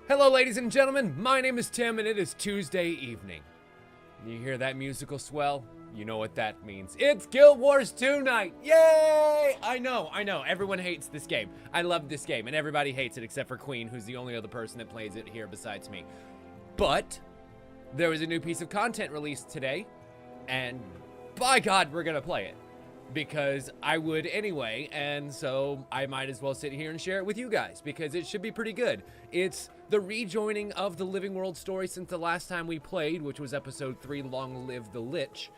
Hello, ladies and gentlemen. My name is Tim, and it is Tuesday evening. You hear that musical swell? You know what that means. It's Guild Wars 2 night. Yay! I know. Everyone hates this game. I love this game, and everybody hates it except for Queen, who's the only other person that plays it here besides me. But there was a new piece of content released today, and by God, we're gonna play it. Because I would anyway, and so I might as well sit here and share it with you guys, because it should be pretty good. It's the rejoining of the Living World story since the last time we played, which was episode 3, Long Live the Lich.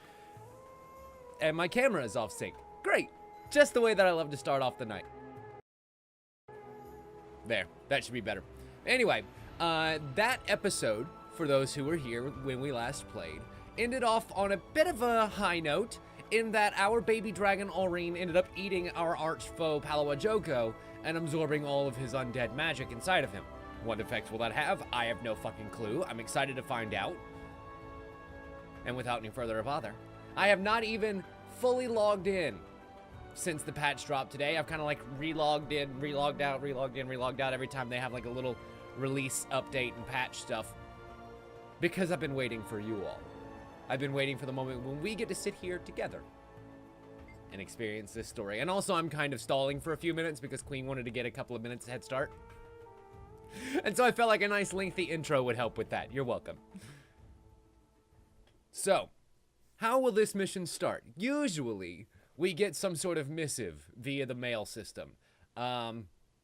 And my camera is off sync. Great. Just the way that I love to start off the night. There. That should be better. Anyway, that episode, for those who were here when we last played, ended off on a bit of a high note, in that our baby dragon Aurene ended up eating our arch foe Palawa Joko and absorbing all of his undead magic inside of him. What effects will that have? I have no fucking clue. I'm excited to find out. And without any further bother, I have not even fully logged in since the patch dropped today. I've kind of like relogged in, relogged out, relogged in, relogged out every time they have like a little release update and patch stuff, because I've been waiting for you all. I've been waiting for the moment when we get to sit here together and experience this story. And also, I'm kind of stalling for a few minutes because Queen wanted to get a couple of minutes head start. And so I felt like a nice lengthy intro would help with that. You're welcome. So, how will this mission start? Usually, we get some sort of missive via the mail system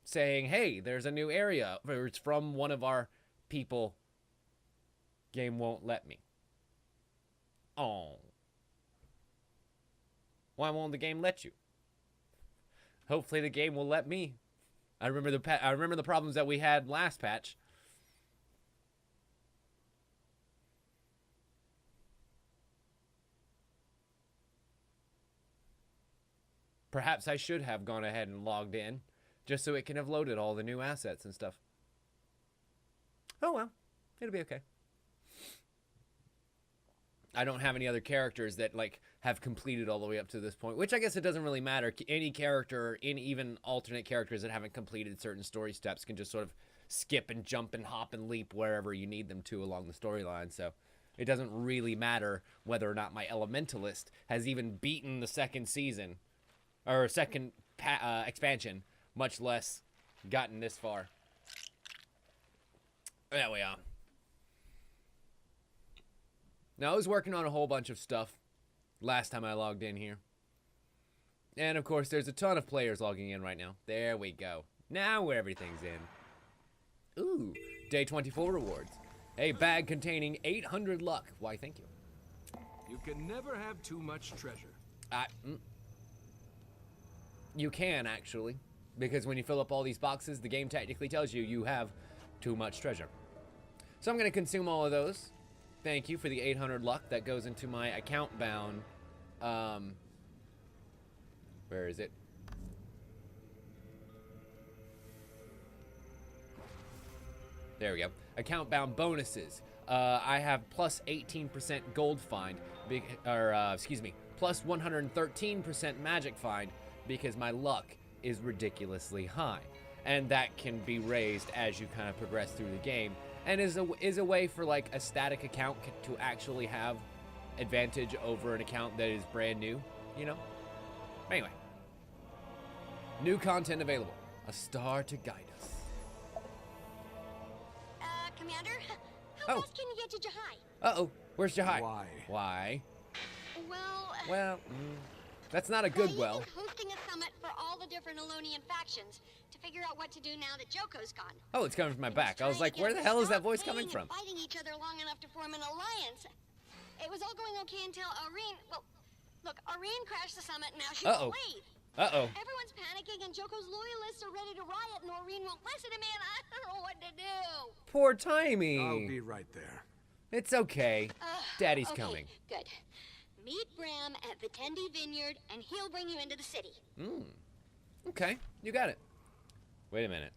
saying, hey, there's a new area, or it's from one of our people. Game won't let me. Oh. Why won't the game let you? Hopefully the game will let me. I remember the problems that we had last patch. Perhaps I should have gone ahead and logged in, just so it can have loaded all the new assets and stuff. Oh well, it'll be okay. I don't have any other characters that like have completed all the way up to this point, which I guess it doesn't really matter. Any character, in even alternate characters that haven't completed certain story steps, can just sort of skip and jump and hop and leap wherever you need them to along the storyline. So it doesn't really matter whether or not my Elementalist has even beaten the second season or second expansion, much less gotten this far. There we are. Now, I was working on a whole bunch of stuff last time I logged in here. And, of course, there's a ton of players logging in right now. There we go. Now everything's in. Ooh, day 24 rewards. A bag containing 800 luck. Why, thank you. You can never have too much treasure. You can, actually. Because when you fill up all these boxes, the game technically tells you you have too much treasure. So I'm going to consume all of those. Thank you for the 800 luck. That goes into my account bound. Where is it? There we go. Account bound bonuses. I have plus 18% gold find, plus 113% magic find because my luck is ridiculously high, and that can be raised as you kind of progress through the game. And is a way for like a static account to actually have advantage over an account that is brand new, you know? Anyway. New content available. A star to guide us. Commander? How fast can you get to Jahai? Uh-oh. Where's Jahai? Why? Well, that's not a good well. He's hosting a summit for all the different Elonian factions to figure out what to do now that Joko's gone. Oh, it's coming from my back. I was like, where the hell is that voice coming from? Fighting each other long enough to form an alliance. It was all going okay until Aurene, Aurene crashed the summit and now she's delayed. Everyone's panicking and Joko's loyalists are ready to riot and Aurene won't listen to me and I don't know what to do. Poor Timey. I'll be right there. It's okay. Daddy's coming. Good. Meet Bram at Vitendi Vineyard and he'll bring you into the city. Okay, you got it. Wait a minute.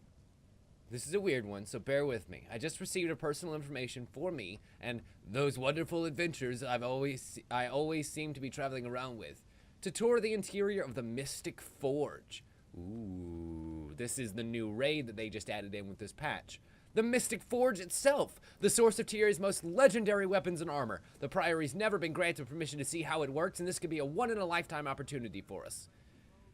This is a weird one, so bear with me. I just received a personal information for me and those wonderful adventures I always seem to be traveling around with, to tour the interior of the Mystic Forge. Ooh, this is the new raid that they just added in with this patch. the Mystic Forge itself, the source of Tier's most legendary weapons and armor. The Priory's never been granted permission to see how it works, and this could be a one-in-a-lifetime opportunity for us.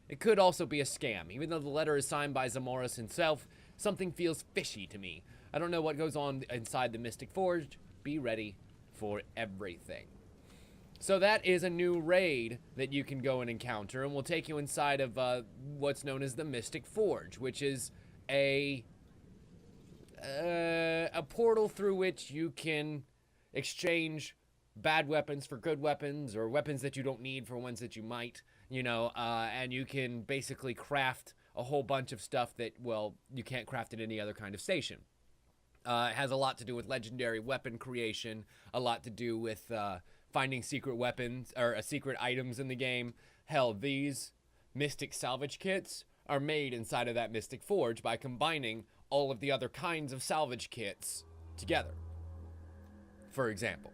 It could also be a scam. Even though the letter is signed by Zamora's himself, something feels fishy to me. I don't know what goes on inside the Mystic Forge. Be ready for everything. So that is a new raid that you can go and encounter, and we'll take you inside of what's known as the Mystic Forge, which is a portal through which you can exchange bad weapons for good weapons, or weapons that you don't need for ones that you might, you know, and you can basically craft a whole bunch of stuff that, well, you can't craft at any other kind of station. It has a lot to do with legendary weapon creation, a lot to do with finding secret weapons, or secret items in the game. Hell, these Mystic salvage kits are made inside of that Mystic Forge by combining all of the other kinds of salvage kits together, for example.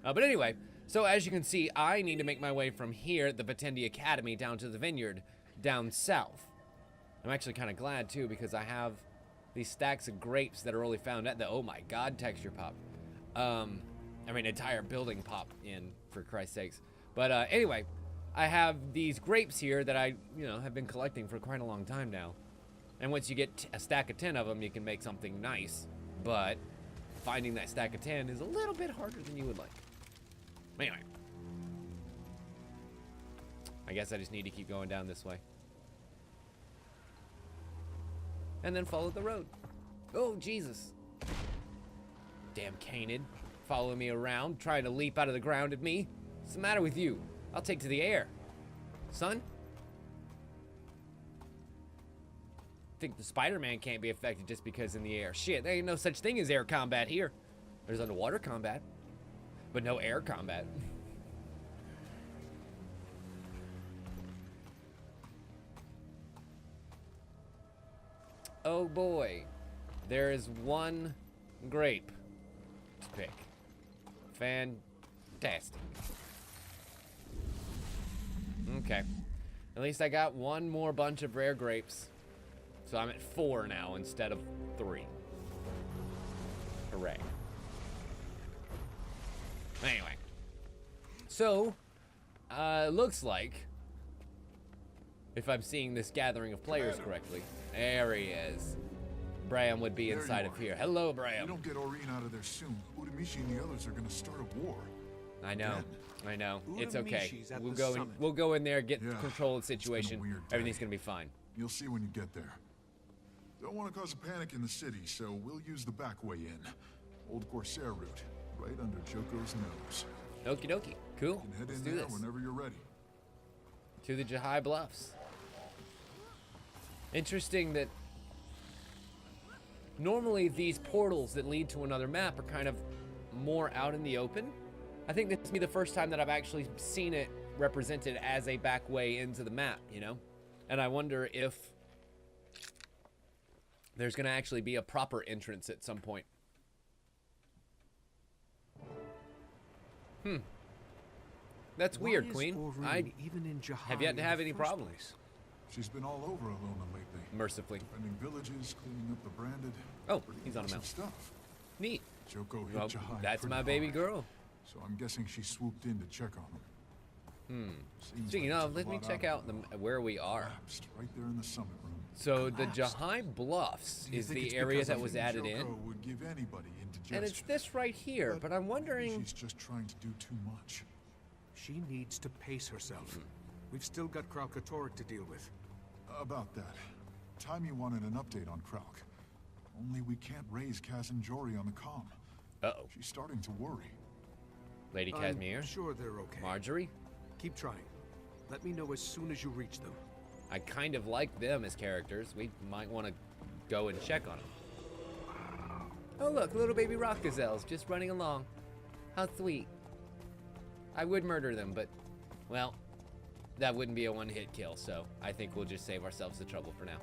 But anyway, so as you can see, I need to make my way from here at the Vitendi Academy down to the vineyard down south. I'm actually kind of glad, too, because I have these stacks of grapes that are only found at the, oh my god, texture pop. I mean, entire building pop in, for Christ's sakes. But anyway, I have these grapes here that I, you know, have been collecting for quite a long time now. And once you get a stack of 10 of them, you can make something nice. But finding that stack of 10 is a little bit harder than you would like. Anyway, I guess I just need to keep going down this way. And then follow the road. Oh, Jesus. Damn Canid. Following me around, trying to leap out of the ground at me. What's the matter with you? I'll take to the air. Son? Think the Spider-Man can't be affected just because in the air. Shit, there ain't no such thing as air combat here. There's underwater combat, but no air combat. Oh boy. There is one grape to pick. Fantastic. Okay. At least I got one more bunch of rare grapes. So I'm at 4 now instead of 3. Hooray. Anyway. So, looks like, if I'm seeing this gathering of players correctly, there he is. Bram would be inside of here. Hello, Bram. You don't get Aurene out of there soon. Udamishi and the others are gonna start a war. I know. I know. It's okay. We'll go in there, get control of the situation. Everything's gonna be fine. You'll see when you get there. Don't want to cause a panic in the city, so we'll use the back way in. Old Corsair route, right under Joko's nose. Okie dokie. Cool. You can head Let's in do there this. whenever you're ready. To the Jahai Bluffs. Interesting that normally these portals that lead to another map are kind of more out in the open. I think this will be the first time that I've actually seen it represented as a back way into the map, you know? And I wonder if there's going to actually be a proper entrance at some point. That's weird, Queen. I have yet to have any problems. She's been all over Alona lately. Mercifully. Defending villages, cleaning up the branded. Oh, he's on a mount. Stuff. Neat. Joko hit Well, Jahai that's my pretty baby hard. girl. So I'm guessing she swooped in to check on him. Seems Speaking like of, there's let a me lot check out where we are. Collapsed right there in the summit room. So the Jahai Bluffs is the area that was added in. Joko would give anybody indigestion. And it's this right here, but I'm wondering... She's just trying to do too much. She needs to pace herself. We've still got Catterick to deal with. About that. Taimi wanted an update on Krauk. Only we can't raise Kaz and Jory on the comm. Uh-oh. She's starting to worry. Lady Casimir? I'm sure they're okay. Marjorie? Keep trying. Let me know as soon as you reach them. I kind of like them as characters. We might want to go and check on them. Oh look, little baby rock gazelles just running along. How sweet. I would murder them, but, well, that wouldn't be a one-hit kill, so I think we'll just save ourselves the trouble for now.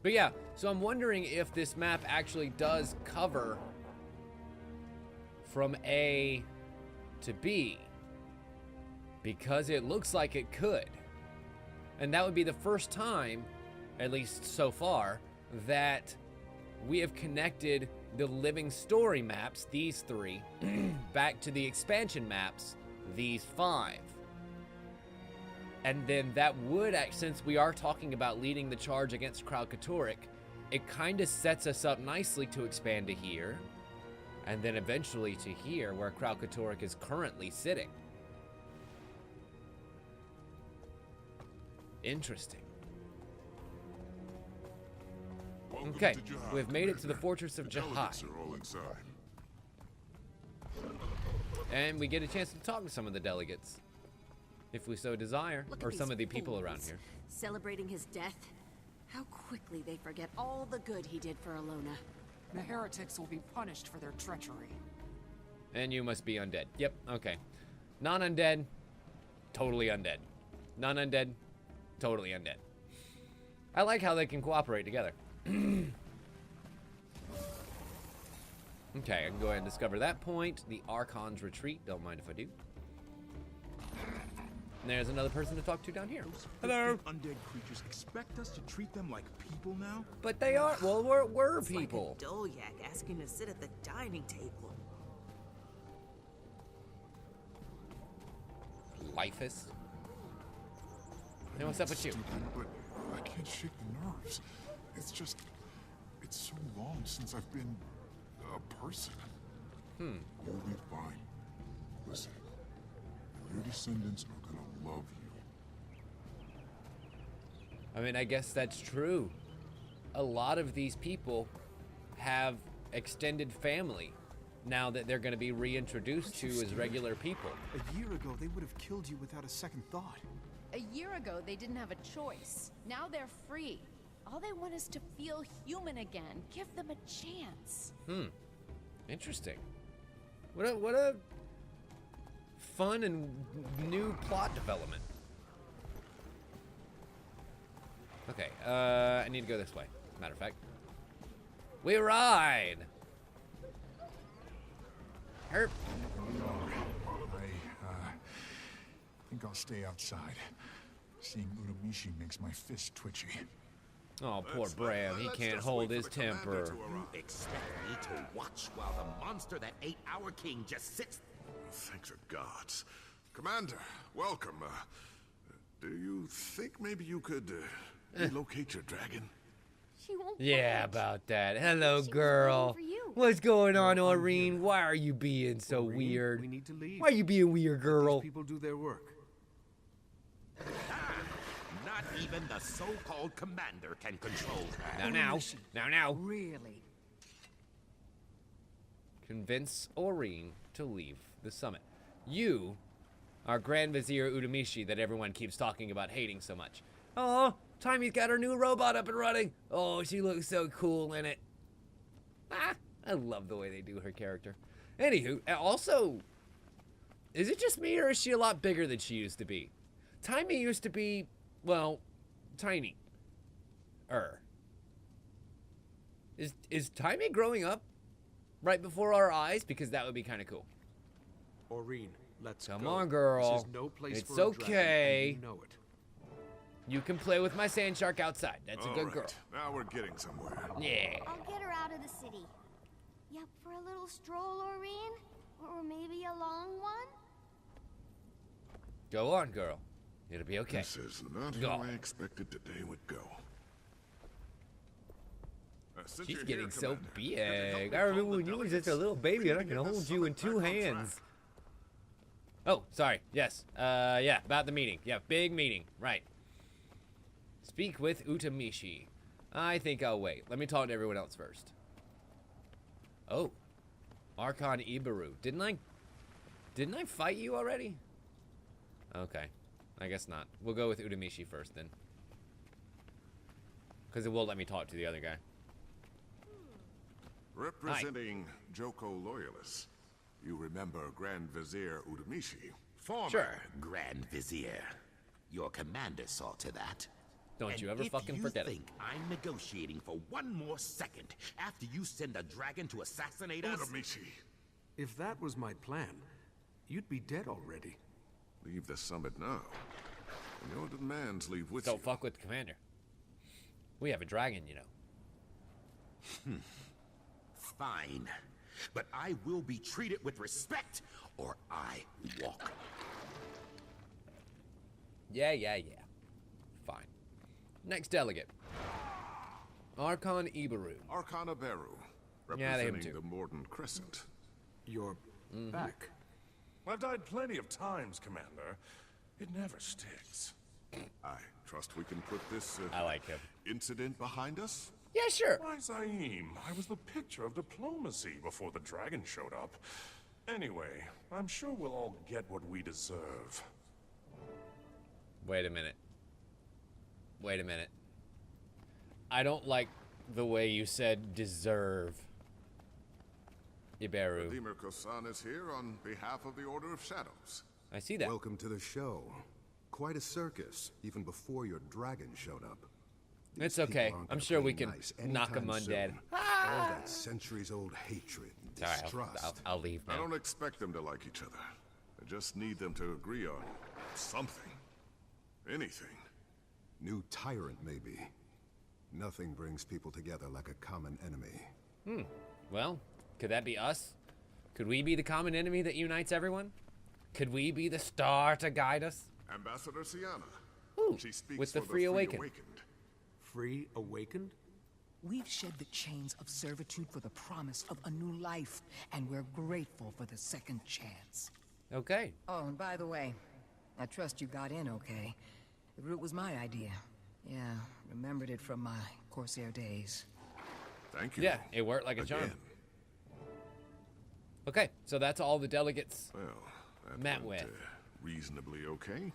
But yeah, so I'm wondering if this map actually does cover from A to B, because it looks like it could. And that would be the first time, at least so far, that we have connected the living story maps, these 3, back to the expansion maps, these 5. And then that would, since we are talking about leading the charge against Catterick, it kind of sets us up nicely to expand to here, and then eventually to here, where Catterick is currently sitting. Interesting. Okay, we've made it to the fortress of Jahai. And we get a chance to talk to some of the delegates, if we so desire, or some of the people around here. Celebrating his death? How quickly they forget all the good he did for Alona. The heretics will be punished for their treachery. And you must be undead. Yep, okay. Non-undead, totally undead. Non-undead, totally undead. I like how they can cooperate together. Okay, I can go ahead and discover that point. The Archon's retreat. Don't mind if I do. And there's another person to talk to down here. Hello. Undead creatures expect us to treat them like people now? But they are. Well, we're people. Like a Dolyak asking to sit at the dining table. Lifeist. Hey, what's up with you? But I can't shake the nerves. It's just, it's so long since I've been a person. You'll be fine. Listen, your descendants are gonna love you. I mean, I guess that's true. A lot of these people have extended family now that they're going to be reintroduced to as regular people. A year ago, they would have killed you without a second thought. A year ago, they didn't have a choice. Now they're free. All they want is to feel human again. Give them a chance. Interesting. What a fun and new plot development. Okay, I need to go this way. Matter of fact, we ride. Herp. I think I'll stay outside. Seeing Uramishi makes my fist twitchy. Oh, poor Bram. He can't hold his temper. You expect me to watch while the monster that ate our king just sits? Thanks to gods. Commander, welcome. Do you think maybe you could relocate your dragon? She won't Yeah, budge. about that. Hello, girl. for you. What's going on, Aureen? Why are you being so Aureen, weird? We need to leave. Why are you being weird, Let girl? these people do their work. Not even the so-called commander can control her. Now. Really? Convince Aureen to leave the summit. You are Grand Vizier Uramishi that everyone keeps talking about hating so much. Oh, Timy's got her new robot up and running. Oh, she looks so cool in it. Ah, I love the way they do her character. Anywho, also, is it just me or is she a lot bigger than she used to be? Timmy used to be, well, tiny. Is Timmy growing up right before our eyes? Because that would be kind of cool. Aureen, let's Come go. on, girl. This is no place It's for a dragon, okay. and you know it. You can play with my sand shark outside. That's a All good right, girl. now we're getting somewhere. Yeah. I'll get her out of the city. Yep, for a little stroll, Aureen? Or maybe a long one? Go on, girl. It'll be okay. This is not Go. how I expected today would go. Since She's you're getting here, so Commander, big. you can help me I remember calm when the you were just a delegates. little baby and I We can get hold this you in summit two back on track. hands. Oh, sorry. Yes. Yeah, about the meeting. Yeah, big meeting. Right. Speak with Utamishi. I think I'll wait. Let me talk to everyone else first. Oh. Archon Ibaru. Didn't I fight you already? Okay. I guess not. We'll go with Utamishi first then. Because it will let me talk to the other guy. Representing Joko loyalists, you remember Grand Vizier Uramishi? Former Sure. Grand Vizier. Your commander saw to that. Don't And you ever if fucking you forget it. think I'm negotiating for one more second after you send a dragon to assassinate us? Uramishi, If that was my plan, you'd be dead already. leave the summit now. And your demands leave with Don't you. fuck with the commander. We have a dragon, you know. Fine. But I will be treated with respect, or I walk. Yeah. Fine. Next delegate. Archon Ibaru. Arcana Beru, Yeah, they have representing two. the Morden Crescent. You're back. I've died plenty of times, Commander. It never sticks. I trust we can put this I like him. incident behind us? Yeah, sure. Why, Zaim, I was the picture of diplomacy before the dragon showed up. Anyway, I'm sure we'll all get what we deserve. Wait a minute. I don't like the way you said deserve. Ibaru. Vladimir Kosan is here on behalf of the Order of Shadows. I see that. Welcome to the show. Quite a circus, even before your dragon showed up. It's These okay. people aren't I'm gonna sure play we can nice knock 'em anytime undead. soon. All that centuries-old hatred and Alright, distrust. I'll leave I now. don't expect them to like each other. I just need them to agree on something. Anything. New tyrant, maybe. Nothing brings people together like a common enemy. Well, could that be us? Could we be the common enemy that unites everyone? Could we be the star to guide us? Ambassador Sienna. Ooh, She speaks with the for Free Awakened. Free Awakened? We've shed the chains of servitude for the promise of a new life, and we're grateful for the second chance. Okay. Oh, and by the way, I trust you got in okay. The route was my idea. Yeah, remembered it from my Corsair days. Thank you. Yeah, it worked like a charm. Again. Okay, so that's all the delegates Well, that met went, with. reasonably okay.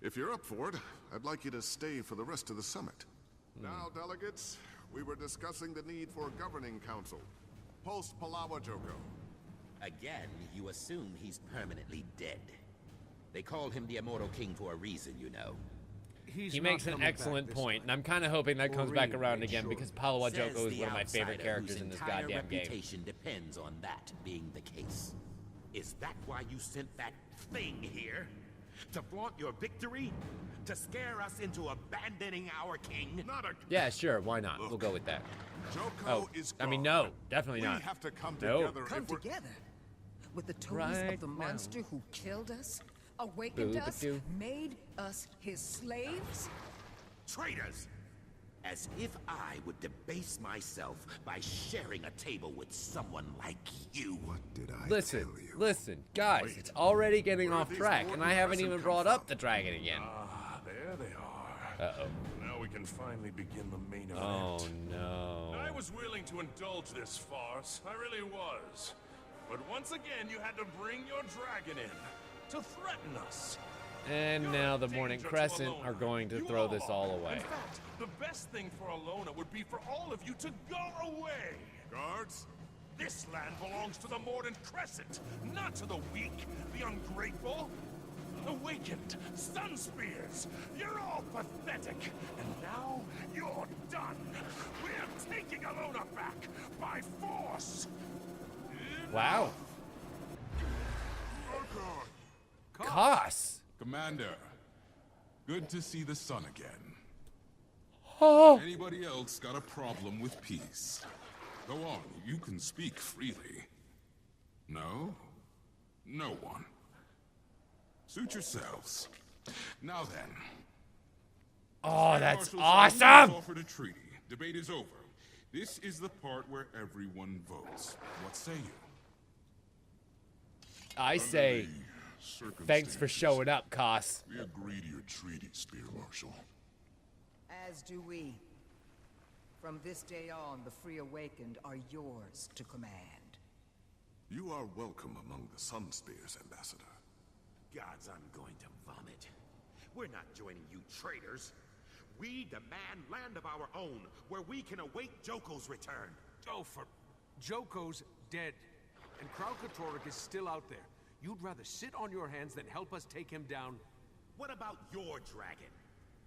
If you're up for it, I'd like you to stay for the rest of the summit. Now, delegates, we were discussing the need for a governing council. Post Palawa Joko. Again, you assume he's permanently dead. They call him the Immortal King for a reason, you know. He makes an excellent point, and I'm kind of hoping that comes back around again because Palawa Says Joko is the one of my favorite outsider characters whose in this entire goddamn game. reputation depends on that being the case. Is that why you sent that thing here? To flaunt your victory? To scare us into abandoning our king? Not a... Yeah, sure, why not? We'll go with that. Joko is I mean, gone. no, definitely We not. have to come No. together Come if we're... together? With the toes Right of the now. monster who killed us? Awakened us? Boo-ba-doo. Made us his slaves? Traitors! As if I would debase myself by sharing a table with someone like you. What did I Listen, tell you? listen, guys, it's already getting off track, and I haven't even brought up the dragon again. Ah, there they are. Uh-oh. Now we can finally begin the main event. Oh, no. I was willing to indulge this farce. I really was. But once again, you had to bring your dragon in to threaten us. And now the Morning Crescent are going to throw this all away. In fact, the best thing for Alona would be for all of you to go away. Guards? This land belongs to the Morden Crescent, not to the weak, the ungrateful. Awakened, sun spears, you're all pathetic. And now you're done. We're taking Alona back by force. Wow. Argonne! Koss! Commander, good to see the sun again. Oh. Anybody else got a problem with peace? Go on, you can speak freely. No? No one. Suit yourselves. Now then. Oh, that's Marshals awesome! offered a treaty. Debate is over. This is the part where everyone votes. What say you? I say, thanks for showing up, Koss. We agree to your treaty, Spear Marshal. As do we. From this day on, the Free Awakened are yours to command. You are welcome among the Sun Spears, Ambassador. Gods, I'm going to vomit. We're not joining you traitors. We demand land of our own, where we can await Joko's return. Oh, Joko's dead. And Catterick is still out there. You'd rather sit on your hands than help us take him down? What about your dragon?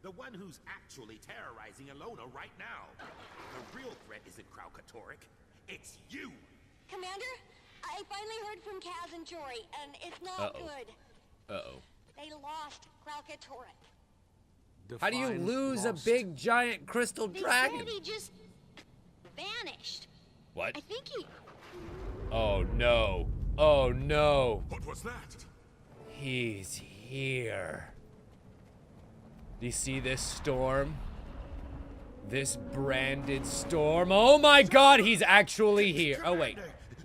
The one who's actually terrorizing Alona right now. The real threat isn't Catterick. It's you! Commander, I finally heard from Kaz and Jory, and it's not good. Uh-oh. They lost Catterick. How do you Defined, lose lost. a big, giant crystal They dragon? said he just vanished. What? I think he... Oh no. Oh no. What was that? He's here. Do you see this storm? This branded storm. Oh my god, he's actually here. Oh wait.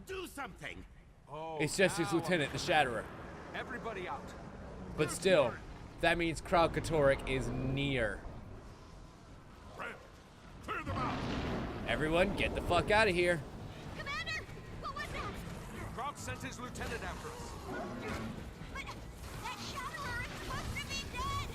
Do something. Oh, It's just his now lieutenant, the Shatterer. Everybody out. But still, that means Catterick is near. Clear them out. Everyone, get the fuck out of here. Commander! What was that? Krauk sent his lieutenant after us. But that Shatterer is supposed to be dead!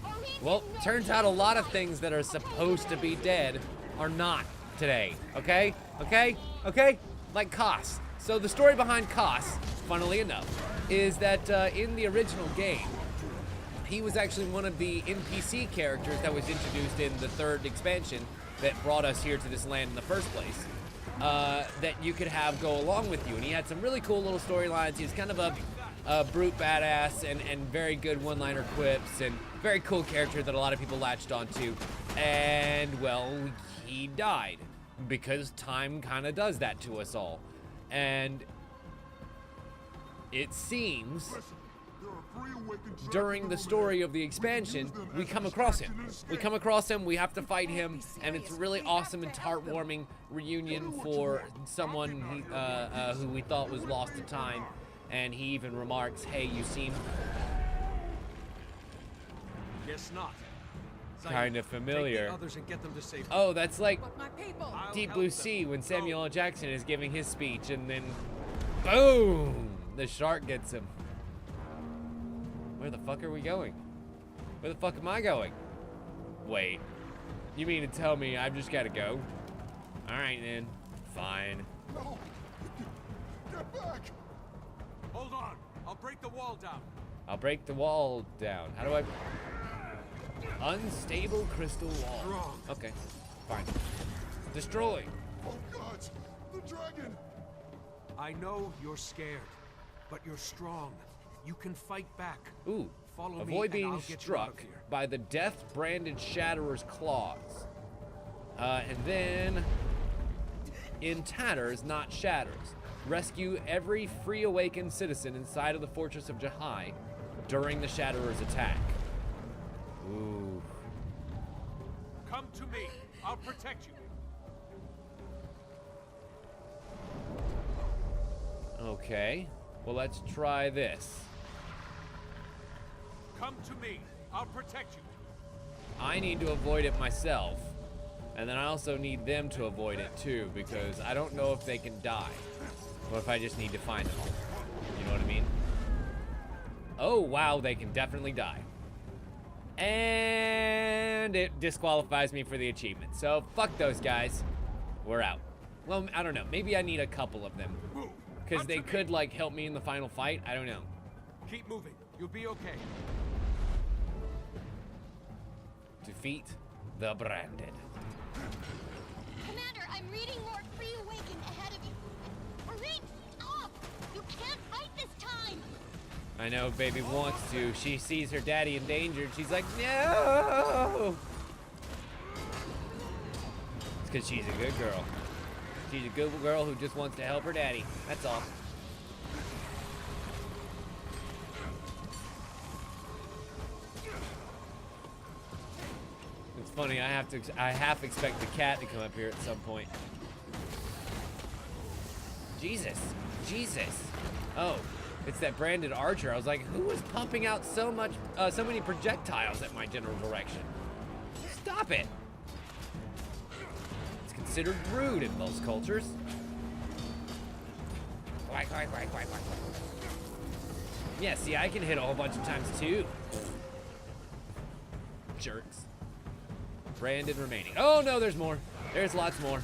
Areen Well, didn't know turns he out a was lot of alive. things that are Okay, supposed to okay. be dead are not today. Okay? Okay? Okay? Like Koss. So the story behind Koss, funnily enough, is that in the original game, he was actually one of the NPC characters that was introduced in the 3rd expansion that brought us here to this land in the first place. That you could have go along with you. And he had some really cool little storylines. He was kind of a brute badass and very good one-liner quips and very cool character that a lot of people latched onto. And, well, he died because time kind of does that to us all. And it seems during the story of the expansion, we come across him. We have to fight him, and it's a really awesome and heartwarming reunion for someone who we thought was lost to time. And he even remarks, hey, you seem Guess not. kind of familiar. Take the others and get them to safety. Oh, that's like But my people! I'll Deep help Blue them. Sea when Go. Samuel L. Jackson is giving his speech, and then boom, the shark gets him. Where the fuck are we going? Where the fuck am I going? Wait, you mean to tell me I've just gotta go? All right then, fine. No! Get back! Hold on. I'll break the wall down. I'll break the wall down. How do I? Unstable crystal wall. Okay, fine. Destroy. Oh God! The dragon! I know you're scared, but you're strong. You can fight back. Ooh. Follow me Avoid and being I'll get you out struck of here. by the death-branded Shatterer's claws. And then, in tatters, not shatters. Rescue every free awakened citizen inside of the fortress of Jahai during the Shatterer's attack. Ooh. Come to me. I'll protect you. Okay. Well, let's try this. Come to me. I'll protect you. I need to avoid it myself. And then I also need them to avoid it too, because I don't know if they can die. Or if I just need to find them. You know what I mean? Oh, wow, they can definitely die. And it disqualifies me for the achievement. So, fuck those guys. We're out. Well, I don't know. Maybe I need a couple of them. Because they could, like, help me in the final fight. I don't know. Keep moving. You'll be okay. Defeat the branded. Commander, I'm reading more free awakened ahead of you. Areen, stop! You can't fight this time! I know baby wants to. She sees her daddy endangered. She's like, no! It's because she's a good girl. She's a good girl who just wants to help her daddy. That's all. It's funny, I half expect the cat to come up here at some point. Jesus. Oh, it's that branded archer. I was like, who is pumping out so many projectiles at my general direction? Stop it. It's considered rude in most cultures. Quack. Yeah, see, I can hit a whole bunch of times too. Jerks. Branded remaining. Oh no, there's more. There's lots more.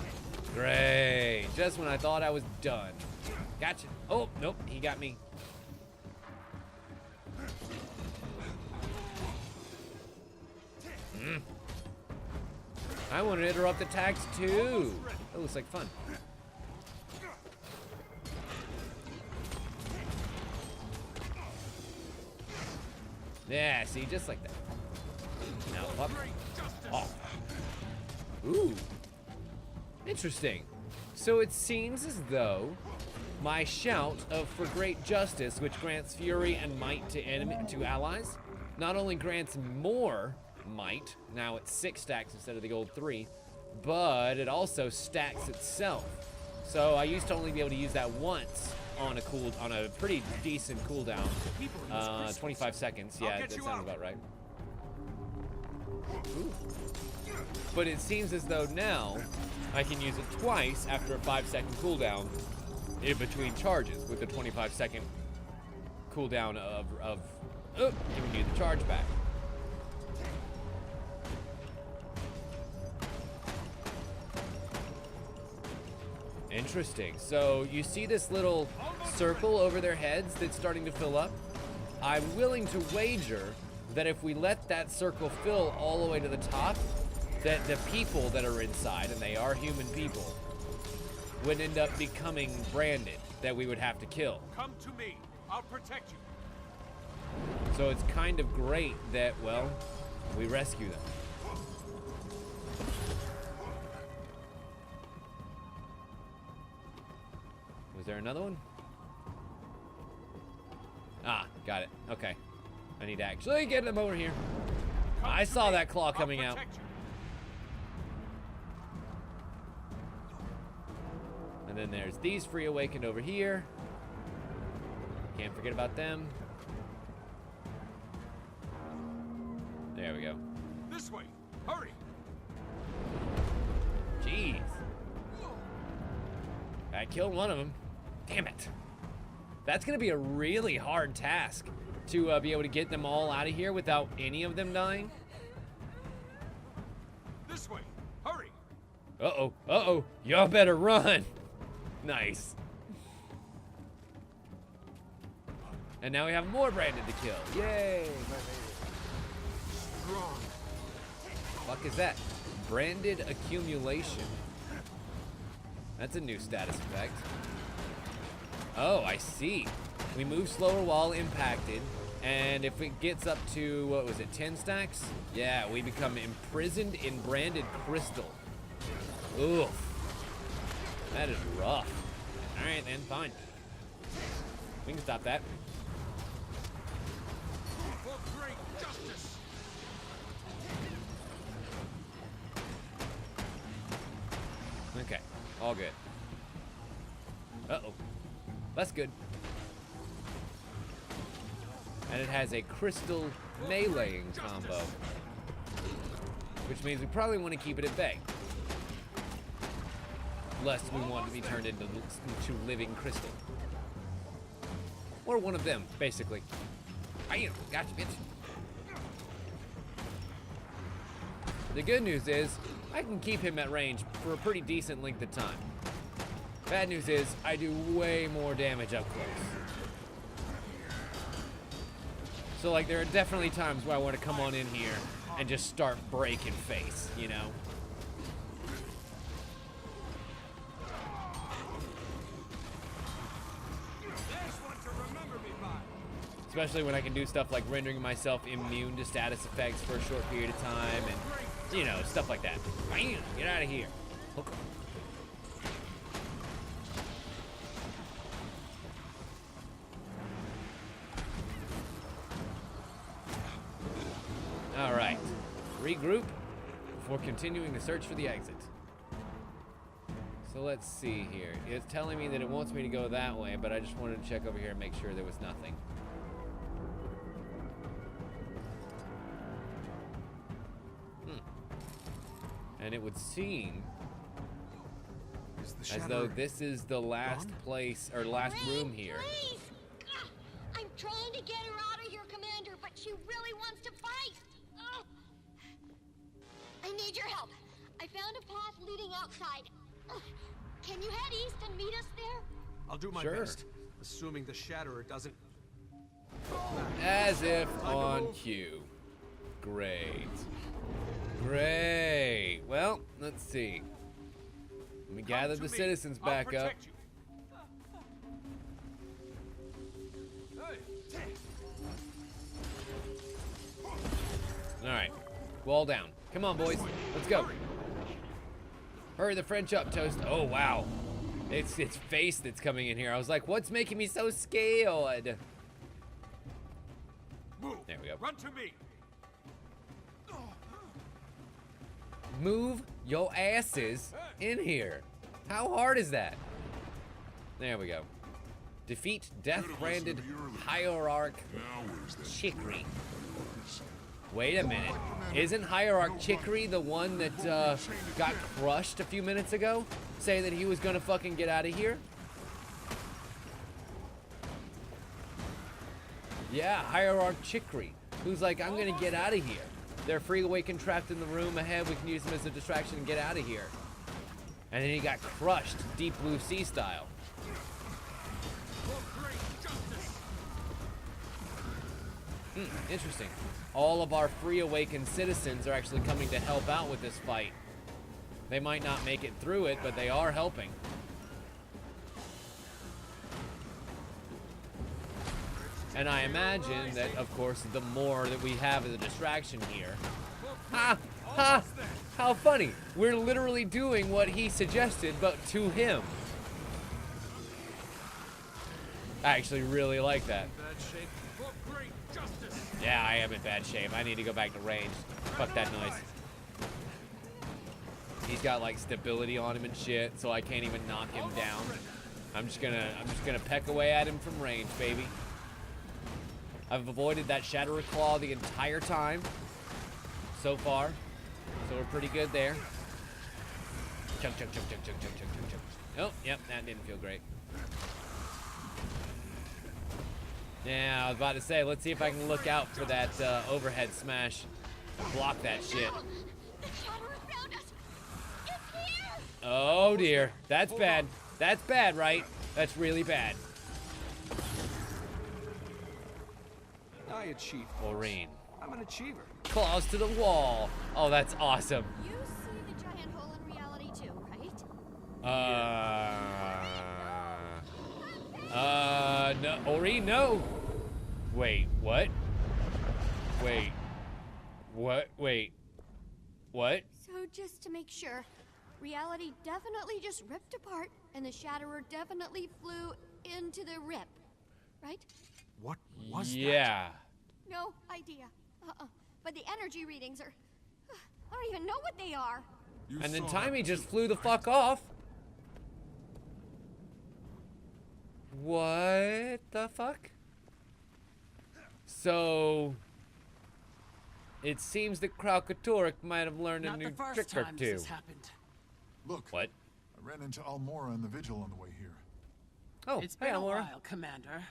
Great. Just when I thought I was done. Gotcha. Oh, nope, he got me. I want to interrupt attacks too. That looks like fun. Yeah, see, just like that. Up. Oh. Ooh. Interesting. So it seems as though my shout of for great justice, which grants fury and might to allies, not only grants more might, now it's 6 stacks instead of the old 3, but it also stacks itself. So I used to only be able to use that once on a pretty decent cooldown. 25 seconds. Yeah, that sounds about right. Ooh. But it seems as though now I can use it twice after a 5-second cooldown in between charges with the 25-second cooldown of giving you the charge back. Interesting. So you see this little circle over their heads that's starting to fill up? I'm willing to wager that if we let that circle fill all the way to the top, that the people that are inside, and they are human people, would end up becoming branded that we would have to kill. Come to me. I'll protect you. So it's kind of great that, well, we rescue them. Was there another one? Ah, got it. Okay. I need to actually get them over here. I saw that claw coming out. And then there's these free awakened over here. Can't forget about them. There we go. This way. Hurry. Jeez. I killed one of them. Damn it. That's gonna be a really hard task to be able to get them all out of here without any of them dying. This way. Hurry. Uh-oh. Uh-oh. Y'all better run. Nice. And now we have more branded to kill. Yay. Strong. Fuck is that? Branded accumulation. That's a new status effect. Oh, I see. We move slower while impacted, and if it gets up to, what was it, 10 stacks? Yeah, we become imprisoned in branded crystal. Oof. That is rough. Alright then, fine. We can stop that. For great justice. Okay, all good. Uh-oh. That's good. And it has a crystal meleeing combo, which means we probably want to keep it at bay, lest we want to be turned into living crystal. Or one of them, basically. Bam! Gotcha, bitch. The good news is, I can keep him at range for a pretty decent length of time. Bad news is, I do way more damage up close. So, like, there are definitely times where I want to come on in here and just start breaking face, you know? Especially when I can do stuff like rendering myself immune to status effects for a short period of time and, you know, stuff like that. Bam! Get out of here. Okay. All right. Regroup before continuing the search for the exit. So let's see here. It's telling me that it wants me to go that way, but I just wanted to check over here and make sure there was nothing. And it would seem as though this is the last place, or last room here. Please. I'm trying to get her out of here, Commander, but she really wants to fight. I need your help. I found a path leading outside. Can you head east and meet us there? I'll do my best, assuming the Shatterer doesn't. As if on cue. Great. Great. Well, let's see. Let me gather the citizens back up. All right. Wall down. Come on, boys. Let's go. Hurry the French up, Toast. Oh, wow. It's face that's coming in here. I was like, what's making me so scared? Move. There we go. Run to me. Move your asses in here. How hard is that? There we go. Defeat death-branded Hierarch Chicory. Wait a minute. Isn't Hierarch Chicory the one that got crushed a few minutes ago? Saying that he was gonna fucking get out of here? Yeah, Hierarch Chicory. Who's like, I'm gonna get out of here. They're free awakened trapped in the room ahead. We can use them as a distraction and get out of here. And then he got crushed, Deep Blue Sea style. Interesting. All of our free awakened citizens are actually coming to help out with this fight. They might not make it through it, but they are helping. And I imagine that, of course, the more that we have as a distraction here. Ha! Ha! How funny. We're literally doing what he suggested, but to him. I actually really like that. Yeah, I am in bad shape. I need to go back to range. Fuck that noise. He's got like stability on him and shit, so I can't even knock him down. I'm just gonna peck away at him from range, baby. I've avoided that Shatterer Claw the entire time so far, so we're pretty good there. Chunk, chunk, chunk, chunk, chunk, chunk, chunk, chunk, chunk. Oh, yep, that didn't feel great. Yeah, I was about to say, let's see if I can look out for that overhead smash. Block that shit. Oh dear, that's bad. That's bad, right? That's really bad. I achieved. Aurene. I'm an achiever. Claws to the wall. Oh, that's awesome. You see the giant hole in reality too, right? No, Aurene, no. Wait, what? Wait. What? Wait. What? So just to make sure, reality definitely just ripped apart, and the Shatterer definitely flew into the rip, right? What was that? Yeah. No idea. But the energy readings are... I don't even know what they are. And then Timmy just flew the fuck off. What the fuck? So... It seems that Catterick might have learned a new trick or two. This has happened. Look. What? I ran into Almora and the Vigil on the way here. Oh, It's been hey, a Almora. while, Commander.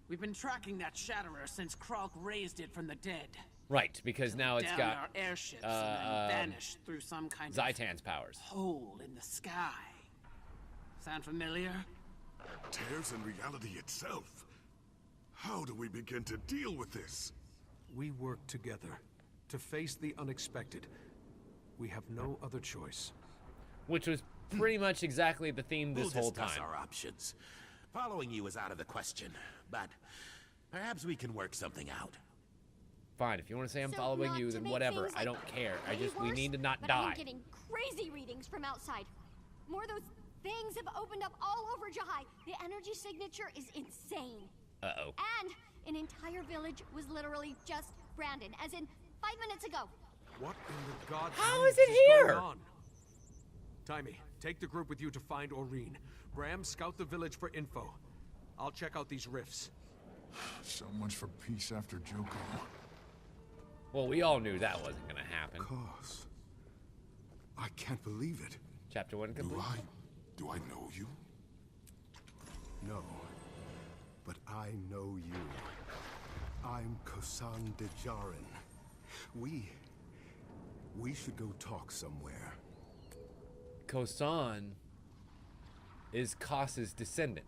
We've been tracking that Shatterer since Kralk raised it from the dead. Right, because now it's Down got our airships and then vanished through some kind Zaitan's powers. Hole in the sky. Sound familiar? Tears in reality itself. How do we begin to deal with this? We work together to face the unexpected. We have no other choice. Which was pretty much exactly the theme this whole discuss time. our options. Following you is out of the question, but perhaps we can work something out. Fine, if you want to say I'm So following not you, to then make whatever. things, I like, don't care. We way need to worse, not but I am die. getting crazy readings from outside. More of those things have opened up all over Jahai. The energy signature is insane. Uh-oh. And an entire village was literally just Brandon, as in 5 minutes ago. What in the God's How name is it here? going on? Timmy, take the group with you to find Aurene. Bram, scout the village for info. I'll check out these rifts. So much for peace after Joko. Well, we all knew that wasn't going to happen. Of course. I can't believe it. Chapter 1 complete. Do I know you? No. But I know you. I'm Kosan de Jaren. We should go talk somewhere. Kosan is Kos's descendant.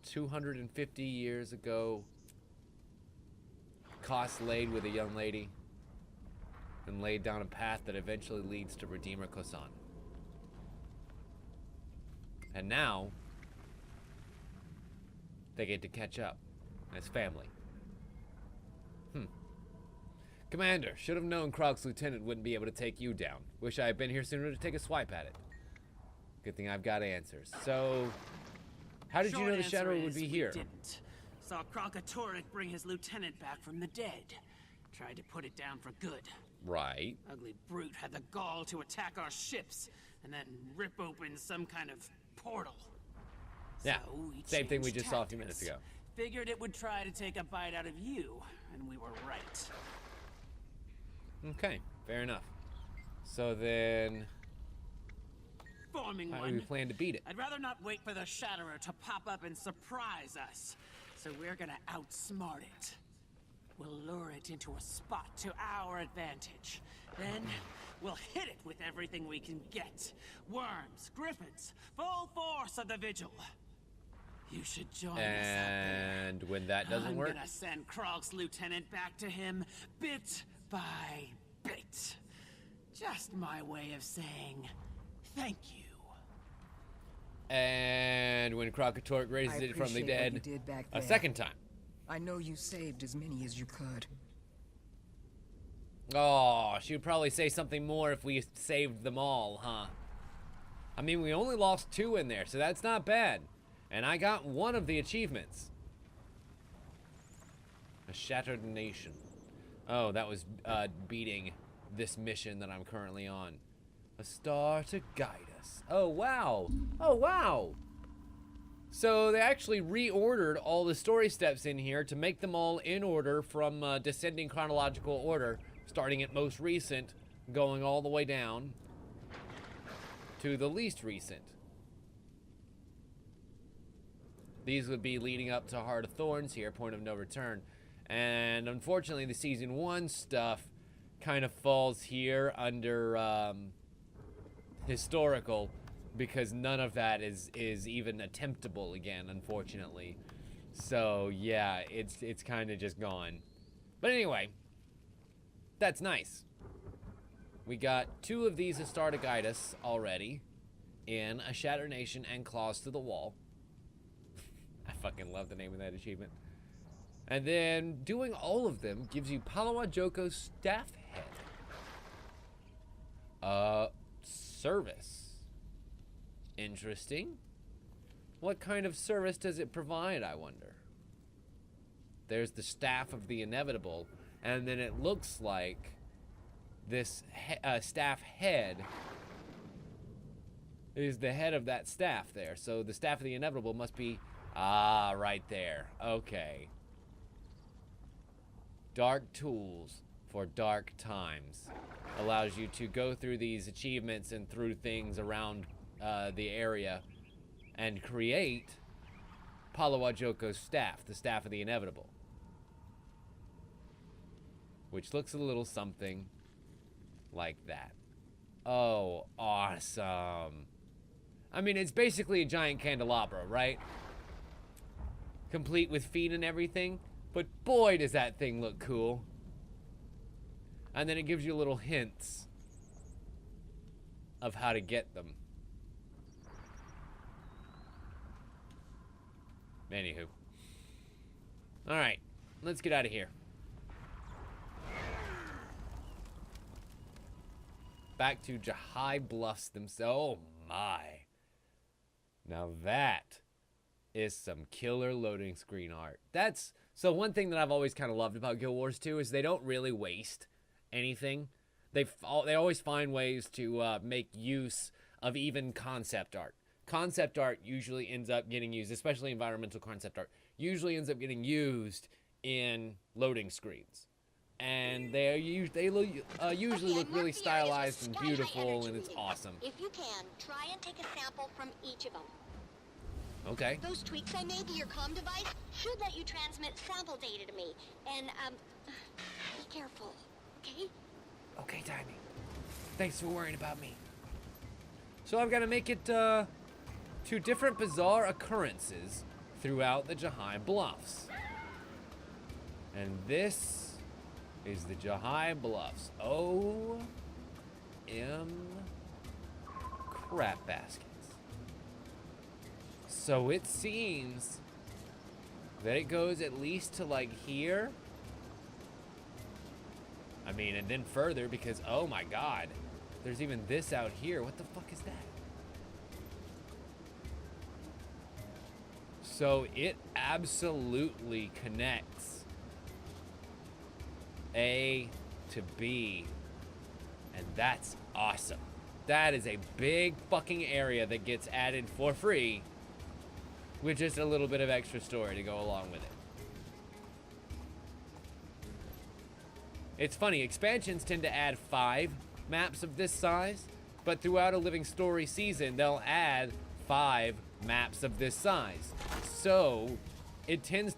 250 years ago, Kos laid with a young lady and laid down a path that eventually leads to Redeemer Kosan. And now, they get to catch up as family. Commander, should have known Krog's lieutenant wouldn't be able to take you down. Wish I had been here sooner to take a swipe at it. Good thing I've got answers. So, how did you know the Shadow would be here? Didn't. Saw Catterick bring his lieutenant back from the dead. Tried to put it down for good. Right. Ugly brute had the gall to attack our ships and then rip open some kind of portal. Yeah, So same thing we changed just saw a few minutes ago. Figured it would try to take a bite out of you, and we were right. Okay, fair enough. So then, Forming how one. do we plan to beat it? I'd rather not wait for the Shatterer to pop up and surprise us. So we're gonna outsmart it. We'll lure it into a spot to our advantage. Then, we'll hit it with everything we can get. Worms, griffins, full force of the vigil. You should join us out there. And when that doesn't work? I'm gonna send Krog's lieutenant back to him, bit by bit. Just my way of saying thank you. And when Catterick raises it from the dead a second time. I know you saved as many as you could. Oh, she would probably say something more if we saved them all, huh? I mean, we only lost 2 in there, so that's not bad. And I got 1 of the achievements. A Shattered Nation. Oh, that was beating this mission that I'm currently on. A star to guide us. Oh, wow. Oh, wow. So they actually reordered all the story steps in here to make them all in order from descending chronological order, starting at most recent, going all the way down to the least recent. These would be leading up to Heart of Thorns here, Point of No Return. And unfortunately, the Season 1 stuff kind of falls here under historical, because none of that is even attemptable again, unfortunately. So yeah, it's kind of just gone. But anyway, that's nice. We got 2 of these A Star to Guide Us already in A Shattered Nation and Claws to the Wall. I fucking love the name of that achievement. And then doing all of them gives you Palawa Joko's staff head. Service. Interesting. What kind of service does it provide, I wonder? There's the Staff of the Inevitable, and then it looks like this staff head is the head of that staff there. So the Staff of the Inevitable must be, right there. Okay. Dark Tools for Dark Times. Allows you to go through these achievements and through things around the area and create Palawa Joko's staff, the Staff of the Inevitable. Which looks a little something like that. Oh, awesome. I mean, it's basically a giant candelabra, right? Complete with feet and everything. But boy, does that thing look cool. And then it gives you little hints of how to get them. Anywho. Alright, let's get out of here. Back to Jahai Bluffs themselves. Oh my. Now that is some killer loading screen art. So one thing that I've always kind of loved about Guild Wars 2 is they don't really waste anything. They always find ways to make use of even concept art. Concept art usually ends up getting used, especially environmental concept art, usually ends up getting used in loading screens. And they usually look really stylized and beautiful, and it's awesome. If you can, try and take a sample from each of them. Okay. Those tweaks I made to your comm device should let you transmit sample data to me. And, be careful, okay? Okay, Timing. Thanks for worrying about me. So I've got to make it, 2 different bizarre occurrences throughout the Jahai Bluffs. And this is the Jahai Bluffs. O-M crap baskets. So it seems that it goes at least to like here. I mean, and then further because, oh my god, there's even this out here. What the fuck is that? So it absolutely connects A to B, and that's awesome. That is a big fucking area that gets added for free with just a little bit of extra story to go along with it. It's funny, expansions tend to add 5 maps of this size, but throughout a Living Story season, they'll add 5 maps of this size. So, it tends...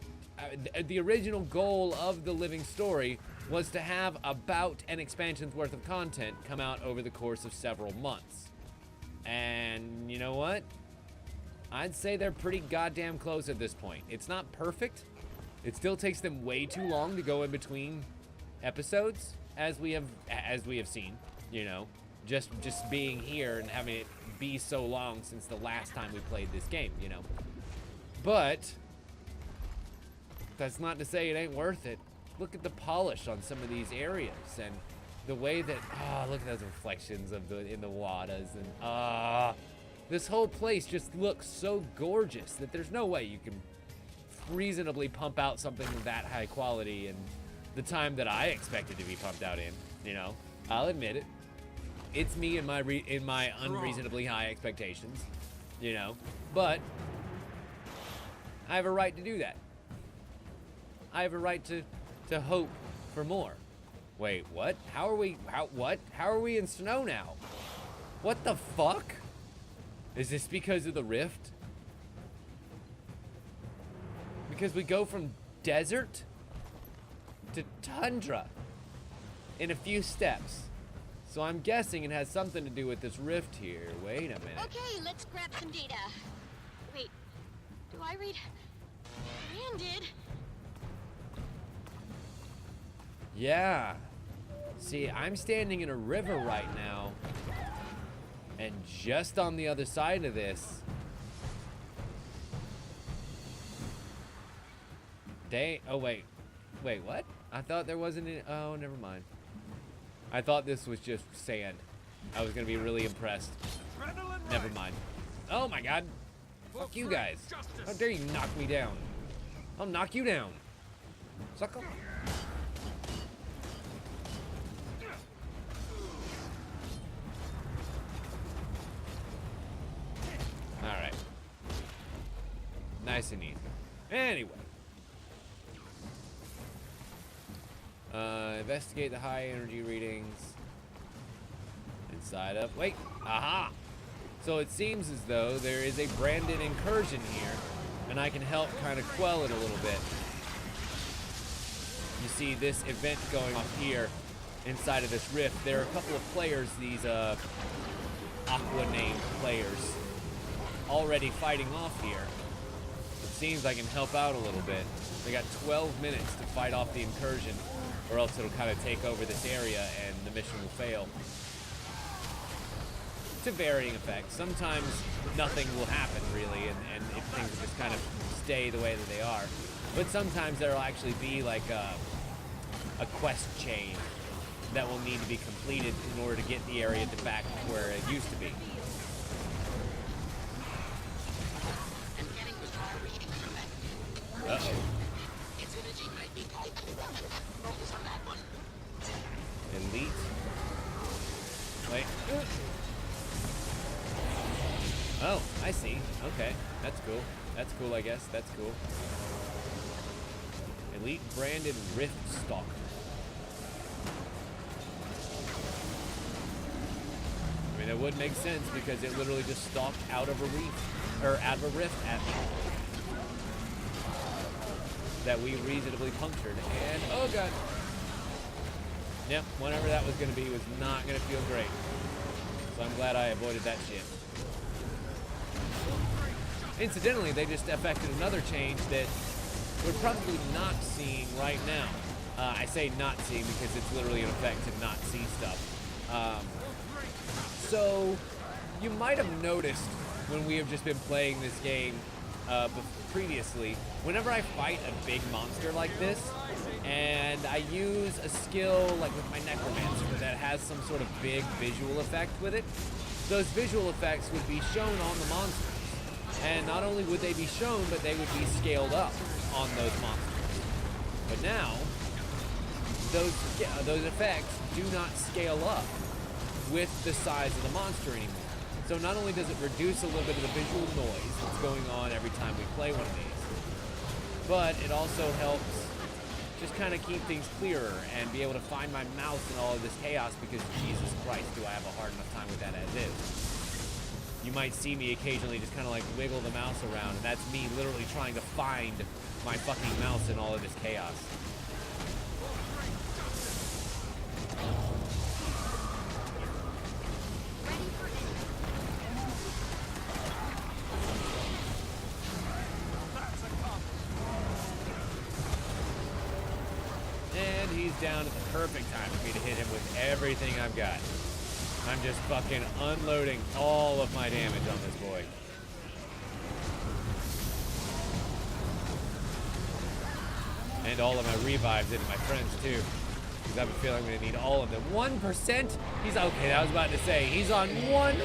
the original goal of the Living Story was to have about an expansion's worth of content come out over the course of several months. And you know what? I'd say they're pretty goddamn close at this point. It's not perfect. It still takes them way too long to go in between episodes, as we have seen, you know, just being here and having it be so long since the last time we played this game, you know. But that's not to say it ain't worth it. Look at the polish on some of these areas and the way that, look at those reflections of in the waters, and this whole place just looks so gorgeous that there's no way you can reasonably pump out something of that high quality in the time that I expected to be pumped out in, you know. I'll admit it. It's me and my unreasonably high expectations, you know. But I have a right to do that. I have a right to hope for more. Wait, what? How are we in snow now? What the fuck? Is this because of the rift? Because we go from desert to tundra in a few steps. So I'm guessing it has something to do with this rift here. Wait a minute. Okay, let's grab some data. Wait, do I read? Rand did. Yeah. See, I'm standing in a river right now. And just on the other side of this, oh wait, what? I thought there wasn't any, oh, never mind. I thought this was just sand. I was gonna be really impressed. Never mind. Oh my god. Fuck you guys. How dare you knock me down? I'll knock you down. Sucker. Alright. Nice and easy. Anyway. Investigate the high energy readings. Inside of... Wait! Aha! So it seems as though there is a branded incursion here, and I can help kind of quell it a little bit. You see this event going off here inside of this rift. There are a couple of players, these Aqua-named players, already fighting off here. It seems I can help out a little bit. They got 12 minutes to fight off the incursion, or else it'll kind of take over this area and the mission will fail. To varying effects. Sometimes nothing will happen really, and things will just kind of stay the way that they are. But sometimes there'll actually be like a quest chain that will need to be completed in order to get the area back where it used to be. Uh-oh. Elite. Wait. Oh, I see. Okay. That's cool. That's cool, I guess. That's cool. Elite branded Rift Stalker. I mean, it would make sense because it literally just stalked out of a reef, or out of a rift at me. That we reasonably punctured, and oh god. Yep, whatever that was going to be was not going to feel great. So I'm glad I avoided that shit. Incidentally, they just effected another change that we're probably not seeing right now. I say not seeing because it's literally an effect to not see stuff. So you might have noticed when we have just been playing this game previously, whenever I fight a big monster like this, and I use a skill like with my necromancer that has some sort of big visual effect with it, those visual effects would be shown on the monsters. And not only would they be shown, but they would be scaled up on those monsters. But now, those effects do not scale up with the size of the monster anymore. So not only does it reduce a little bit of the visual noise that's going on every time we play one of these, but it also helps just kind of keep things clearer and be able to find my mouse in all of this chaos, because Jesus Christ, do I have a hard enough time with that as is. You might see me occasionally just kind of like wiggle the mouse around, and that's me literally trying to find my fucking mouse in all of this chaos. And he's down at the perfect time for me to hit him with everything I've got. I'm just fucking unloading all of my damage on this boy. And all of my revives into my friends too. Because I have a feeling I'm gonna need all of them. 1%? He's okay, I was about to say, he's on 1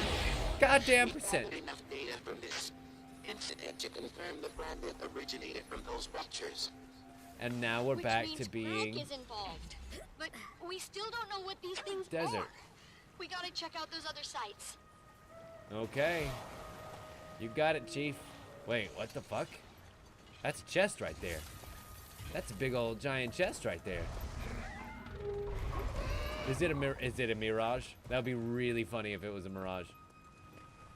goddamn percent. Enough data from this incident to confirm the brand originated from those ruptures. And now we're back to being is involved. But we still don't know what these things desert. are. We gotta check out those other sites. Okay. You got it, Chief. Wait, what the fuck? That's a chest right there. That's a big old giant chest right there. Is it a mirage? That would be really funny if it was a mirage.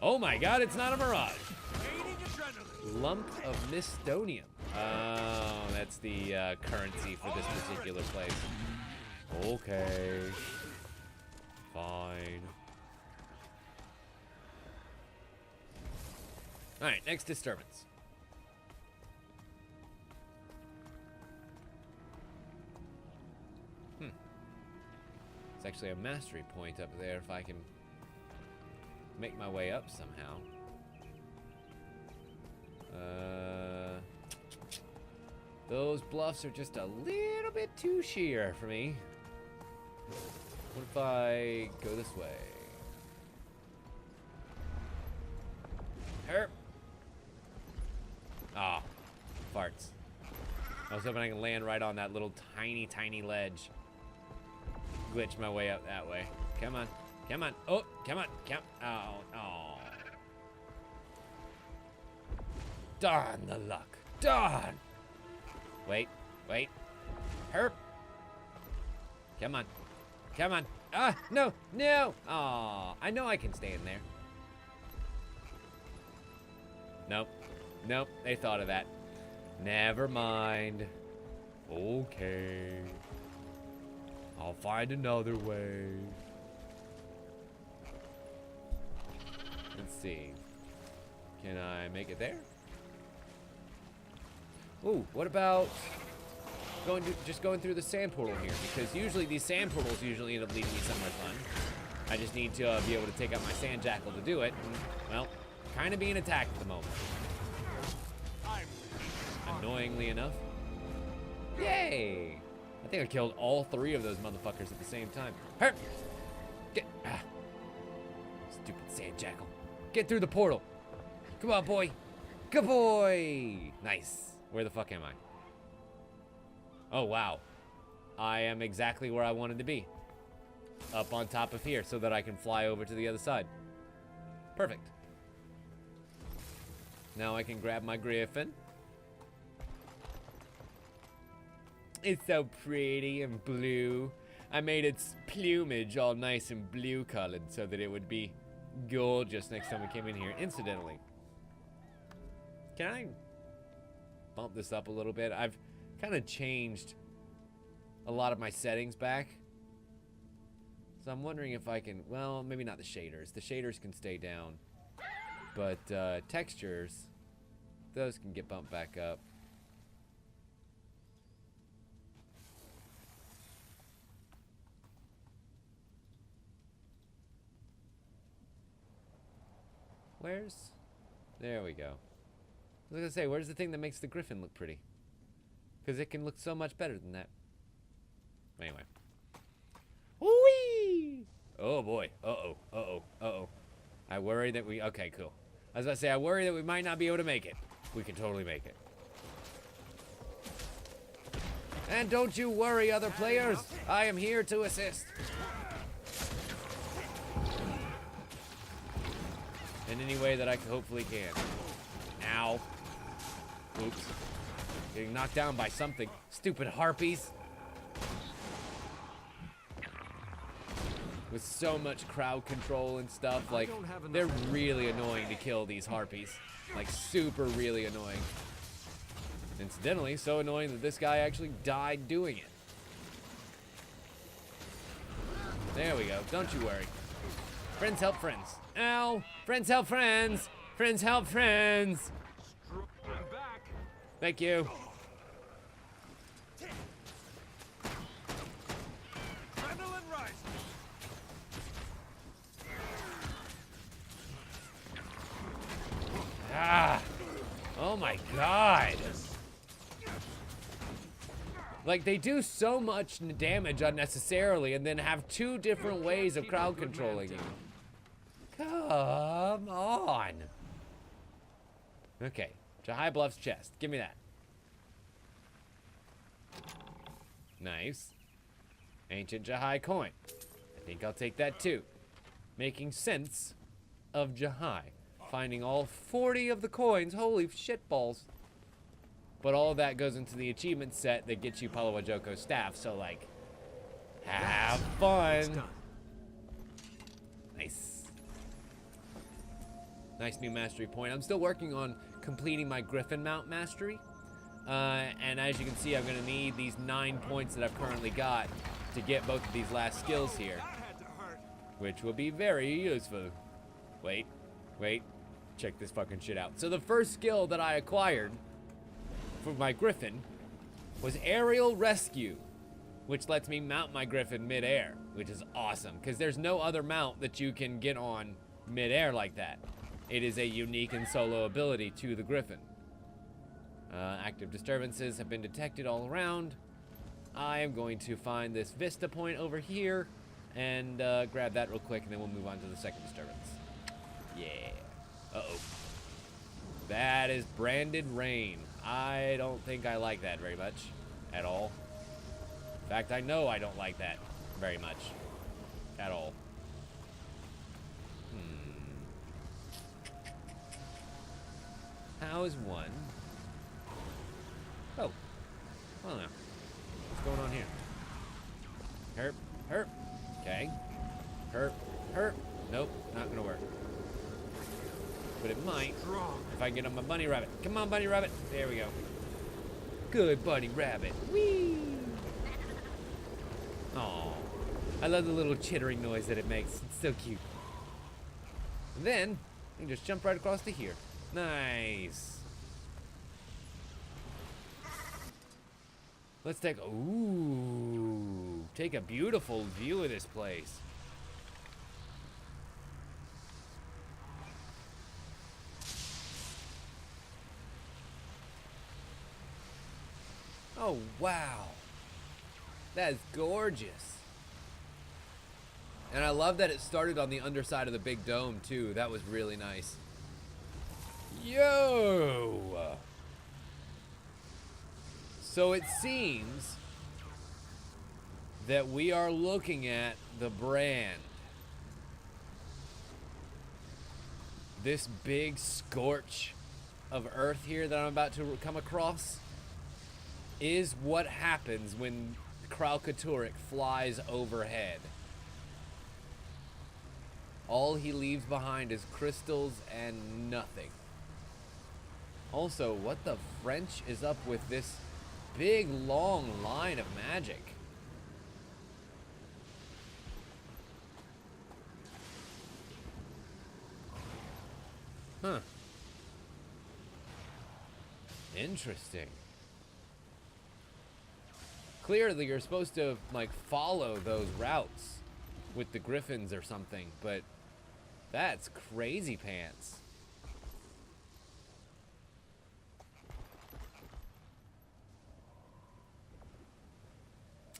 Oh my god, it's not a mirage. Lump of Mistonium. Oh, that's the currency for this particular place. Okay. Fine. Alright, next disturbance. It's actually a mastery point up there if I can make my way up somehow. Those bluffs are just a little bit too sheer for me. What if I go this way? Herp. Ah, farts. I was hoping I could land right on that little tiny, tiny ledge. Glitch my way up that way. Come on. Come on. Oh, come on. Come. Oh, oh. Darn the luck. Darn. Wait. Wait. Herp. Come on. Come on. Ah, no. No. Aw. I know I can stay in there. Nope. Nope. They thought of that. Never mind. Okay. I'll find another way. Let's see. Can I make it there? Ooh, what about just going through the sand portal here? Because usually these sand portals usually end up leading me somewhere fun. I just need to be able to take out my sand jackal to do it. And, well, kind of being attacked at the moment. Annoyingly enough. Yay! I think I killed all 3 of those motherfuckers at the same time. Herp! Get, stupid sand jackal. Get through the portal. Come on, boy. Good boy. Nice. Where the fuck am I? Oh, wow. I am exactly where I wanted to be. Up on top of here so that I can fly over to the other side. Perfect. Now I can grab my Griffon. It's so pretty and blue. I made its plumage all nice and blue colored so that it would be gorgeous next time we came in here. Incidentally, can I bump this up a little bit? I've kind of changed a lot of my settings back. So I'm wondering if I can, well, maybe not the shaders. The shaders can stay down. But textures, those can get bumped back up. There we go. was gonna say, where's the thing that makes the Griffin look pretty? Because it can look so much better than that. Anyway. Whee! Oh boy. Uh-oh. Uh-oh. Uh-oh. I worry that we... Okay, cool. I was about to say, I worry that we might not be able to make it. We can totally make it. And don't you worry, other players. I am here to assist. In any way that I hopefully can. Ow. Oops. Getting knocked down by something. Stupid harpies. With so much crowd control and stuff, like, they're really annoying to kill, these harpies. Like, super really annoying. Incidentally, so annoying that this guy actually died doing it. There we go. Don't you worry. Friends help friends. Ow! Friends help friends! Friends help friends! I'm back. Thank you. Adrenaline rising. Ah! Oh my god! Like, they do so much damage unnecessarily and then have two different ways of crowd controlling you. Come on. Okay, Jahai Bluffs chest. Give me that. Nice. Ancient Jahai coin. I think I'll take that too. Making sense of Jahai. Finding all 40 of the coins. Holy shitballs. But all of that goes into the achievement set that gets you Palawajoko's staff. So, like, have fun. Nice. Nice new mastery point. I'm still working on completing my Griffon mount mastery. And as you can see, I'm going to need these 9 points that I've currently got to get both of these last skills here. Which will be very useful. Wait. Check this fucking shit out. So the first skill that I acquired for my Griffon was Aerial Rescue, which lets me mount my Griffon mid-air, which is awesome, because there's no other mount that you can get on mid-air like that. It is a unique and solo ability to the Griffon. Active disturbances have been detected all around. I am going to find this Vista point over here and grab that real quick, and then we'll move on to the second disturbance. Yeah. Uh-oh. That is Branded Rain. I don't think I like that very much at all. In fact, I know I don't like that very much at all. How is one? Oh. Well, now. What's going on here? Herp. Okay. Herp. Nope, not gonna work. But it might if I get on my bunny rabbit. Come on, bunny rabbit. There we go. Good bunny rabbit. Whee! Aw. I love the little chittering noise that it makes. It's so cute. And then, you can just jump right across to here. Nice. Let's take a beautiful view of this place. Oh, wow. That is gorgeous. And I love that it started on the underside of the big dome, too. That was really nice. Yo! So it seems that we are looking at the brand. This big scorch of earth here that I'm about to come across is what happens when Catterick flies overhead. All he leaves behind is crystals and nothing. Also, what the French is up with this big long line of magic? Huh. Interesting. Clearly, you're supposed to, like, follow those routes with the Griffins or something, but that's crazy pants.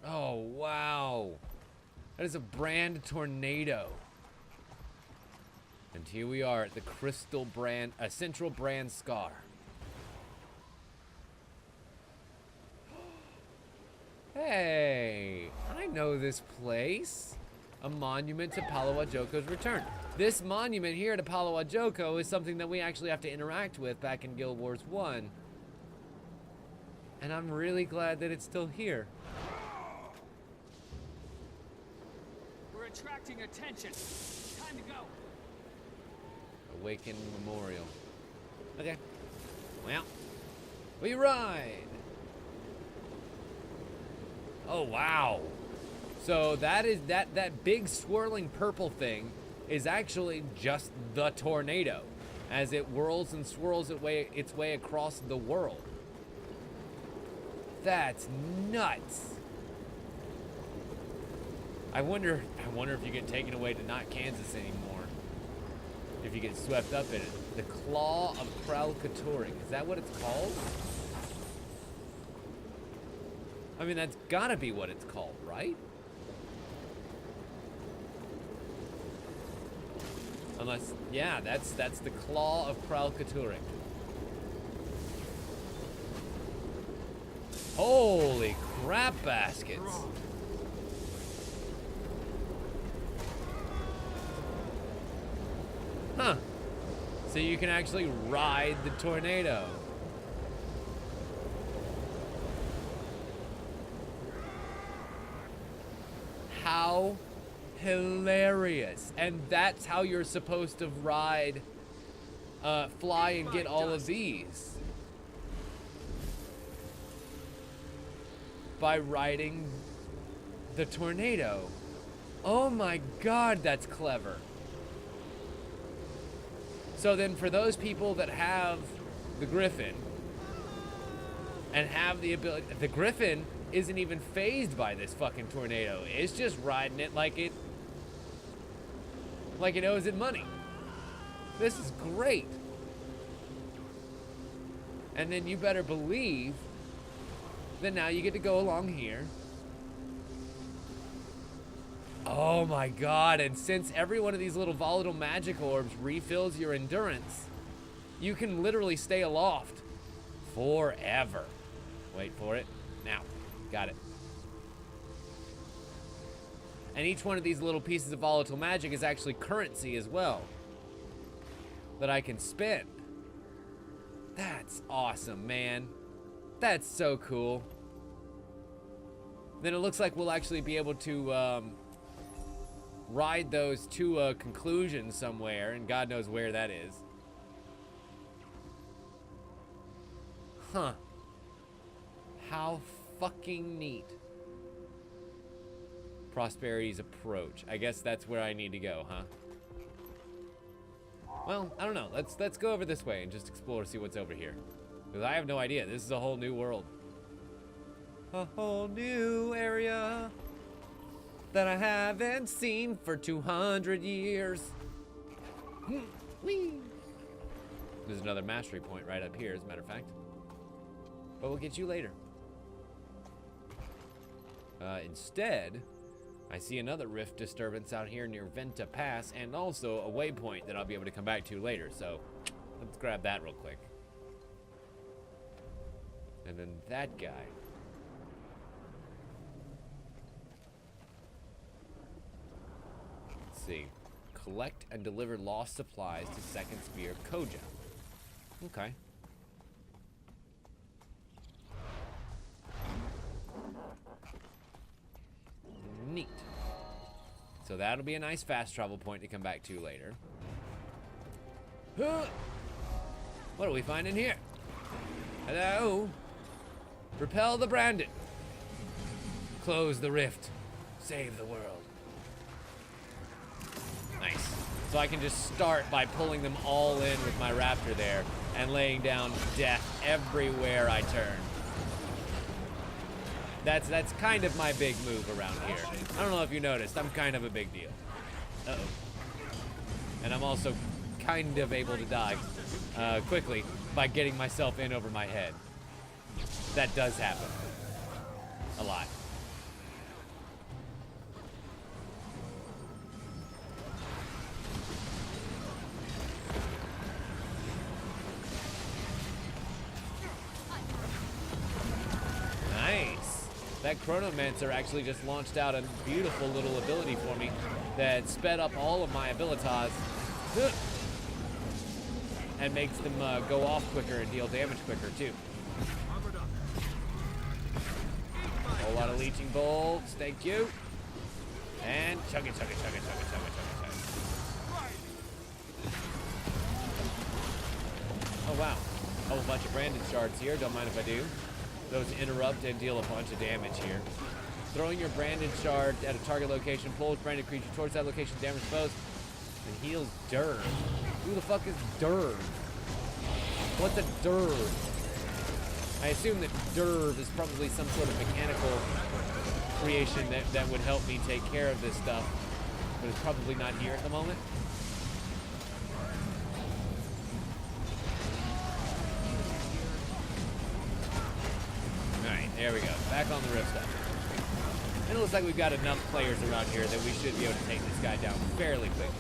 Oh, wow. That is a brand tornado. And here we are at the Crystal Brand, Central Brand Scar. Hey, I know this place. A monument to Palawajoko's return. This monument here to Palawajoko is something that we actually have to interact with back in Guild Wars 1. And I'm really glad that it's still here. We're attracting attention. Time to go. Awaken Memorial. Okay. Well, we ride. Oh, wow. So that is that big swirling purple thing is actually just the tornado as it whirls and swirls its way across the world. That's nuts. I wonder if you get taken away to not Kansas anymore. If you get swept up in it. The Claw of Catterick. Is that what it's called? I mean, that's gotta be what it's called, right? Unless, yeah, that's the Claw of Catterick. Holy crap baskets. Huh. So you can actually ride the tornado. How hilarious. And that's how you're supposed to ride, fly and get all of these. By riding the tornado. Oh my god, that's clever. So then for those people that have the Griffon and have the ability, the Griffon isn't even phased by this fucking tornado. It's just riding it like it owes it money. This is great. And then you better believe that now you get to go along here. Oh my god, and since every one of these little volatile magic orbs refills your endurance, you can literally stay aloft forever. Wait for it. Now. Got it. And each one of these little pieces of volatile magic is actually currency as well that I can spend. That's awesome, man. That's so cool. Then it looks like we'll actually be able to ride those to a conclusion somewhere, and God knows where that is. Huh. How fucking neat. Prosperity's approach. I guess that's where I need to go, huh? Well, I don't know. Let's go over this way and just explore, see what's over here. Because I have no idea. This is a whole new world. A whole new area that I haven't seen for 200 years. Whee! There's another mastery point right up here, as a matter of fact. But we'll get you later. Instead, I see another rift disturbance out here near Venta Pass, and also a waypoint that I'll be able to come back to later, so let's grab that real quick. And then that guy. Let's see. Collect and deliver lost supplies to Second Spear Koja. Okay. Neat. So that'll be a nice fast travel point to come back to later. Huh. What do we find in here? Hello? Repel the branded. Close the rift. Save the world. Nice. So I can just start by pulling them all in with my raptor there and laying down death everywhere I turn. That's kind of my big move around here. I don't know if you noticed, I'm kind of a big deal. Uh-oh. And I'm also kind of able to die quickly by getting myself in over my head. That does happen. A lot. that Chronomancer actually just launched out a beautiful little ability for me that sped up all of my abilitas and makes them go off quicker and deal damage quicker too. A whole lot of leeching bolts, thank you. And chug it, chug it, chug it, chug it, chug it, chug it, chug it. Oh wow, a whole bunch of branded shards here, don't mind if I do. Those interrupt and deal a bunch of damage here. Throwing your branded shard at a target location pulls branded creature towards that location, damage foes, and heals Derv. Who the fuck is Derv? What's a Derv? I assume that Derv is probably some sort of mechanical creation that would help me take care of this stuff, but it's probably not here at the moment. Alright, there we go. Back on the rift stuff. And it looks like we've got enough players around here that we should be able to take this guy down fairly quickly.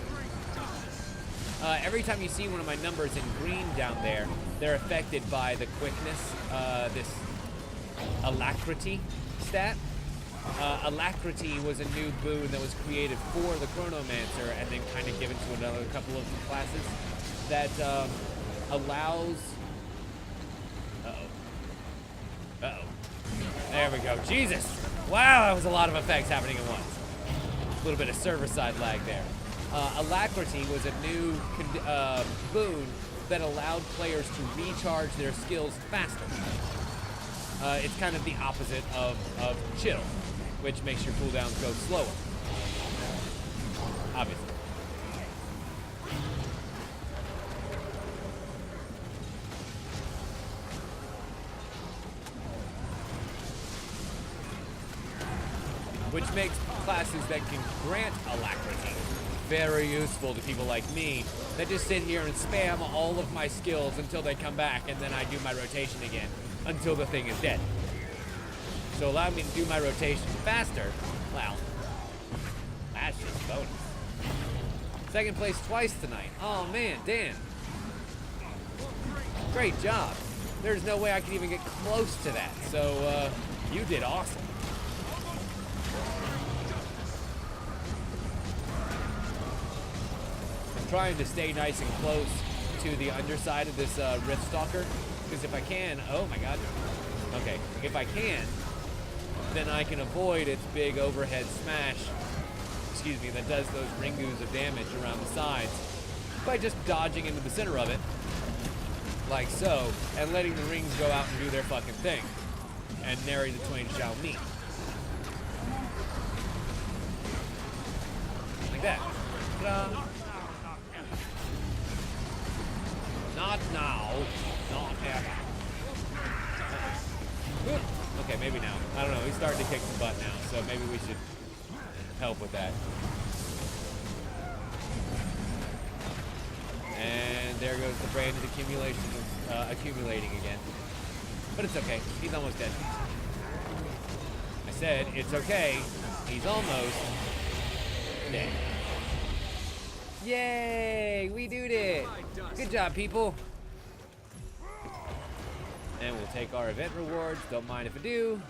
Every time you see one of my numbers in green down there, they're affected by the quickness, this alacrity stat. Alacrity was a new boon that was created for the Chronomancer and then kind of given to another couple of classes that allows... Uh-oh. Uh-oh. There we go. Jesus! Wow, that was a lot of effects happening at once. A little bit of server-side lag there. Alacrity was a new boon that allowed players to recharge their skills faster. It's kind of the opposite of chill, which makes your cooldowns go slower. Obviously. Which makes classes that can grant alacrity very useful to people like me that just sit here and spam all of my skills until they come back, and then I do my rotation again until the thing is dead. So allow me to do my rotation faster, well, that's just bonus. Second place twice tonight. Oh man, Dan. Great job. There's no way I could even get close to that, so you did awesome. Trying to stay nice and close to the underside of this Rift Stalker, because if I can, oh my god, okay, if I can, then I can avoid its big overhead smash, excuse me, that does those ringoos of damage around the sides by just dodging into the center of it, like so, and letting the rings go out and do their fucking thing, and nary the twain shall meet. Like that. Ta-da. Not now. Not ever. Okay, maybe now. I don't know. He's starting to kick some butt now, so maybe we should help with that. And there goes the branded accumulation, accumulating again. But it's okay. He's almost dead. I said, it's okay. He's almost dead. Yay! We did it! Good job, people. And we'll take our event rewards. Don't mind if I do.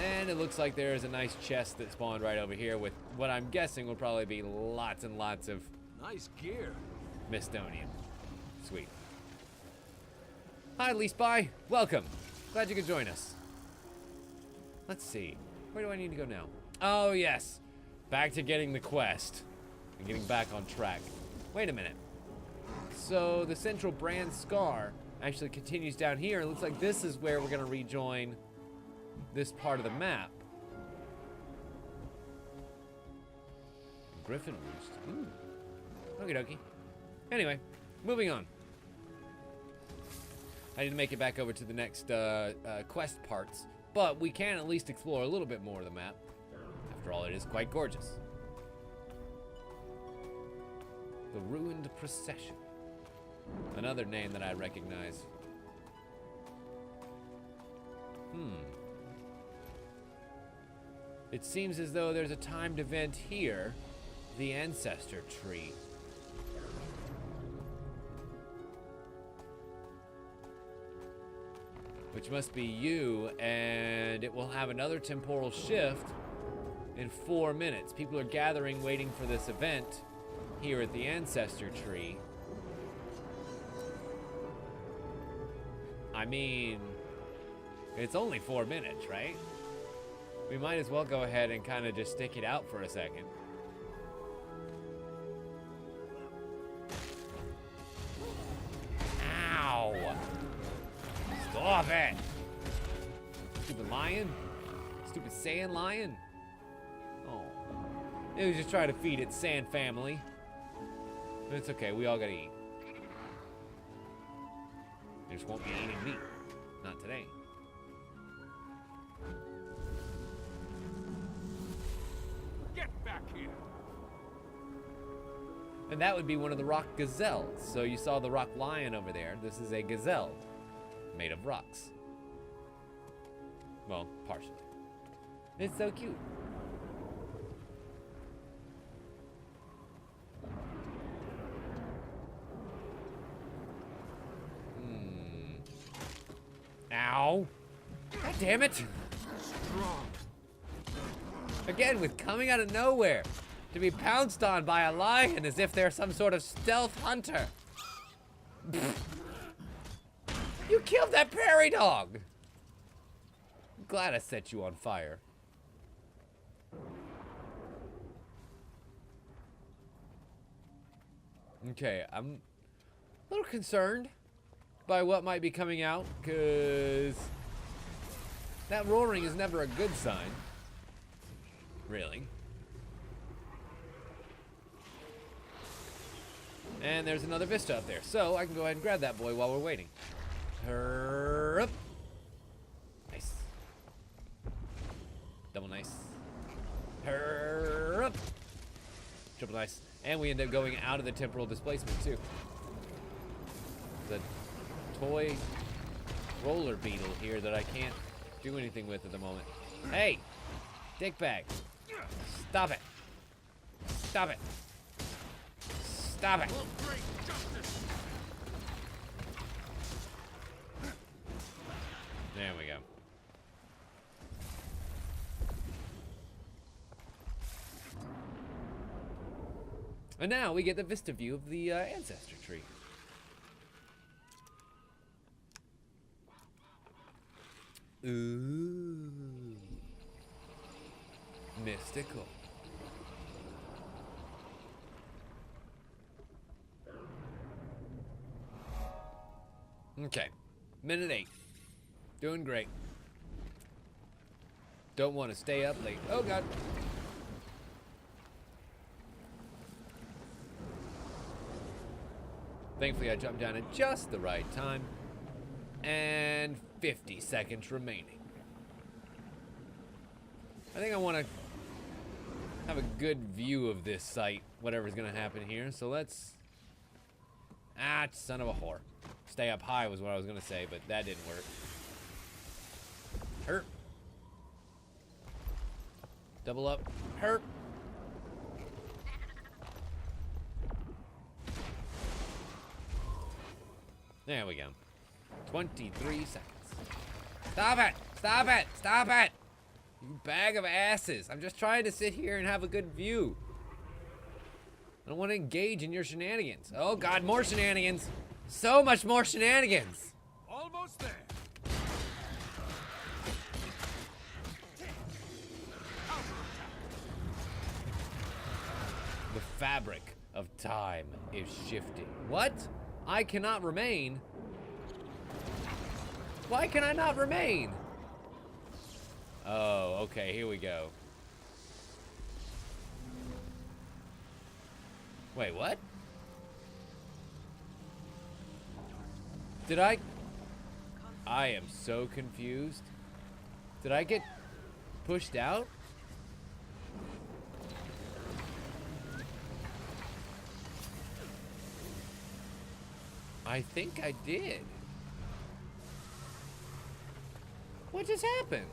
And it looks like there's a nice chest that spawned right over here with what I'm guessing will probably be lots and lots of nice gear. Mistonium. Sweet. Hi, Lee Spy. Welcome. Glad you could join us. Let's see. Where do I need to go now? Oh, yes. Back to getting the quest. And getting back on track. Wait a minute. So the central brand scar actually continues down here. It looks like this is where we're going to rejoin this part of the map. Griffon Roost. Ooh. Okie dokie. Anyway, moving on. I need to make it back over to the next quest parts, but we can at least explore a little bit more of the map. After all, it is quite gorgeous. The Ruined Procession. Another name that I recognize. It seems as though there's a timed event here. The Ancestor Tree. which must be you, and it will have another temporal shift in 4 minutes. People are gathering, waiting for this event here at the Ancestor Tree. I mean, it's only 4 minutes, right? We might as well go ahead and kind of just stick it out for a second. Ow! Stop it! Stupid lion? Stupid sand lion? Oh. It was just trying to feed its sand family. But it's okay, we all gotta eat. They just won't be eating meat. Not today. Get back here! And that would be one of the rock gazelles. So you saw the rock lion over there. This is a gazelle made of rocks. Well, partially. It's so cute. Ow. God damn it. Again, with coming out of nowhere. To be pounced on by a lion as if they're some sort of stealth hunter. You killed that prairie dog. I'm glad I set you on fire. Okay, I'm a little concerned by what might be coming out, because that roaring is never a good sign. Really. And there's another vista up there, so I can go ahead and grab that boy while we're waiting. Up. Nice. Double nice. Up. Triple nice. And we end up going out of the temporal displacement too. The toy roller beetle here that I can't do anything with at the moment. Hey! Dickbag. Stop it. Stop it. Stop it. There we go. And now we get the vista view of the Ancestor Tree. Ooh. Mystical. Okay. Minute 8. Doing great. Don't want to stay up late. Oh, God. Thankfully, I jumped down at just the right time. And 50 seconds remaining. I think I want to have a good view of this site, whatever's going to happen here. So let's... Ah, son of a whore. Stay up high was what I was going to say, but that didn't work. Herp. Double up. Herp. There we go. 23 seconds. Stop it! Stop it! Stop it! You bag of asses. I'm just trying to sit here and have a good view. I don't want to engage in your shenanigans. Oh, God, more shenanigans. So much more shenanigans. Almost there. The fabric of time is shifting. What? I cannot remain? Why can I not remain? Oh, okay, here we go. Wait, what? Did I am so confused. Did I get pushed out? I think I did. What just happened?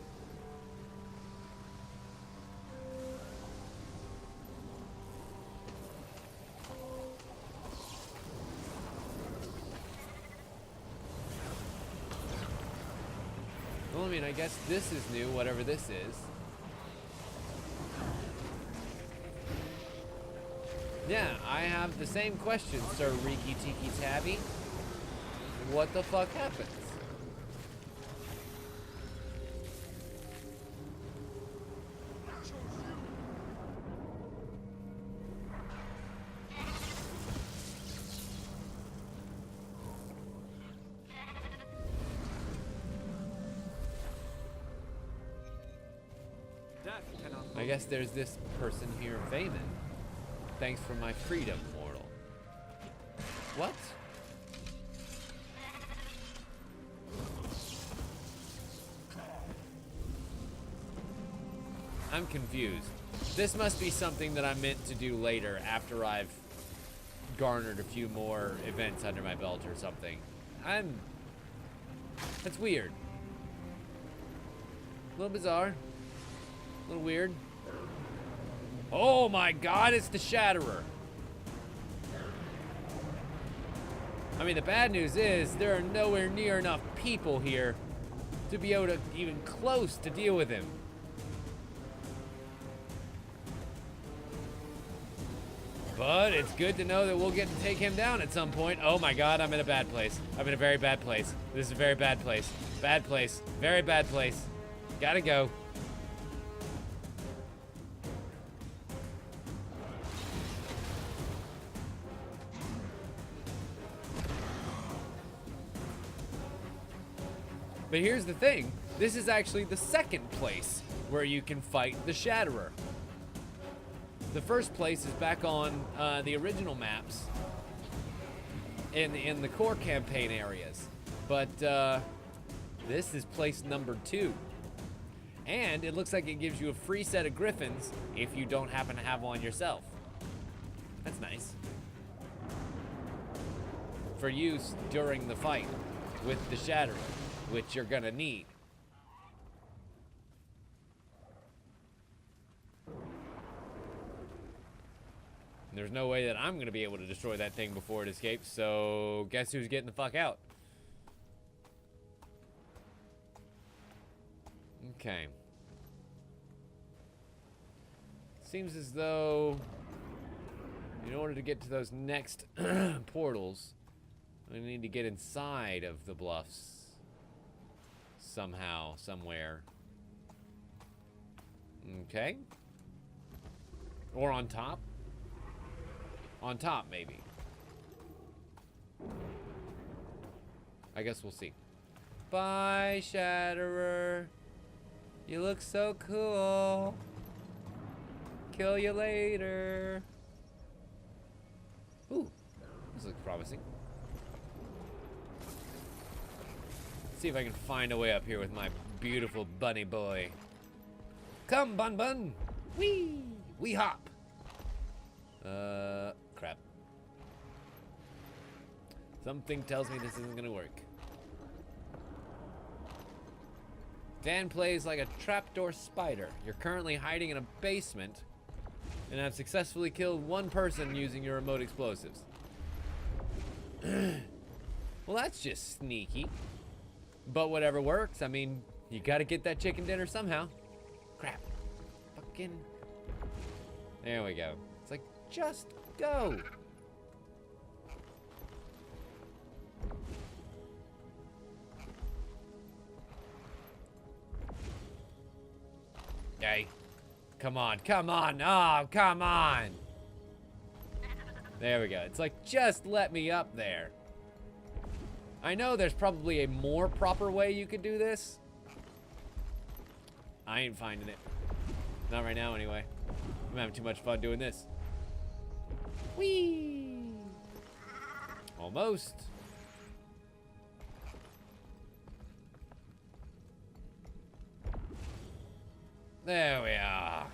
Well, I mean, I guess this is new, whatever this is. Yeah, I have the same question, Sir Riki Tiki Tabby. What the fuck happens? I guess there's this person here, Vayman. Thanks for my freedom, mortal. What? I'm confused. This must be something that I'm meant to do later after I've garnered a few more events under my belt or something. That's weird. A little bizarre. A little weird. Oh my god, it's the Shatterer. I mean, the bad news is there are nowhere near enough people here to be able to even close to deal with him. But it's good to know that we'll get to take him down at some point. Oh my god, I'm in a bad place. I'm in a very bad place. This is a very bad place. Bad place. Very bad place. Gotta go. But here's the thing. This is actually the second place where you can fight the Shatterer. The first place is back on the original maps in the core campaign areas. But this is place number 2. And it looks like it gives you a free set of Griffons if you don't happen to have one yourself. That's nice. For use during the fight with the Shatterer, which you're gonna need. There's no way that I'm gonna be able to destroy that thing before it escapes, so guess who's getting the fuck out? Okay. Seems as though in order to get to those next portals, I need to get inside of the bluffs. Somehow, somewhere. Okay. Or on top. On top, maybe. I guess we'll see. Bye, Shatterer. You look so cool. Kill you later. Ooh, this looks promising. See if I can find a way up here with my beautiful bunny boy. Come, Bun Bun. Whee! We hop. Crap. Something tells me this isn't gonna work. Dan plays like a trapdoor spider. You're currently hiding in a basement and have successfully killed one person using your remote explosives. Well, that's just sneaky. But whatever works. I mean, you gotta get that chicken dinner somehow. Crap. Fucking. There we go. It's like, just go. Okay. Come on, come on. Oh, come on. There we go. It's like, just let me up there. I know there's probably a more proper way you could do this. I ain't finding it. Not right now, anyway. I'm having too much fun doing this. Whee! Almost. There we are.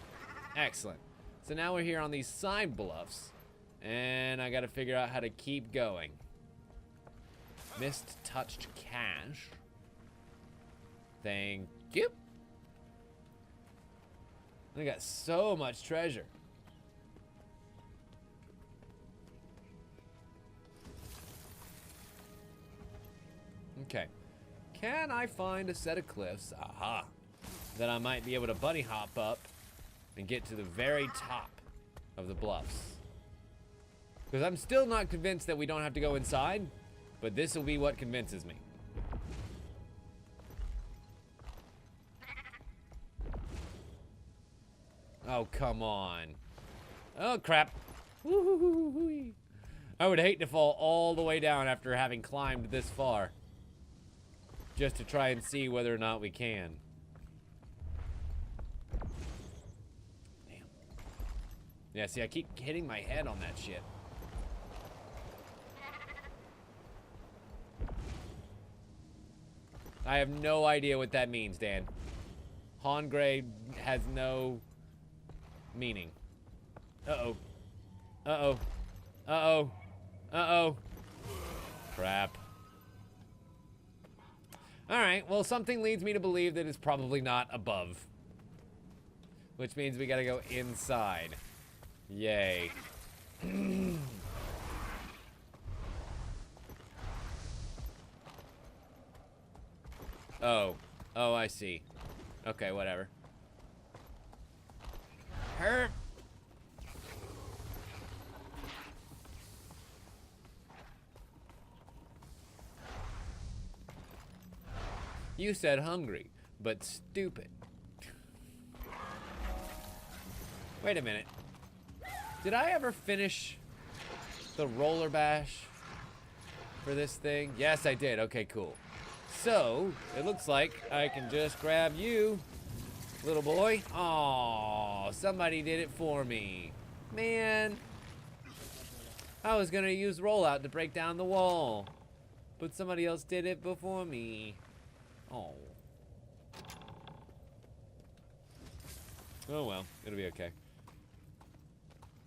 Excellent. So now we're here on these side bluffs, and I gotta figure out how to keep going. Mist touched cash. Thank you. I got so much treasure. Okay. Can I find a set of cliffs? Aha. That I might be able to bunny hop up and get to the very top of the bluffs. Because I'm still not convinced that we don't have to go inside, but this will be what convinces me. Oh, come on. Oh, crap. Woo-hoo-hoo-hoo-hoo. I would hate to fall all the way down after having climbed this far. Just to try and see whether or not we can. Damn. Yeah, see, I keep hitting my head on that shit. I have no idea what that means, Dan. Hongray has no meaning. Uh-oh. Uh-oh. Uh-oh. Uh-oh. Crap. Alright, well, something leads me to believe that it's probably not above. Which means we gotta go inside. Yay. Oh. Oh, I see. Okay, whatever. Herp. You said hungry, but stupid. Wait a minute. Did I ever finish the roller bash for this thing? Yes, I did. Okay, cool. So, it looks like I can just grab you, little boy. Aw, somebody did it for me. Man. I was gonna use rollout to break down the wall, but somebody else did it before me. Oh. Oh well, it'll be okay.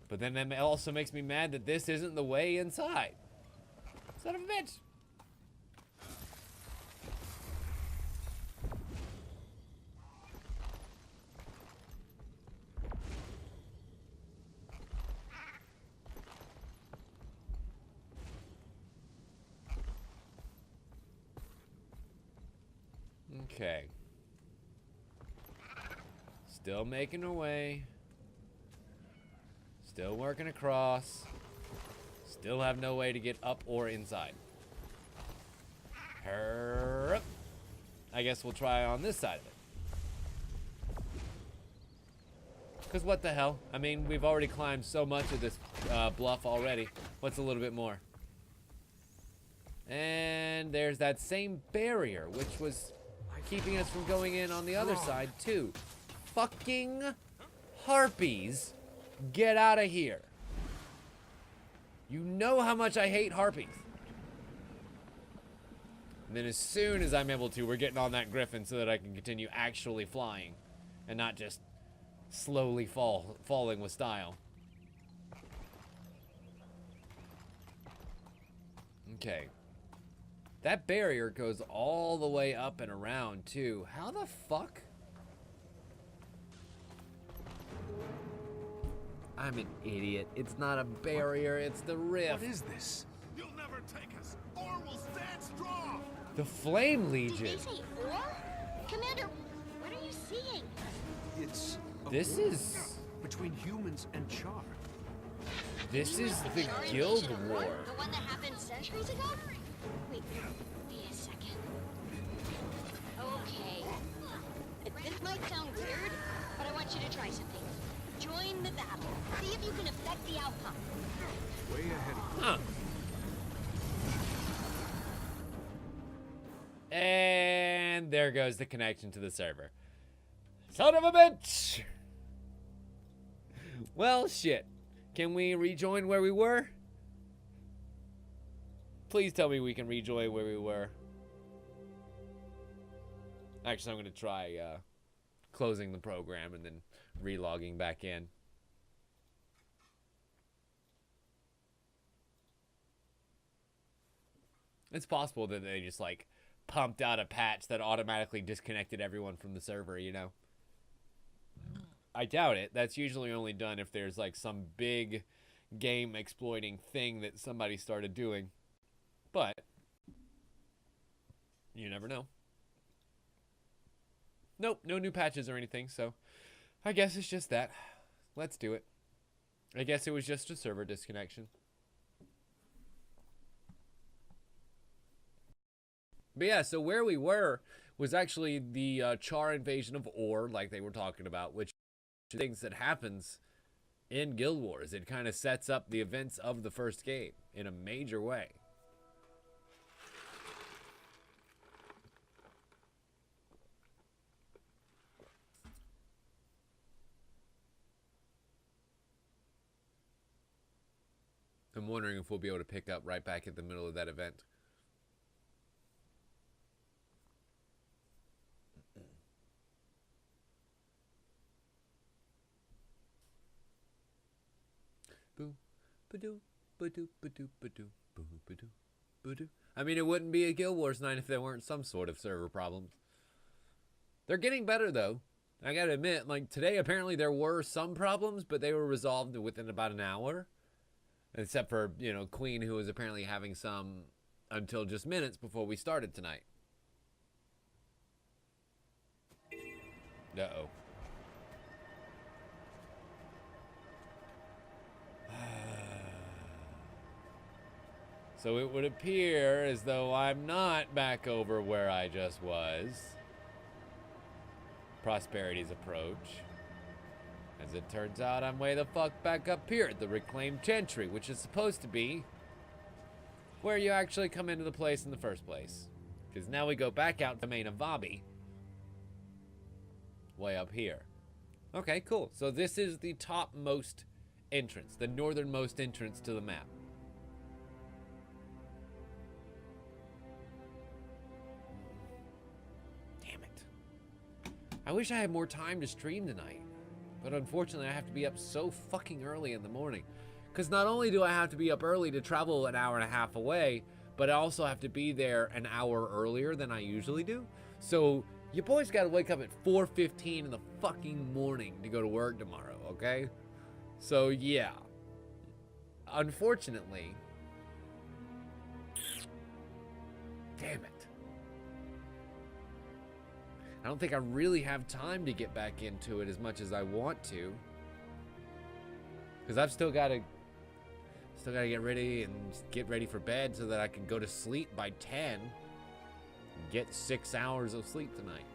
But then that also makes me mad that this isn't the way inside. Son of a bitch. Okay. Still making our way. Still working across. Still have no way to get up or inside. Hurry up. I guess we'll try on this side of it. Because what the hell? I mean, we've already climbed so much of this bluff already. What's a little bit more? And there's that same barrier, which was keeping us from going in on the other side, too. Fucking harpies. Get out of here. You know how much I hate harpies. And then as soon as I'm able to, we're getting on that Griffon so that I can continue actually flying. And not just slowly falling with style. Okay. That barrier goes all the way up and around, too. How the fuck? I'm an idiot. It's not a barrier, it's the rift. What is this? You'll never take us, or we'll stand strong. The Flame Legion. Did they say or? Commander, what are you seeing? It's This is between humans and Char. This is the Guild War. The one that happened centuries ago? Wait a second. Okay. This might sound weird, but I want you to try something. Join the battle. See if you can affect the outcome. Way ahead of Huh. And there goes the connection to the server. Son of a bitch! Well, shit. Can we rejoin where we were? Please tell me we can rejoin where we were. Actually, I'm going to try closing the program and then relogging back in. It's possible that they just, like, pumped out a patch that automatically disconnected everyone from the server, you know? I doubt it. That's usually only done if there's, like, some big game exploiting thing that somebody started doing. But you never know. Nope, no new patches or anything, so I guess it's just that. Let's do it. I guess it was just a server disconnection. But yeah, so where we were was actually the Char invasion of Ore, like they were talking about, which things that happens in Guild Wars. It kind of sets up the events of the first game in a major way. I'm wondering if we'll be able to pick up right back at the middle of that event. I mean, it wouldn't be a Guild Wars night if there weren't some sort of server problems. They're getting better, though. I gotta admit, like, today apparently there were some problems, but they were resolved within about an hour. Except for, you know, Queen, who was apparently having some until just minutes before we started tonight. Uh-oh. So it would appear as though I'm not back over where I just was. Prosperity's approach. As it turns out, I'm way the fuck back up here at the Reclaimed Chantry, which is supposed to be where you actually come into the place in the first place. Because now we go back out to the main Avabi. Way up here. Okay, cool. So this is the topmost entrance, the northernmost entrance to the map. Damn it. I wish I had more time to stream tonight. But unfortunately, I have to be up so fucking early in the morning. Because not only do I have to be up early to travel an hour and a half away, but I also have to be there an hour earlier than I usually do. So your boy's got to wake up at 4:15 in the fucking morning to go to work tomorrow, okay? So yeah. Unfortunately. Damn it. I don't think I really have time to get back into it as much as I want to. Because I've still got to get ready and get ready for bed so that I can go to sleep by 10 and get 6 hours of sleep tonight.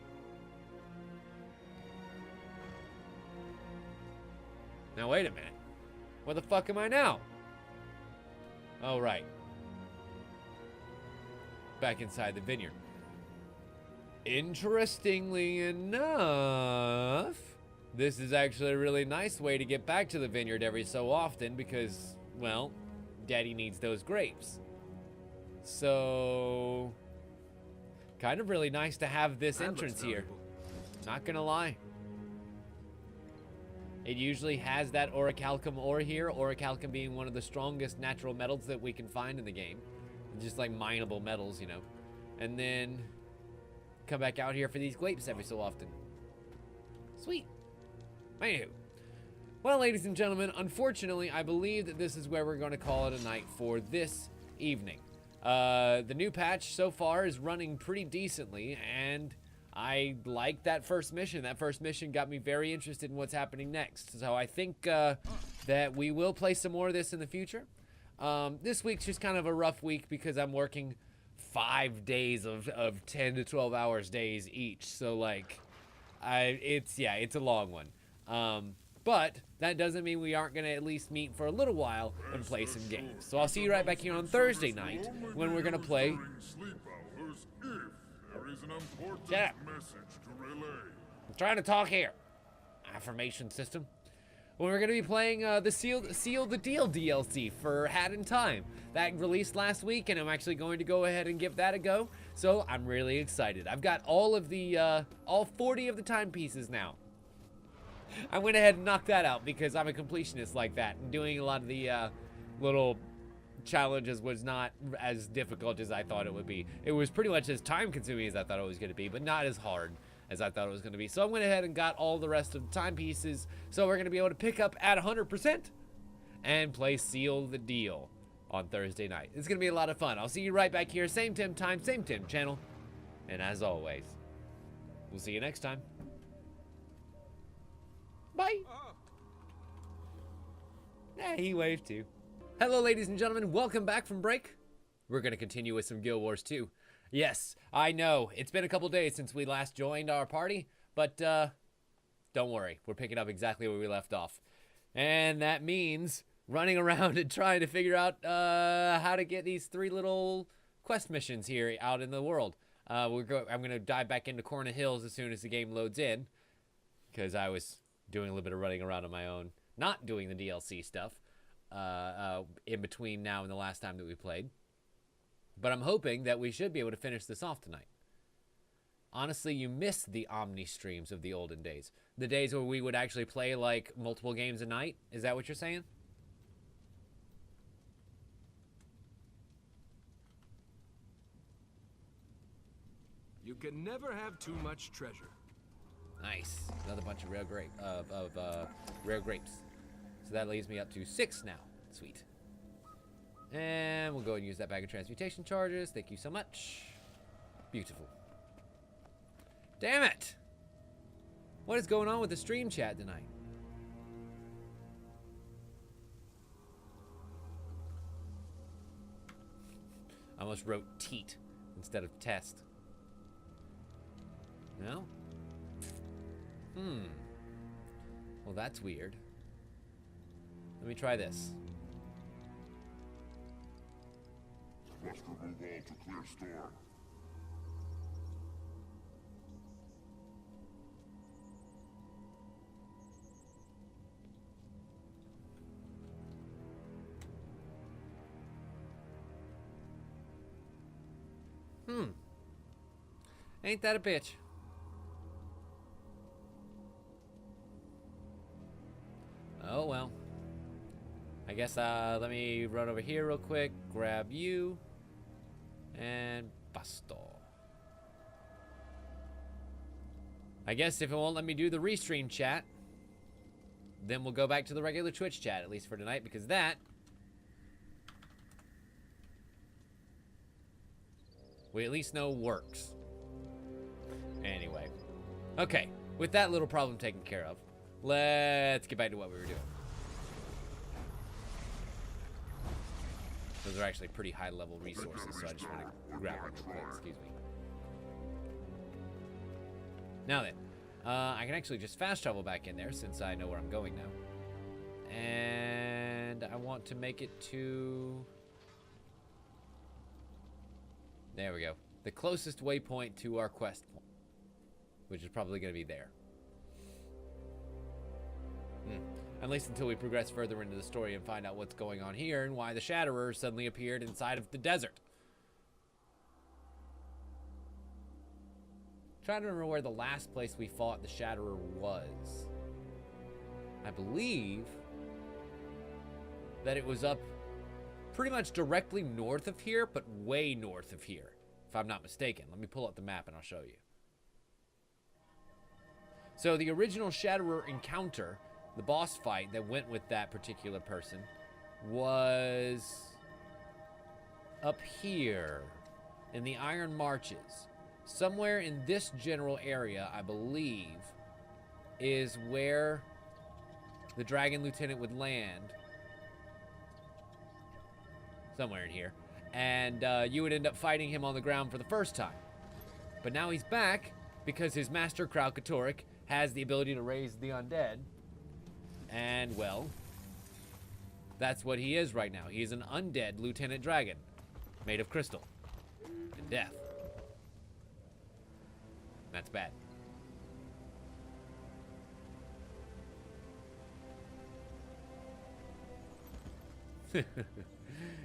Now wait a minute. Where the fuck am I now? Oh, right. Back inside the vineyard. Interestingly enough, this is actually a really nice way to get back to the vineyard every so often because, well, Daddy needs those grapes. So, kind of really nice to have this entrance here. Not gonna lie. It usually has that orichalcum ore here, orichalcum being one of the strongest natural metals that we can find in the game. Just like mineable metals, you know. And then come back out here for these grapes every so often. Sweet. Anywho. Well, ladies and gentlemen, unfortunately, I believe that this is where we're going to call it a night for this evening. The new patch so far is running pretty decently, and I like that first mission. That first mission got me very interested in what's happening next. So I think that we will play some more of this in the future. This week's just kind of a rough week because I'm working 5 days of 10 to 12 hours days each. So like, it's a long one. But that doesn't mean we aren't gonna at least meet for a little while and play some games. So I'll see you right back here on Thursday night when we're gonna play. Yeah. I'm trying to talk here. Affirmation system. When we're going to be playing the Seal the Deal DLC for Hat in Time. That released last week, and I'm actually going to go ahead and give that a go. So I'm really excited. I've got all of the, all 40 of the timepieces now. I went ahead and knocked that out because I'm a completionist like that. And doing a lot of the little challenges was not as difficult as I thought it would be. It was pretty much as time-consuming as I thought it was going to be, but not as hard as I thought it was going to be. So I went ahead and got all the rest of the timepieces. So we're going to be able to pick up at 100% and play Seal the Deal on Thursday night. It's going to be a lot of fun. I'll see you right back here. Same Tim time, same Tim channel. And as always, We'll see you next time. Bye. Yeah, he waved too. Hello, ladies and gentlemen. Welcome back from break. We're going to continue with some Guild Wars 2. Yes, I know. It's been a couple days since we last joined our party, but don't worry. We're picking up exactly where we left off. And that means running around and trying to figure out how to get these 3 little quest missions here out in the world. I'm going to dive back into Corner Hills as soon as the game loads in, because I was doing a little bit of running around on my own, not doing the DLC stuff in between now and the last time that we played. But I'm hoping that we should be able to finish this off tonight. Honestly, you miss the Omni streams of the olden days. The days where we would actually play like multiple games a night. Is that what you're saying? You can never have too much treasure. Nice. Another bunch of rare rare grapes. So that leaves me up to 6 now. Sweet. And we'll go and use that bag of transmutation charges. Thank you so much. Beautiful. Damn it! What is going on with the stream chat tonight? I almost wrote teat instead of test. No? Well, that's weird. Let me try this. Must remove all to clear store. Ain't that a bitch? Oh well. I guess let me run over here real quick, grab you, and basto. I guess if it won't let me do the restream chat, then we'll go back to the regular Twitch chat, at least for tonight, because that we at least know works. Anyway. Okay, with that little problem taken care of, let's get back to what we were doing. Those are actually pretty high level resources, so I just want to grab them real quick. Excuse me. Now then, I can actually just fast travel back in there since I know where I'm going now. And I want to make it to... There we go. The closest waypoint to our quest point, which is probably going to be there. At least until we progress further into the story and find out what's going on here and why the Shatterer suddenly appeared inside of the desert. Trying to remember where the last place we fought the Shatterer was. I believe that it was up pretty much directly north of here, but way north of here, if I'm not mistaken. Let me pull up the map and I'll show you. So the original Shatterer encounter, the boss fight that went with that particular person, was up here in the Iron Marches. Somewhere in this general area, I believe, is where the Dragon Lieutenant would land. Somewhere in here. And you would end up fighting him on the ground for the first time. But now he's back because his master, Catterick, has the ability to raise the undead. And, well, that's what he is right now. He's an undead Lieutenant Dragon, made of crystal and death. That's bad.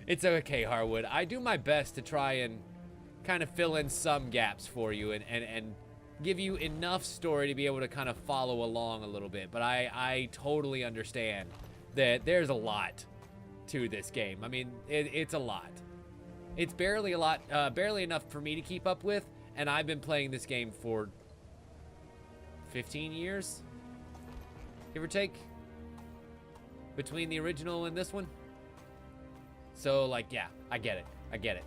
It's okay, Harwood. I do my best to try and kind of fill in some gaps for you and give you enough story to be able to kind of follow along a little bit. But I totally understand that there's a lot to this game. I mean, it's a lot. It's barely enough for me to keep up with, and I've been playing this game for 15 years, give or take, between the original and this one. So, like, yeah, I get it. I get it.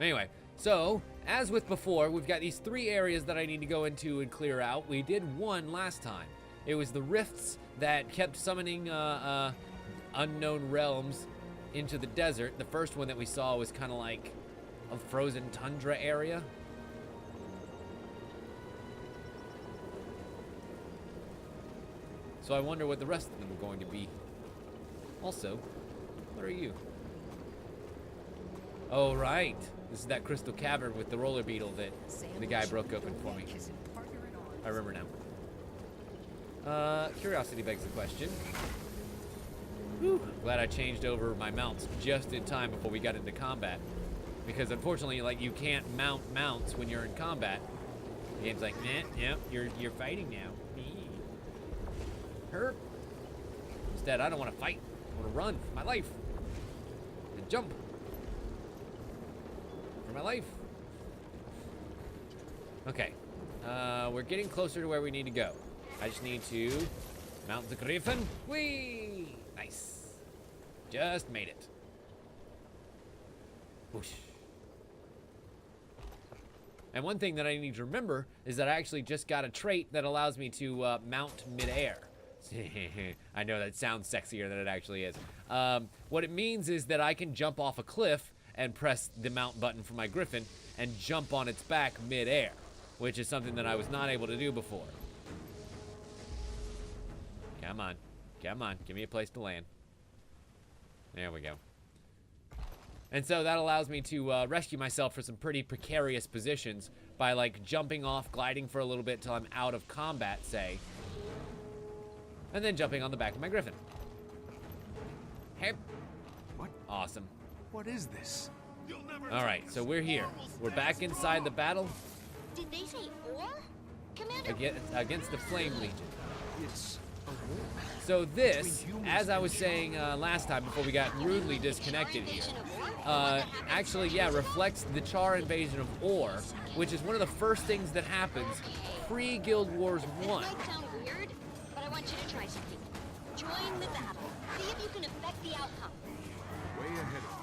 Anyway, so, as with before, we've got these 3 areas that I need to go into and clear out. We did one last time. It was the rifts that kept summoning unknown realms into the desert. The first one that we saw was kind of like a frozen tundra area. So I wonder what the rest of them are going to be. Also, what are you? Oh, right. This is that crystal cavern with the roller beetle that the guy broke open for me. I remember now. Curiosity begs the question. Whew. Glad I changed over my mounts just in time before we got into combat. Because unfortunately, like, you can't mount mounts when you're in combat. The game's like, nah, yeah, you're fighting now. Her. Instead, I don't want to fight. I want to run for my life. And jump. For my life. Okay. We're getting closer to where we need to go. I just need to mount the Griffon. Whee! Nice. Just made it. Whoosh. And one thing that I need to remember is that I actually just got a trait that allows me to mount midair. I know that sounds sexier than it actually is. What it means is that I can jump off a cliff and press the mount button for my Griffon and jump on its back midair, which is something that I was not able to do before. Come on. Come on. Give me a place to land. There we go. And so that allows me to rescue myself for some pretty precarious positions by, like, jumping off, gliding for a little bit till I'm out of combat, say, and then jumping on the back of my Griffon. Hey. What? Awesome. What is this? All right, so we're here. We're back inside the battle. Did they say war? Commander, Against the Flame Legion. It's a war. So this, as I was saying last time before we got rudely disconnected here, actually, yeah, reflects the Char invasion of Or, which is one of the first things that happens pre-Guild Wars 1. This might sound weird, but I want you to try something. Join the battle. See if you can affect the outcome. Way ahead of me.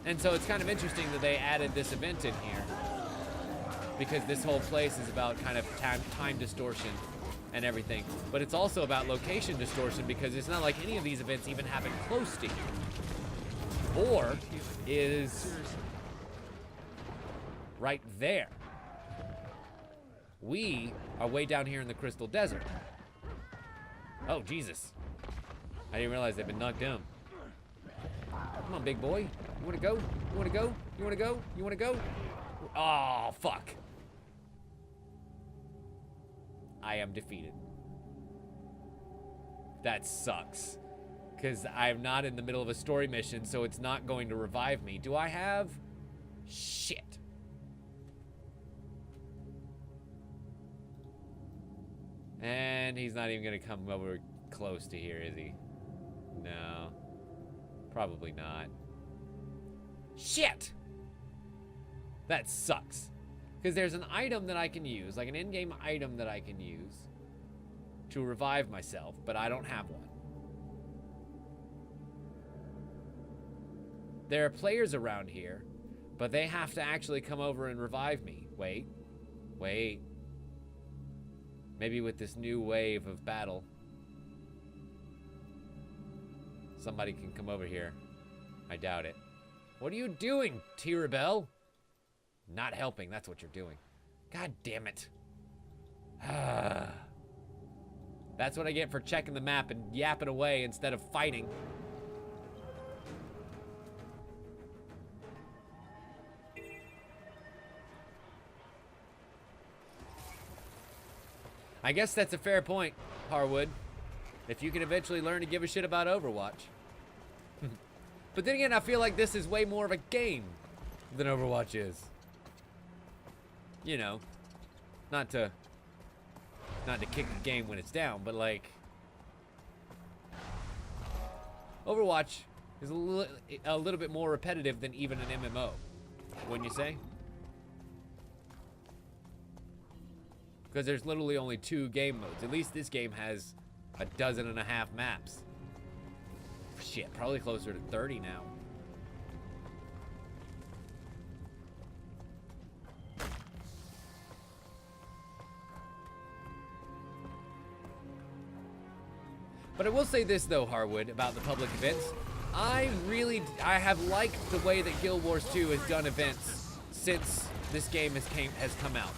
And so it's kind of interesting that they added this event in here, because this whole place is about kind of time distortion and everything, but it's also about location distortion, because it's not like any of these events even happen close to here. Or is right there. We are way down here in the Crystal Desert. Oh, Jesus. I didn't realize they've been knocked down. Come on, big boy. You wanna go? You wanna go? You wanna go? You wanna go? Oh, fuck. I am defeated. That sucks. Because I'm not in the middle of a story mission, so it's not going to revive me. Do I have? Shit. And he's not even going to come over close to here, is he? No. Probably not. Shit! That sucks. Because there's an item that I can use, like an in-game item that I can use to revive myself, but I don't have one. There are players around here, but they have to actually come over and revive me. Wait. Wait. Maybe with this new wave of battle, somebody can come over here. I doubt it. What are you doing, T-Rebel? Not helping, that's what you're doing. God damn it. That's what I get for checking the map and yapping away instead of fighting. I guess that's a fair point, Harwood. If you can eventually learn to give a shit about Overwatch. But then again, I feel like this is way more of a game than Overwatch is. You know, not to kick the game when it's down, but like, Overwatch is a little bit more repetitive than even an MMO, wouldn't you say? Because there's literally only 2 game modes. At least this game has 12.5 maps. Shit, probably closer to 30 now. But I will say this though, Harwood, about the public events. I have liked the way that Guild Wars 2 has done events since this game has come out.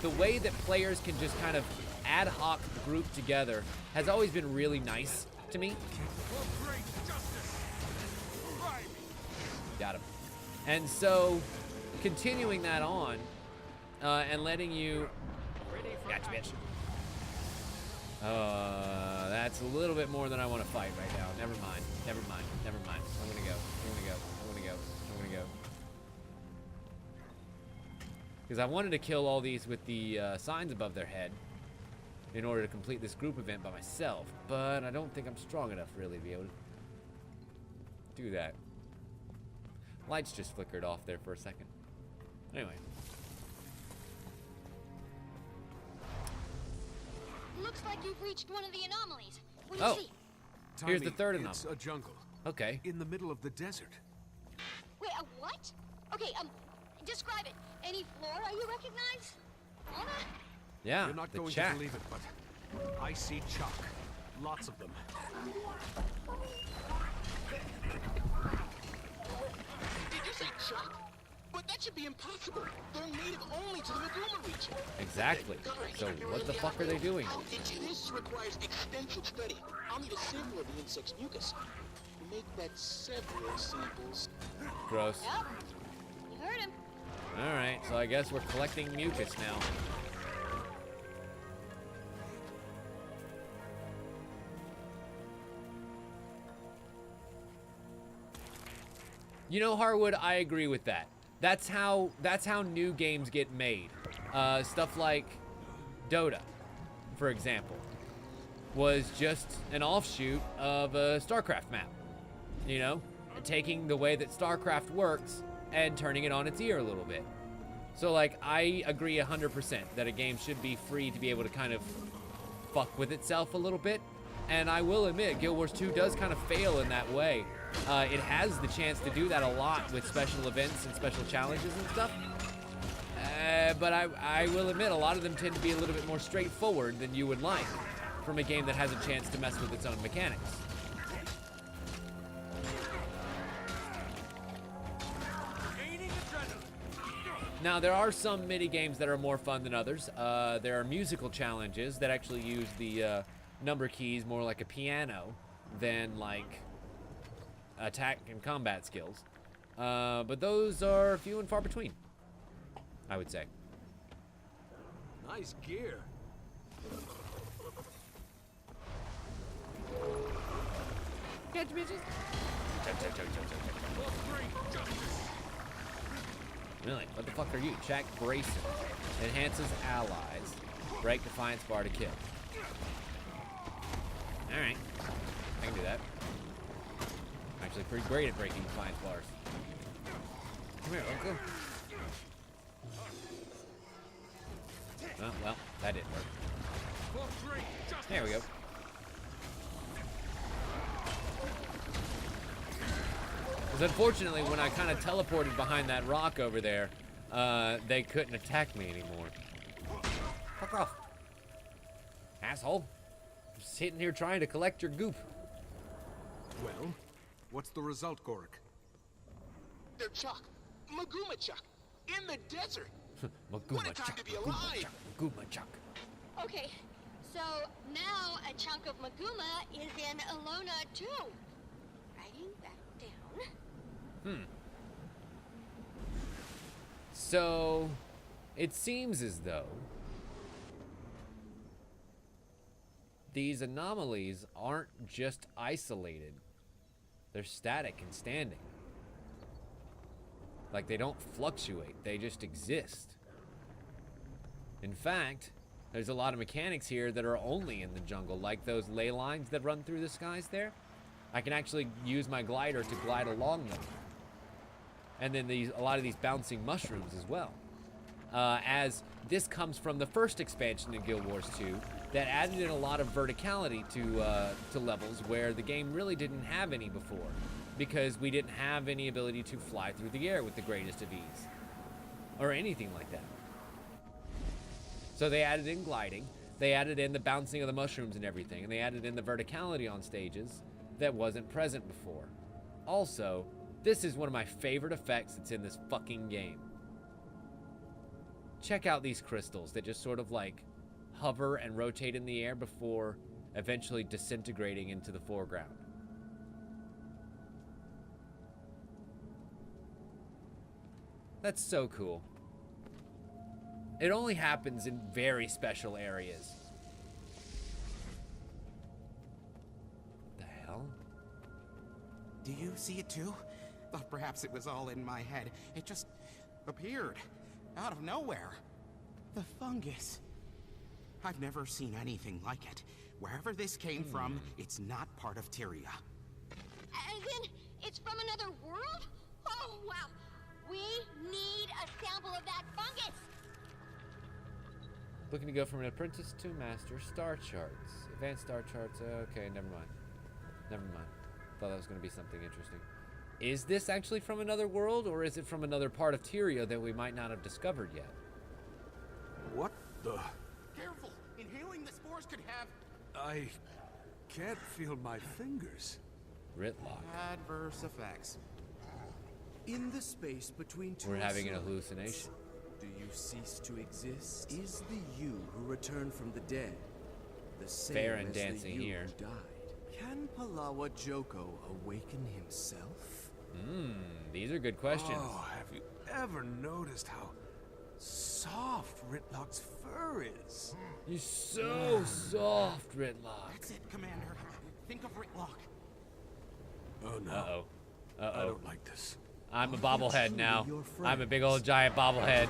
The way that players can just kind of ad hoc group together has always been really nice to me. Got him. And so, continuing that on, and letting you... Gotcha, bitch. That's a little bit more than I want to fight right now. Never mind. Never mind. Never mind. I'm gonna go. I'm gonna go. I'm gonna go. I'm gonna go. Because I wanted to kill all these with the signs above their head in order to complete this group event by myself, but I don't think I'm strong enough really to be able to do that. Lights just flickered off there for a second. Anyway. Looks like you've reached one of the anomalies. What do you see? Here's the third anomaly. It's a jungle. Okay. In the middle of the desert. Wait, a what? Okay, describe it. Any flora you recognize? Fauna? Yeah, You're not the going chat. to believe it, but I see chalk. Lots of them. Did you say chalk? But that should be impossible. They're native only to the Maguma region. Exactly. So what the fuck are they doing? This requires extensive study. I'll need a sample of the insect's mucus. Make that several samples. Gross. Yep. You heard him. Alright, so I guess we're collecting mucus now. You know, Harwood, I agree with that. That's how new games get made. Stuff like Dota, for example, was just an offshoot of a StarCraft map. You know, taking the way that StarCraft works and turning it on its ear a little bit. So, like, I agree 100% that a game should be free to be able to kind of fuck with itself a little bit. And I will admit, Guild Wars 2 does kind of fail in that way. It has the chance to do that a lot with special events and special challenges and stuff. But I will admit, a lot of them tend to be a little bit more straightforward than you would like from a game that has a chance to mess with its own mechanics. Now, there are some mini-games that are more fun than others. There are musical challenges that actually use the number keys more like a piano than like attack and combat skills. But those are few and far between, I would say. Nice gear. Catch bitches. Really? What the fuck are you? Jack Grayson. Enhances allies. Break Defiance bar to kill. Alright. I can do that. I'm actually pretty great at breaking Defiance bars. Come here, let's go. Oh, well, that didn't work. There we go. Because unfortunately, when I kind of teleported behind that rock over there, they couldn't attack me anymore. Fuck off. Asshole. I'm sitting here trying to collect your goop. Well, what's the result, Gorik? They're Chuck. Maguma Chuck. In the desert. What a time to be alive. Maguma Chuck. Okay, so now a chunk of Maguma is in Alona too. Writing that down. So, it seems as though these anomalies aren't just isolated. They're static and standing. Like, they don't fluctuate. They just exist. In fact, there's a lot of mechanics here that are only in the jungle, like those ley lines that run through the skies there. I can actually use my glider to glide along them. And then a lot of these bouncing mushrooms as well. As this comes from the first expansion in Guild Wars 2 that added in a lot of verticality to levels where the game really didn't have any before, because we didn't have any ability to fly through the air with the greatest of ease or anything like that. So they added in gliding. They added in the bouncing of the mushrooms and everything, and they added in the verticality on stages that wasn't present before. Also, this is one of my favorite effects that's in this fucking game. Check out these crystals that just sort of like hover and rotate in the air before eventually disintegrating into the foreground. That's so cool. It only happens in very special areas. The hell? Do you see it too? Thought perhaps it was all in my head. It just appeared out of nowhere. The fungus. I've never seen anything like it. Wherever this came from, it's not part of Tyria. As in, it's from another world? Oh, wow. We need a sample of that fungus. Looking to go from an apprentice to master. Star charts. Advanced star charts. Okay, never mind. Never mind. Thought that was going to be something interesting. Is this actually from another world, or is it from another part of Tyria that we might not have discovered yet? What the? Careful! Inhaling the spores could have... I can't feel my fingers. Ritlock. adverse effects. In the space between two We're having an suns, hallucination. do you cease to exist? Is the you who returned from the dead the same Fair and as dancing the you here. who died? Can Palawa Joko awaken himself? These are good questions. Oh, have you ever noticed how soft Ritlock's fur is? He's so soft, Ritlock. That's it, Commander. Think of Ritlock. Oh no. Uh-oh. Uh-oh. I don't like this. I'm a bobblehead now. I'm a big old giant bobblehead.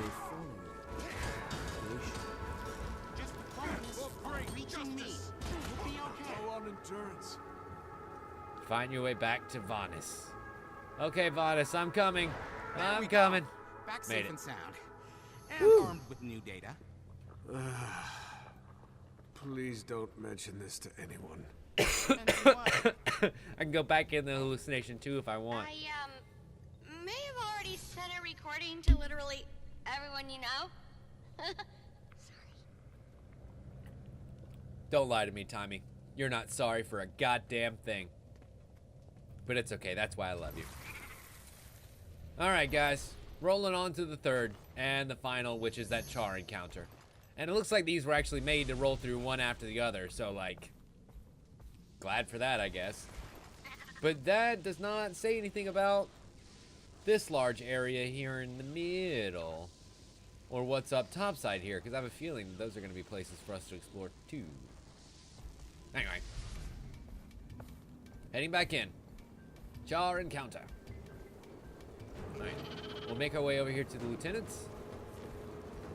Just focus on reaching me. You'll be okay. Go on endurance. Find your way back to Vanis. Okay, Vanis, I'm coming. There I'm we go. coming. Back Made safe it. and sound. And armed with new data. Please don't mention this to anyone. I can go back in the hallucination too if I want. I, may have already set a recording to literally everyone you know. Sorry. Don't lie to me, Tommy. You're not sorry for a goddamn thing. But it's okay, that's why I love you. Alright, guys. Rolling on to the third and the final, which is that Char encounter. And it looks like these were actually made to roll through one after the other, so like... glad for that, I guess. But that does not say anything about this large area here in the middle. Or what's up topside here, because I have a feeling that those are going to be places for us to explore too. Anyway. Heading back in. Char encounter. Alright. We'll make our way over here to the lieutenants.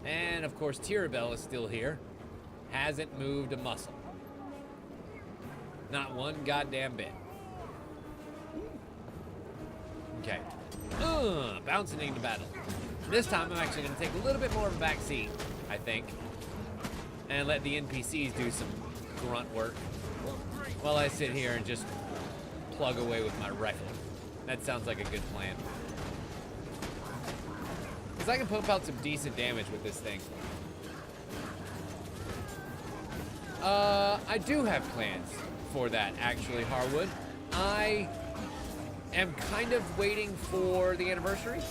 And of course Tirabel is still here. Hasn't moved a muscle. Not one goddamn bit. Okay. Bouncing into battle. This time I'm actually going to take a little bit more of a back seat, I think. And let the NPCs do some grunt work. While I sit here and just plug away with my rifle. That sounds like a good plan. Because I can pump out some decent damage with this thing. I do have plans for that, actually, Harwood. I am kind of waiting for the anniversary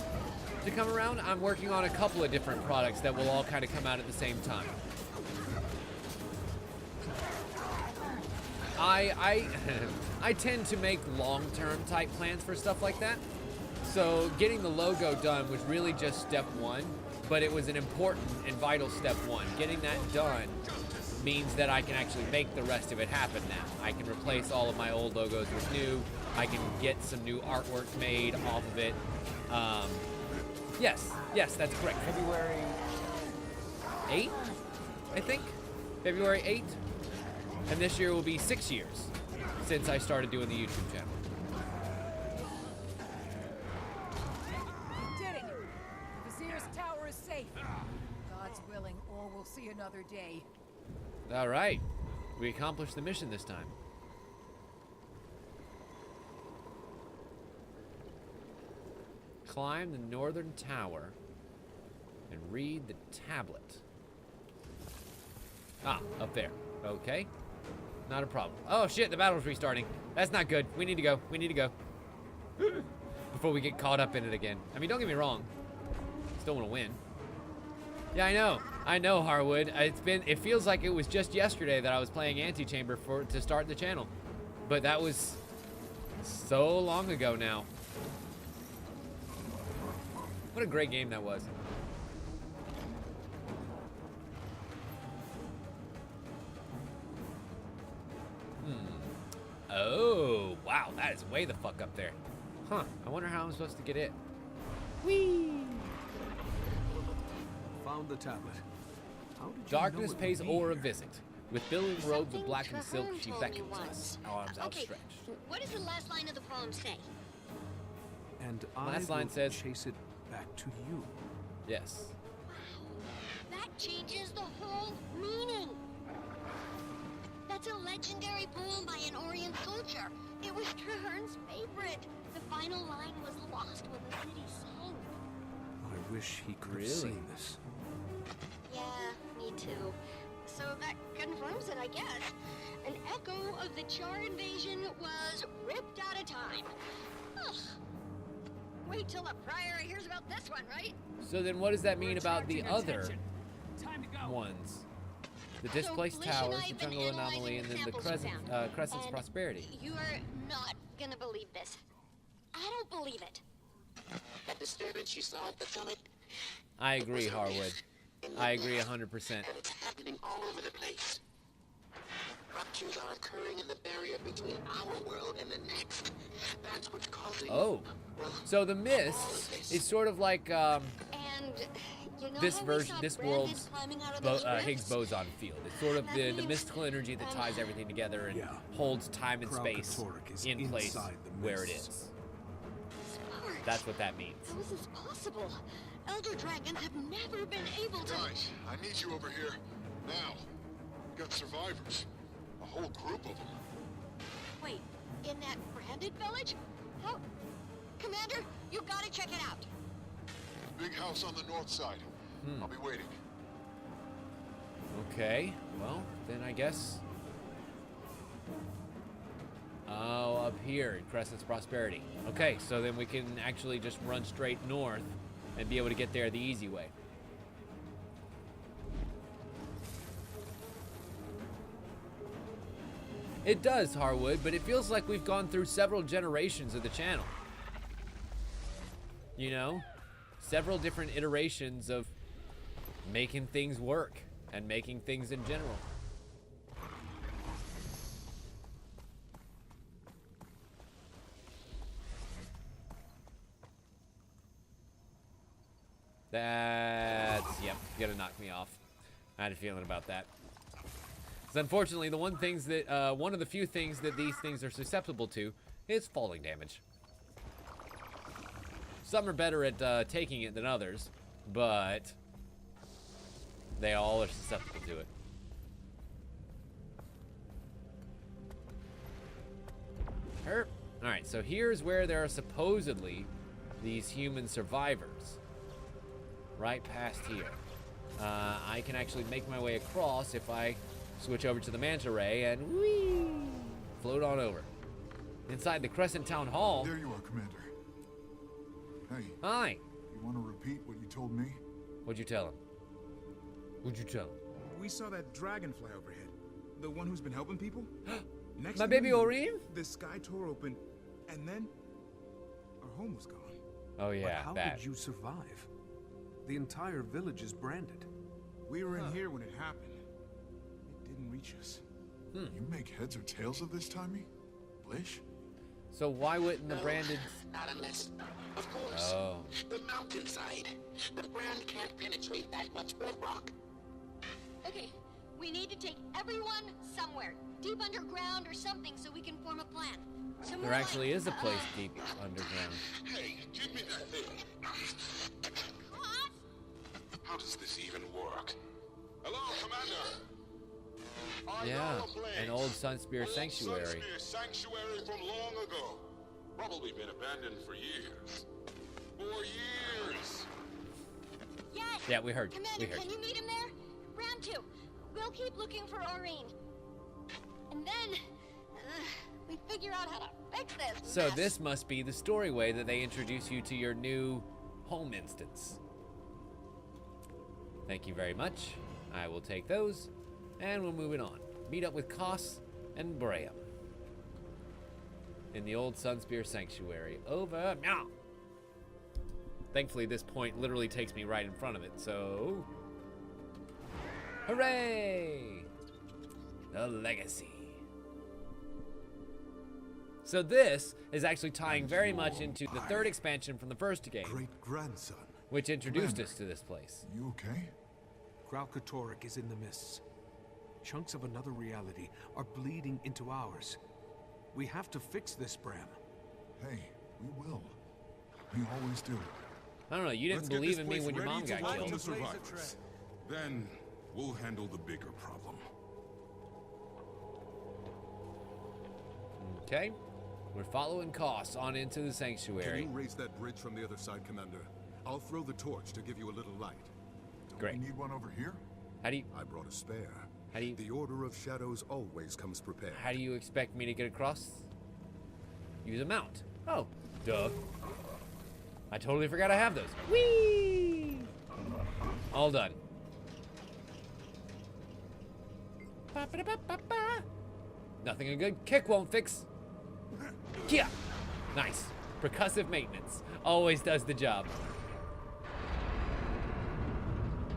to come around. I'm working on a couple of different products that will all kind of come out at the same time. I tend to make long-term type plans for stuff like that. So getting the logo done was really just step one, but it was an important and vital step one. Getting that done means that I can actually make the rest of it happen now. I can replace all of my old logos with new. I can get some new artwork made off of it. Yes, that's correct. February 8th, I think? February 8th? And this year will be 6 years since I started doing the YouTube channel. Did it! Vizier's tower is safe. God's willing, all will see another day. All right, we accomplished the mission this time. Climb the northern tower and read the tablet. Ah, up there. Okay. Not a problem. Oh shit, the battle's restarting. That's not good. We need to go. We need to go. Before we get caught up in it again. I mean, don't get me wrong. Still want to win. Yeah, I know. I know, Harwood. It feels like it was just yesterday that I was playing Antechamber to start the channel. But that was so long ago now. What a great game that was. Oh, wow, that is way the fuck up there. Huh, I wonder how I'm supposed to get it. Whee! Found the tablet. How did you Darkness know it pays would be Ore a here? visit. With billowing robes of blackened silk, Traherne she told me beckons us, once. arms Okay, outstretched. what does the last line of the poem say? And Last I line will says- chase it back to you. Yes. That changes the whole meaning. That's a legendary poem by an Orient soldier. It was Traherne's favorite. The final line was lost when the city sang. I wish he could have Really? seen this. Yeah, me too. So that confirms it, I guess. An echo of the Char invasion was ripped out of time. Ugh. Wait till the Prior hears about this one, right? So then what does that mean about the attracting other attention. Time to go. ones? The displaced Felicia and towers, I the have been jungle analyzing anomaly, and the then the samples we found. Crescent's And prosperity. You are not gonna believe this. I don't believe it. That disturbance you saw at the summit, I agree, Harwood. I agree 100%. and it's happening all over the place. Ruptures are occurring in the barrier between our world and the next. That's what's causing. Oh, so the mist is sort of like And you know this how we version, saw this Brandon world's climbing out of those Higgs rifts? boson field. It's sort of That the means, mystical energy that ties everything together and Yeah. holds time and space Catterick is in place inside the where it mist. is. Smart. That's what that means. How is this possible? Elder dragons have never been able to. Guys, I need you over here. Now. We've got survivors. A whole group of them. Wait, in that branded village? How? Commander, you gotta check it out. Big house on the north side. I'll be waiting. Okay, well, then I guess... Oh, up here, Crescent's Prosperity. Okay, so then we can actually just run straight north and be able to get there the easy way. It does, Harwood, but it feels like we've gone through several generations of the channel. You know? Several different iterations of making things work and making things in general. That's, yep, gonna knock me off. I had a feeling about that. So unfortunately, the one of the few things that these things are susceptible to is falling damage. Some are better at taking it than others, but they all are susceptible to it. Alright, so here's where there are supposedly these human survivors. Right past here. I can actually make my way across if I switch over to the manta ray and whee, float on over. Inside the Crescent Town Hall. There you are, Commander. Hey. Hi. You want to repeat what you told me? What'd you tell him? What'd you tell him? We saw that dragonfly overhead. The one who's been helping people? Next My thing baby we knew, Orin? the sky tore open, and then our home was gone. Oh yeah, But how that. did you survive? The entire village is branded. We were in here when it happened. It didn't reach us. You make heads or tails of this, Timmy? Blish? So why wouldn't the branded... Not unless, of course, Oh. the mountainside. The brand can't penetrate that much bedrock. Okay, we need to take everyone somewhere, deep underground or something, so we can form a plan. Somewhere There actually like, is a place deep underground. Hey, give me that thing. What? How does this even work? Hello, Commander. I Yeah, know a place. an old Sunspear Sanctuary. Sunspear Sanctuary from long ago. Probably been abandoned for years. For years. Yes. Yeah, we heard you. Commander, We heard can you. you meet him there? Round 2. We'll keep looking for Aurene. And then, we figure out how to fix this So mess. this must be the story way that they introduce you to your new home instance. Thank you very much. I will take those, and we're moving on. Meet up with Koss and Braham in the old Sunspear Sanctuary. Over. Meow. Thankfully, this point literally takes me right in front of it, so... Hooray! The Legacy. So this is actually tying very much into the third expansion from the first game. Great-grandson. Which introduced us to this place. You okay? Catterick is in the mists. Chunks of another reality are bleeding into ours. We have to fix this, Bram. Hey, we will. We always do. I don't know, you didn't believe in me when your mom got killed. The survivors. Then we'll handle the bigger problem. Okay. We're following Koss on into the sanctuary. Can you raise that bridge from the other side, Commander? I'll throw the torch to give you a little light. Great. We need one over here? How do you... I brought a spare. How do you... The Order of Shadows always comes prepared. How do you expect me to get across? Use a mount. Oh, duh. I totally forgot I have those. Whee! All done. Ba-ba-da-ba-ba-ba. Nothing a good kick won't fix. Yeah. Nice. Percussive maintenance. Always does the job.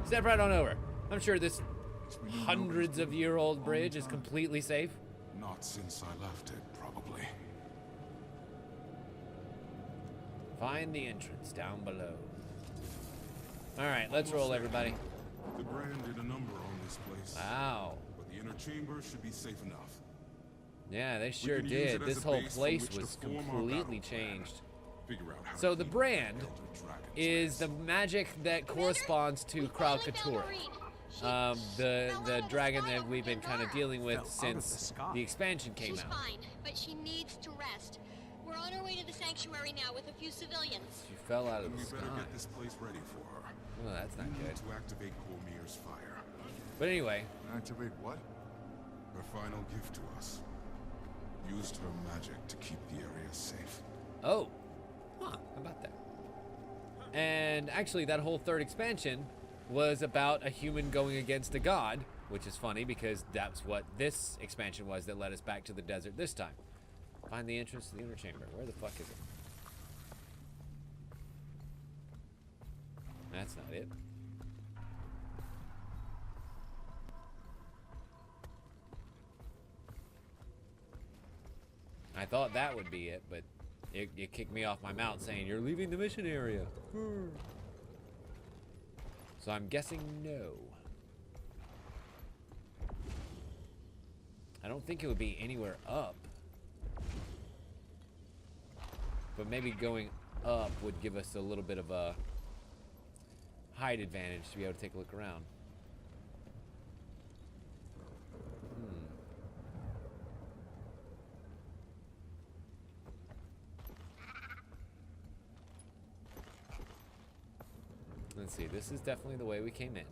Step right on over. I'm sure this hundreds-of-year-old bridge is completely safe. Not since I left it, probably. Find the entrance down below. All right, let's roll, everybody. The Brand did a number on this place. Wow. But the inner chamber should be safe enough. Yeah, they sure did. This whole place was completely changed. So the Brand is the magic that corresponds to Catterick. The dragon that we've been kind of dealing with since the expansion came out. She's fine, but she needs to rest. We're on our way to the sanctuary now with a few civilians. She fell out of the sky. We better get this place ready for her. Well, that's not good. To activate Cormier's fire. But anyway. Activate what? Her final gift to us. Used her magic to keep the area safe. Oh. Huh, how about that? And actually, that whole third expansion was about a human going against a god, which is funny because that's what this expansion was that led us back to the desert this time. Find the entrance to the inner chamber. Where the fuck is it? That's not it. I thought that would be it, but it kicked me off my mount saying, you're leaving the mission area. So I'm guessing no. I don't think it would be anywhere up. But maybe going up would give us a little bit of a height advantage to be able to take a look around. Let's see, this is definitely the way we came in.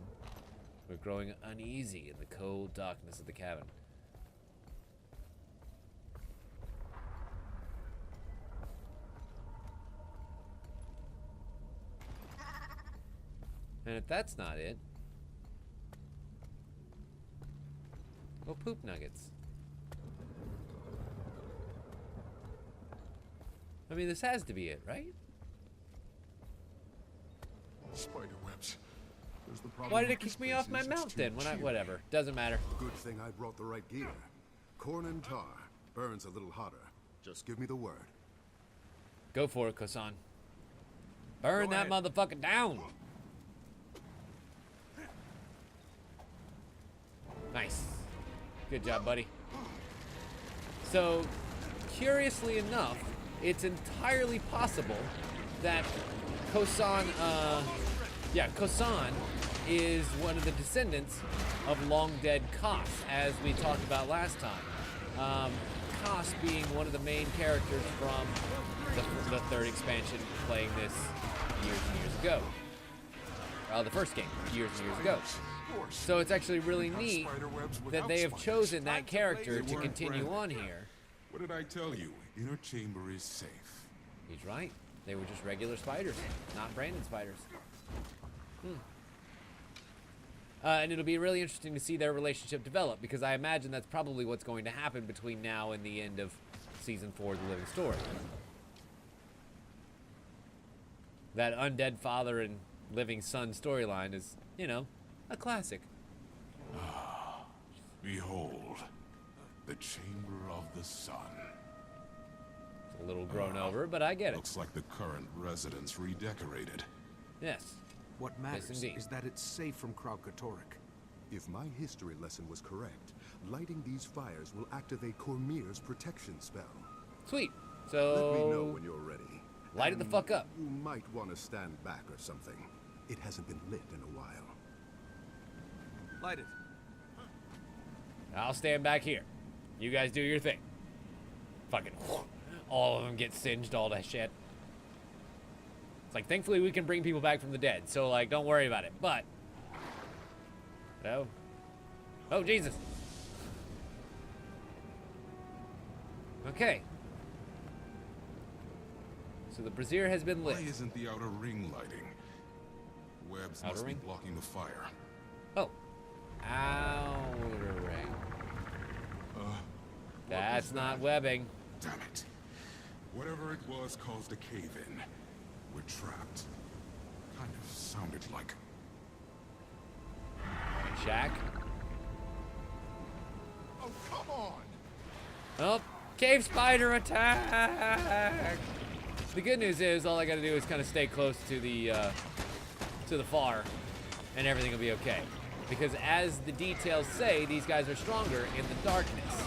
We're growing uneasy in the cold darkness of the cabin. And if that's not it, well, poop nuggets. I mean, this has to be it, right? Spider webs. There's the problem. Why did it kick me off my mount then? Whatever. Doesn't matter. Good thing I brought the right gear. Corn and tar. Burns a little hotter. Just give me the word. Go for it, Kosan. Burn that motherfucker down. Nice. Good job, buddy. So, curiously enough, it's entirely possible that Kosan is one of the descendants of long-dead Koss, as we talked about last time. Koss being one of the main characters from the third expansion, playing this years and years ago. The first game, years and years ago. course. So it's actually really We have neat spider webs that without they have spiders. chosen that character They to weren't continue branded. on here. What did I tell you? Inner chamber is safe. He's right. They were just regular spiders, not branded spiders. And it'll be really interesting to see their relationship develop, because I imagine that's probably what's going to happen between now and the end of Season 4 of The Living Story. That undead father and living son storyline is, you know, a classic. Behold, the chamber of the sun. It's a little grown over, but I get it. Looks like the current residence redecorated. Yes. What matters indeed. is that it's safe from Catterick. If my history lesson was correct, lighting these fires will activate Cormier's protection spell. Sweet. Let me know So when you're ready. light it the fuck up. You might want to stand back or something. It hasn't been lit in a while. Light it. I'll stand back here. You guys do your thing. Fucking all of them get singed, all that shit. It's like, thankfully we can bring people back from the dead, so like, don't worry about it. But oh Jesus. Okay. So the brazier has been lit. Why isn't the outer ring lighting? Webs Outer must ring? be blocking the fire. Oh. Outer ring. That's not webbing. Damn it. Whatever it was caused a cave-in. We're trapped. Kind of sounded like... Shack. Oh, come on! Oh, cave spider attack! The good news is all I gotta do is kind of stay close to the far, and everything will be okay. Because as the details say, these guys are stronger in the darkness.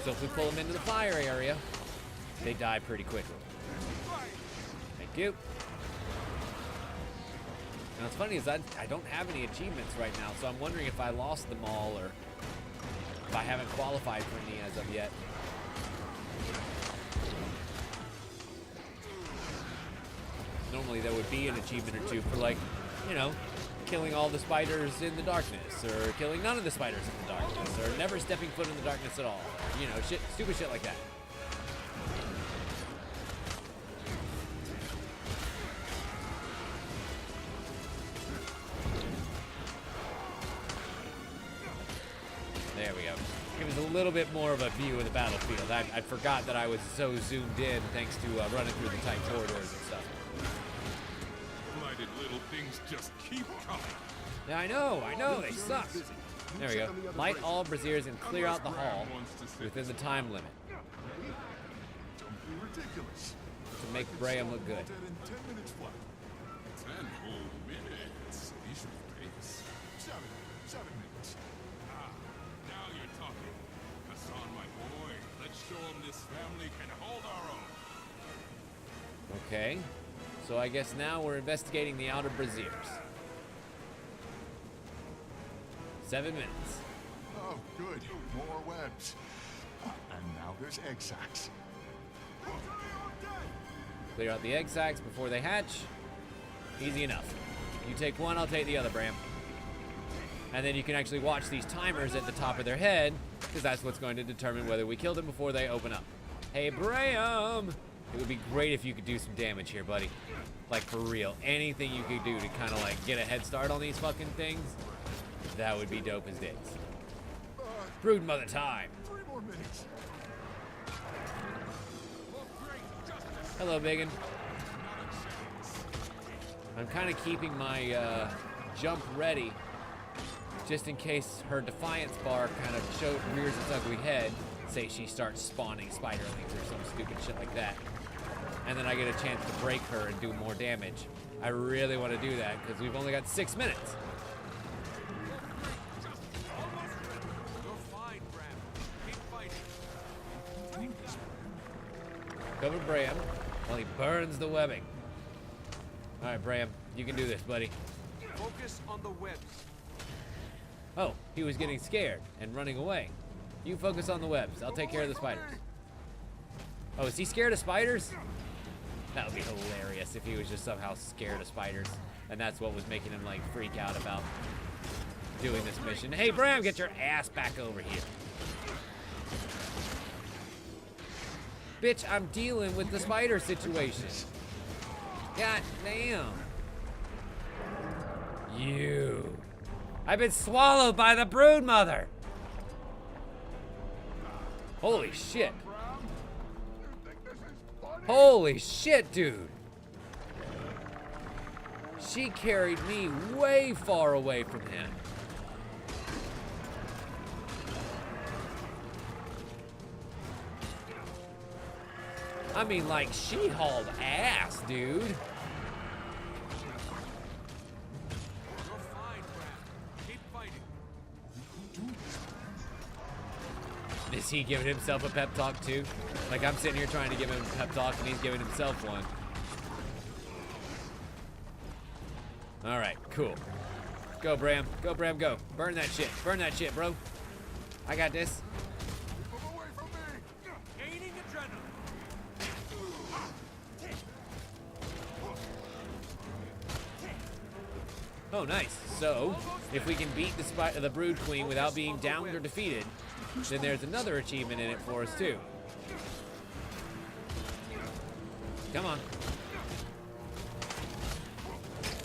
So if we pull them into the fire area, they die pretty quickly. Thank you. Now what's funny is I don't have any achievements right now, so I'm wondering if I lost them all or if I haven't qualified for any as of yet. Normally there would be an achievement or two for, like, you know, killing all the spiders in the darkness, or killing none of the spiders in the darkness, or never stepping foot in the darkness at all. You know, shit, stupid shit like that. There we go. Give us a little bit more of a view of the battlefield. I forgot that I was so zoomed in thanks to running through the tight corridors and stuff. Blighted little things just keep coming. Yeah, I know, they suck. There we go. Light all braziers and clear out the hall within the time limit Don't be ridiculous. to make Braham look good. Dead in 10 minutes flat. 10 whole minutes. You should pace. 7 minutes. Ah, now you're talking. Hassan, my boy, let's show him this family can hold our own. Okay. So I guess now we're investigating the outer braziers. 7 minutes. Oh, good. More webs. And now there's egg sacs. Clear out the egg sacs before they hatch. Easy enough. You take one, I'll take the other, Bram. And then you can actually watch these timers at the top of their head, because that's what's going to determine whether we kill them before they open up. Hey, Bram! It would be great if you could do some damage here, buddy. Like, for real. Anything you could do to kind of, like, get a head start on these fucking things, that would be dope as dicks. Brood mother time. 3 more minutes. Hello, Biggin. I'm kind of keeping my jump ready, just in case her defiance bar kind of rears its ugly head. Say she starts spawning spiderlings or some stupid shit like that, and then I get a chance to break her and do more damage. I really want to do that because we've only got 6 minutes. Cover Bram while he burns the webbing. All right, Bram, you can do this, buddy. Focus on the webs. Oh, he was getting scared and running away. You focus on the webs. I'll take care of the spiders. Oh, is he scared of spiders? That would be hilarious if he was just somehow scared of spiders, and that's what was making him, like, freak out about doing this mission. Hey, Bram, get your ass back over here. Bitch, I'm dealing with the spider situation. God damn. You. I've been swallowed by the broodmother. Holy shit. Holy shit, dude. She carried me way far away from him. I mean, like, she hauled ass, dude. Is he giving himself a pep talk too? Like, I'm sitting here trying to give him a pep talk and he's giving himself one. All right, cool. Go, Bram. Go, Bram, go. Burn that shit. Burn that shit, bro. I got this. Gaining Oh, nice. So, if we can beat the Brood Queen without being downed or defeated, then there's another achievement in it for us, too. Come on.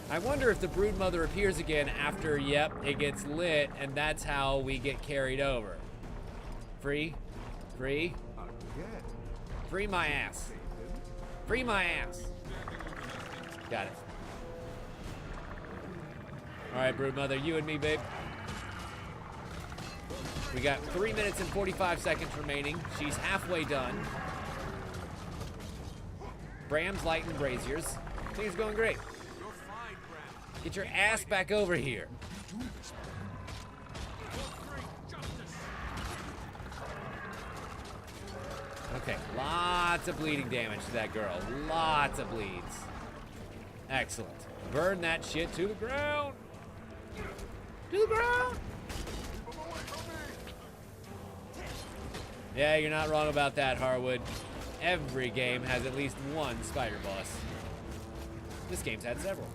I wonder if the Broodmother appears again after, yep, it gets lit, and that's how we get carried over. Free? Free? Free my ass. Free my ass. Got it. All right, Broodmother, you and me, babe. We got 3 minutes and 45 seconds remaining. She's halfway done. Bram's lighting braziers. Things going great. Get your ass back over here. Okay, lots of bleeding damage to that girl. Lots of bleeds. Excellent. Burn that shit to the ground. To the ground. Yeah, you're not wrong about that, Harwood. Every game has at least one spider boss. This game's had several.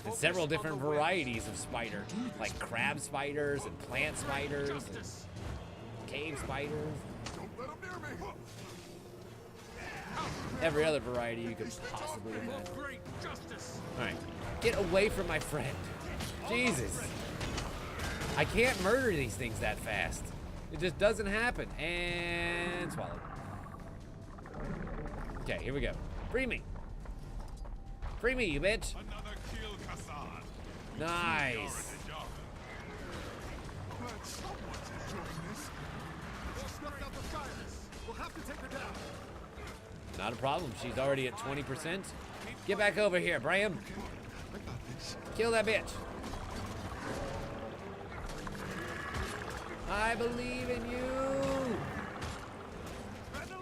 And several different varieties of spider, like crab spiders and plant spiders and cave spiders. Every other variety you could possibly imagine. Alright, get away from my friend. Jesus. I can't murder these things that fast. It just doesn't happen. And swallowed. Okay, here we go. Free me. Free me, you bitch. Nice. Not a problem. She's already at 20%. Get back over here, Bram. Kill that bitch. I believe in you.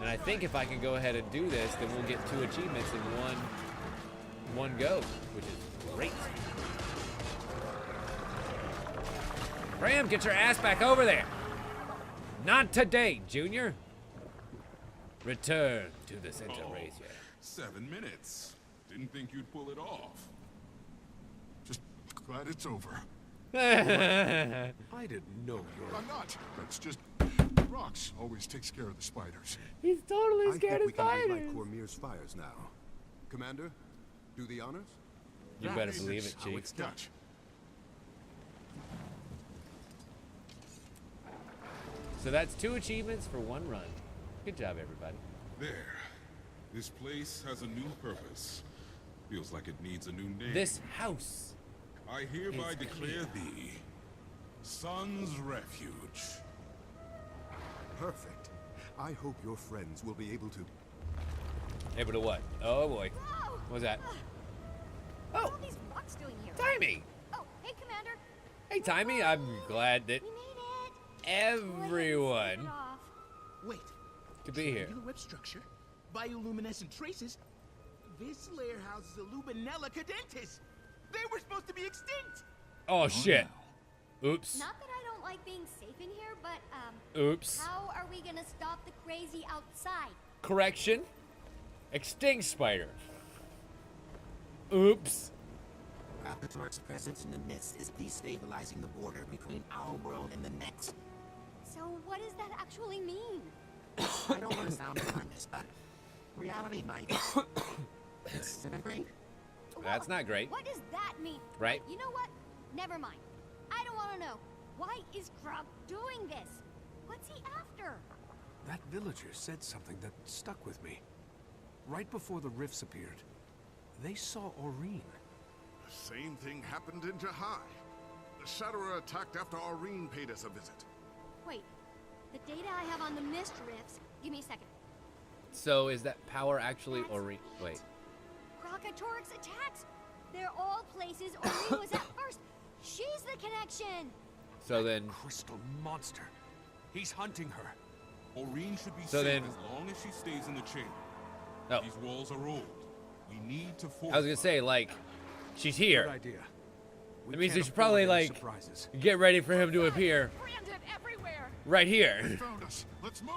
And I think if I can go ahead and do this, then we'll get 2 achievements in one go, which is great. Bram, get your ass back over there. Not today, Junior. Return to the center, Brazier. 7 minutes. Didn't think you'd pull it off. Just glad it's over. I didn't know you were... I'm not. That's just... Rocks always takes care of the spiders. He's totally scared of I think we can spiders. relight Cormier's fires now. Commander, do the honors? You better believe it, Chief. It's Dutch. So that's 2 achievements for 1 run. Good job, everybody. There. This place has a new purpose. Feels like it needs a new name. This house. I hereby declare thee Sun's Refuge. Perfect. I hope your friends will be able to... Able to what? Oh boy. What's that? What are all these rocks doing here? Timmy! Oh, hey, Commander. Hey, Timmy, I'm glad that everyone Wait. could be here. Triangular web structure, bioluminescent traces. This layer houses a Lubinella cadentis. They were supposed to be extinct. Oh shit. Oops. Not that I don't like being safe in here, but, Oops. how are we gonna stop the crazy outside? Correction. Extinct spider. Oops. Krakatorik's presence in the mist is destabilizing the border between our world and the next. So what does that actually mean? I don't want to sound honest, but reality might disintegrate. That's not great. What does that mean? Right. You know what? Never mind. I don't want to know. Why is Krug doing this? What's he after? That villager said something that stuck with me. Right before the rifts appeared, they saw Aurene. The same thing happened in Jahai. The Shatterer attacked after Aurene paid us a visit. Wait, the data I have on the mist rifts. Give me a second. So is that power actually Aurene? Wait. Krakatorik's attacks. They're all places Aurene was at first. She's the connection. So then. Crystal monster. He's hunting her. Aurene should be So safe then- as long as she stays in the chamber. Oh. These walls are old. We need to fortify. I was gonna say, like, she's here. Good idea. That means can't they should probably, afford any like, surprises. get ready for him to appear Branded everywhere. right They here. found us. Let's move.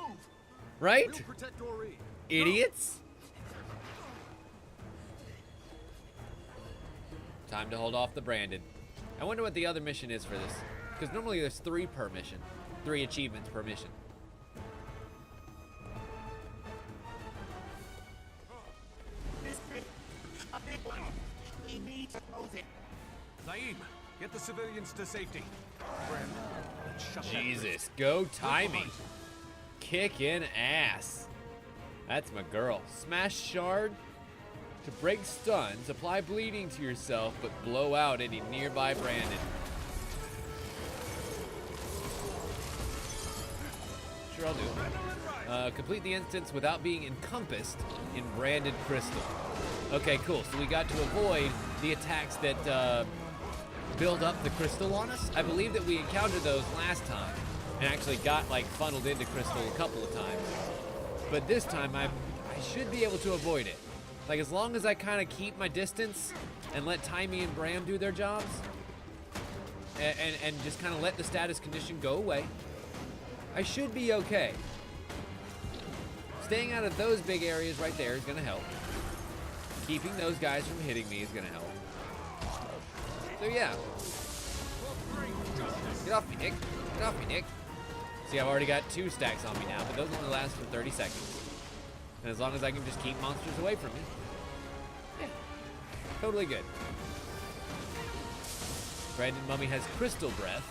Right? We'll protect Aurene. Idiots. Time to hold off the branded. I wonder what the other mission is for this. Because normally there's 3 per mission. 3 achievements per mission. A big one. We need to close it. Zaim, get the civilians to safety. Brandon, let's shut that Jesus, rift. go timing. Kicking ass. That's my girl. Smash shard. To break stuns, apply bleeding to yourself, but blow out any nearby branded. Sure, I'll do it. Complete the instance without being encompassed in branded crystal. Okay, cool. So we got to avoid the attacks that build up the crystal on us. I believe that we encountered those last time and actually got like funneled into crystal a couple of times. But this time I should be able to avoid it. Like as long as I kind of keep my distance and let Timey and Bram do their jobs and just kind of let the status condition go away, I should be okay. Staying out of those big areas right there is going to help. Keeping those guys from hitting me is going to help. So yeah. Get off me, Nick. Get off me, Nick. See, I've already got 2 stacks on me now, but those only last for 30 seconds. And as long as I can just keep monsters away from me, yeah, totally good. Brandon Mummy has crystal breath,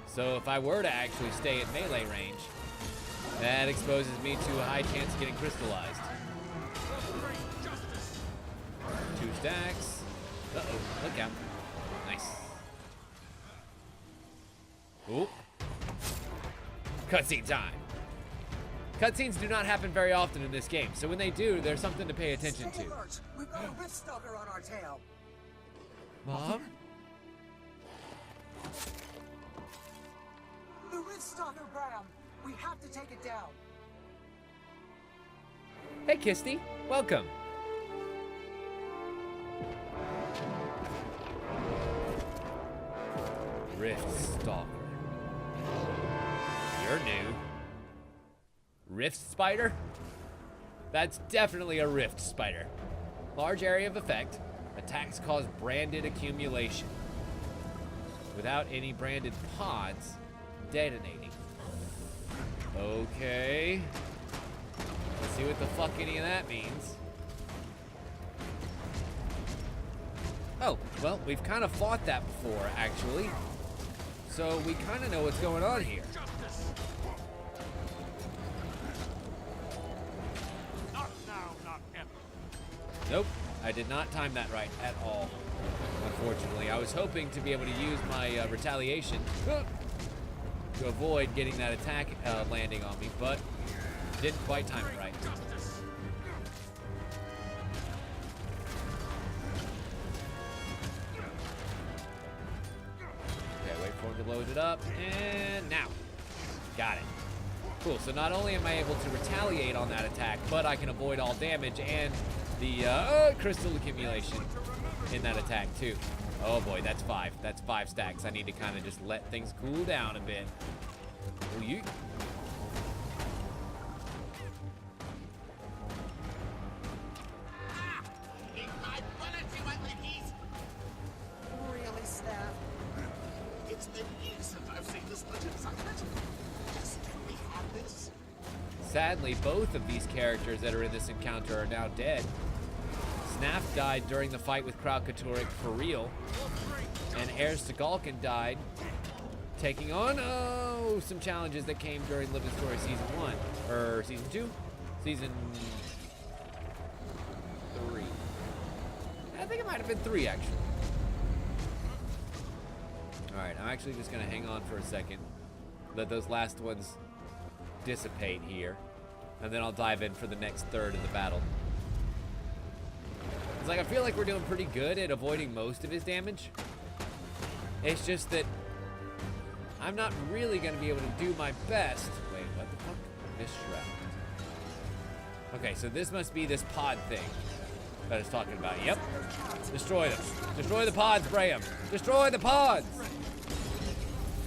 so if I were to actually stay at melee range, that exposes me to a high chance of getting crystallized. 2 stacks. Uh-oh, look out. Nice. Ooh. Cutscene time. Cutscenes do not happen very often in this game, so when they do, there's something to pay attention to. We've got a rift stalker on our tail. Mom? The rift stalker, Bram. We have to take it down. Hey, Kisty. Welcome. Rift Stalker. You're new. Rift Spider? That's definitely a Rift Spider. Large area of effect. Attacks cause branded accumulation. Without any branded pods detonating. Okay. Let's see what the fuck any of that means. Oh, well, we've kind of fought that before, actually. So we kind of know what's going on here. Not now, not ever. Nope, I did not time that right at all. Unfortunately, I was hoping to be able to use my retaliation to avoid getting that attack landing on me, but didn't quite time it right. Okay, wait for him to load it up, and now. Got it. Cool, so not only am I able to retaliate on that attack, but I can avoid all damage and the crystal accumulation in that attack too. Oh boy, that's 5. That's 5 stacks. I need to kind of just let things cool down a bit. Oh, you. been years since I've seen this legend assignment. Just let me have this. Sadly, both of these characters that are in this encounter are now dead. Snaf died during the fight with Crow Catterick for real, and Heir Segalkin died taking on some challenges that came during Living Story Season 1, or Season 2? Season 3. I think it might have been 3, actually. Alright, I'm actually just going to hang on for a second, let those last ones dissipate here, and then I'll dive in for the next third of the battle. It's like, I feel like we're doing pretty good at avoiding most of his damage. It's just that I'm not really going to be able to do my best. Wait, what the fuck? This shroud. Okay, so this must be this pod thing that it's talking about. Yep. Destroy them. Destroy the pods, Braham. Destroy the pods.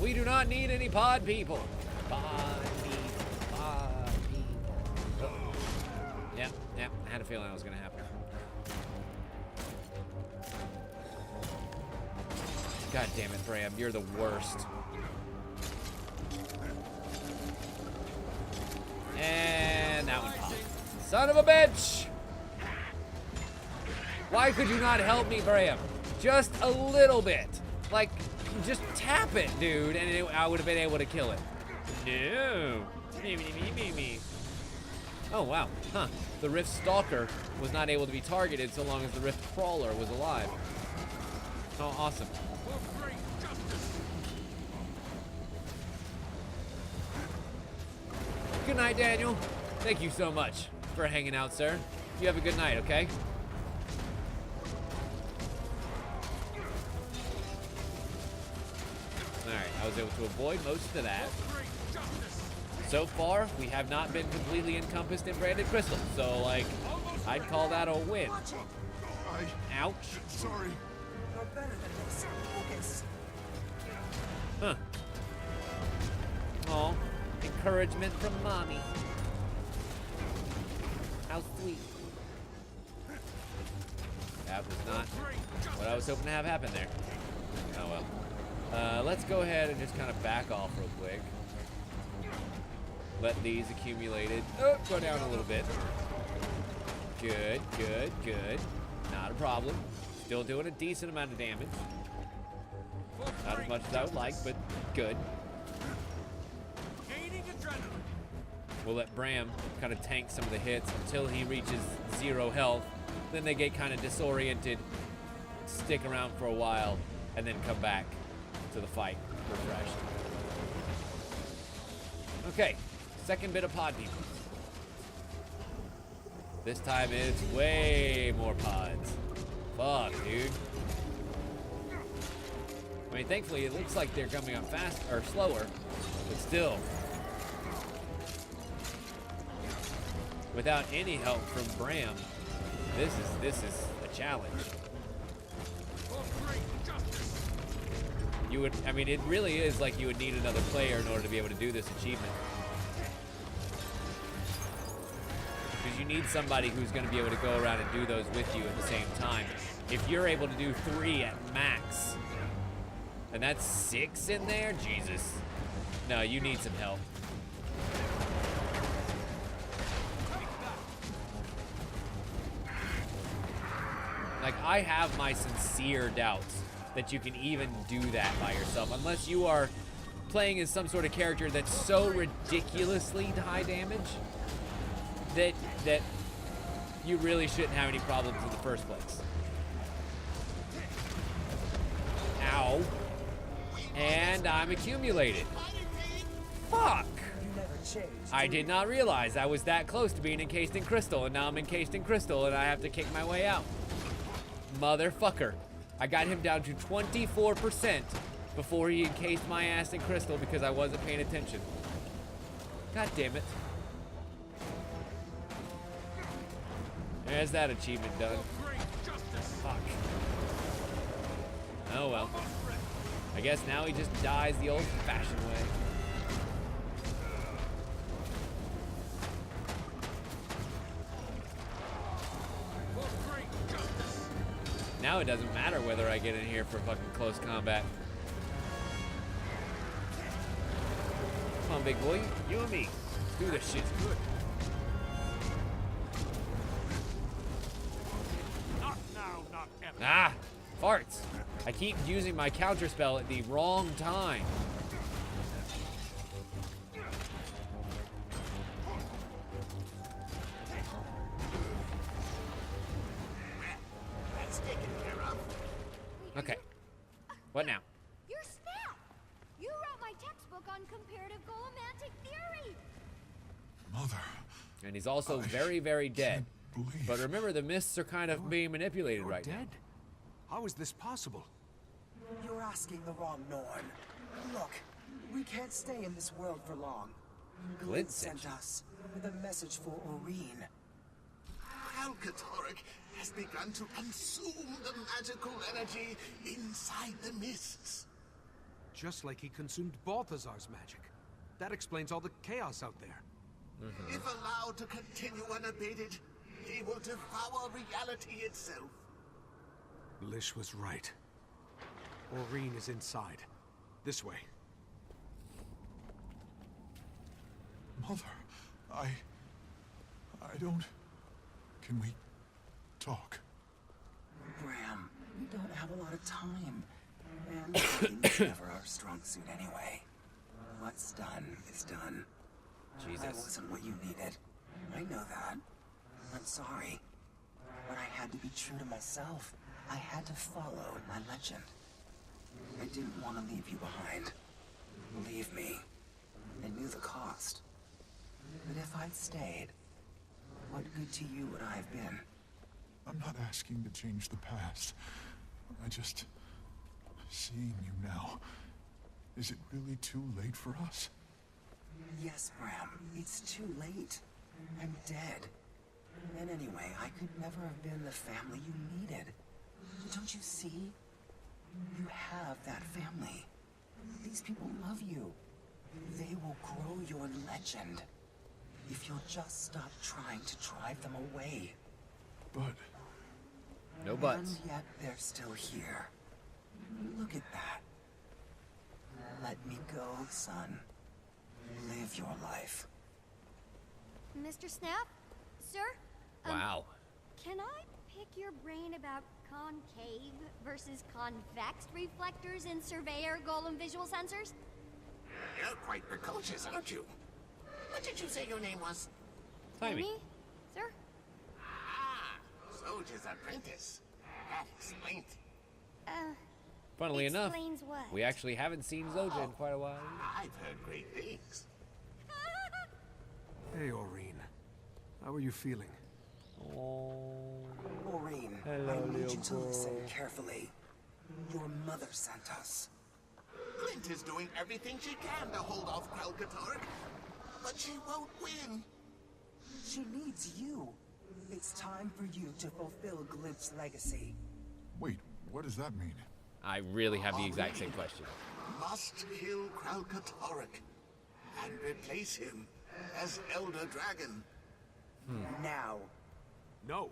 We do not need any pod people. Pod people. Yep. I had a feeling that was going to happen. God damn it, Bram. You're the worst. And that one popped. Son of a bitch! Why could you not help me, Bram? Just a little bit. Like, just tap it, dude, and I would have been able to kill it. No. Me. Oh, wow. Huh. The Rift Stalker was not able to be targeted so long as the Rift Crawler was alive. Oh, awesome. Good night, Daniel. Thank you so much for hanging out, sir. You have a good night, okay? Alright, I was able to avoid most of that. So far, we have not been completely encompassed in branded crystal, so, like, I'd call that a win. Ouch. Sorry. You're better than this. Focus. Huh. Aw. Encouragement from mommy. How sweet. That was not what I was hoping to have happen there. Oh well. Let's go ahead and just kind of back off real quick. Let these accumulated go down a little bit. Good. Not a problem. Still doing a decent amount of damage. Not as much as I would like, but good. We'll let Bram kind of tank some of the hits until he reaches 0 health. Then they get kind of disoriented, stick around for a while, and then come back to the fight refreshed. Okay, second bit of pod people. This time it's way more pods. Fuck, dude. I mean, thankfully it looks like they're coming up fast or slower, but still. Without any help from Bram, this is a challenge. You would, I mean, it really is like you would need another player in order to be able to do this achievement. Because you need somebody who's going to be able to go around and do those with you at the same time. If you're able to do 3 at max, and that's 6 in there, Jesus. No, you need some help. Like, I have my sincere doubts that you can even do that by yourself, unless you are playing as some sort of character that's so ridiculously high damage that you really shouldn't have any problems in the first place. Ow. And I'm accumulated. Fuck! I did not realize I was that close to being encased in crystal, and now I'm encased in crystal, and I have to kick my way out. Motherfucker. I got him down to 24% before he encased my ass in crystal because I wasn't paying attention. God damn it. There's that achievement done. Fuck. Oh well. I guess now he just dies the old-fashioned way. Now it doesn't matter whether I get in here for fucking close combat. big boy. You and me. Let's do this shit. Good. Not now, not ever. Ah, farts. I keep using my counter spell at the wrong time. That's taken care of. Okay. What now? You're Snap! You wrote my textbook on comparative golomantic theory! Mother. And he's also very, very dead. But remember, the mists are kind of being manipulated right now. How is this possible? You're asking the wrong Norn. Look, we can't stay in this world for long. Glint sent us with a message for Aurene. Catterick has begun to consume the magical energy inside the mists. Just like he consumed Balthazar's magic. That explains all the chaos out there. If allowed to continue unabated, he will devour reality itself. Lish was right. Aurene is inside. This way. Mother, I don't... Can we talk? Bram, we don't have a lot of time. And talking's never our strong suit anyway. What's done is done. Jesus. That wasn't what you needed. I know that. I'm sorry. But I had to be true to myself. I had to follow my legend. I didn't want to leave you behind. Believe me, I knew the cost. But if I'd stayed, what good to you would I have been? I'm not asking to change the past. I just... Seeing you now... Is it really too late for us? Yes, Bram. It's too late. I'm dead. And anyway, I could never have been the family you needed. Don't you see? You have that family. These people love you. They will grow your legend. If you'll just stop trying to drive them away. But... No buts. And yet they're still here. Look at that. Let me go, son. Live your life. Mr. Snap? Sir? Wow. Can I pick your brain about concave versus convex reflectors in Surveyor Golem visual sensors? You're quite precocious, aren't you? What did you say your name was? Timmy. Sir? Ah, soldier's apprentice. That explains. Funnily enough, explains what? we actually haven't seen Zoja in quite a while. I've heard great things. Hey, Aurene. How are you feeling? Aurene, Hello, I need little you to girl. listen carefully. Your mother sent us. Glint is doing everything she can to hold off Catterick, but she won't win. She needs you. It's time for you to fulfill Glint's legacy. Wait, what does that mean? I really have the exact same question. Must kill Catterick and replace him as Elder Dragon. Now. No.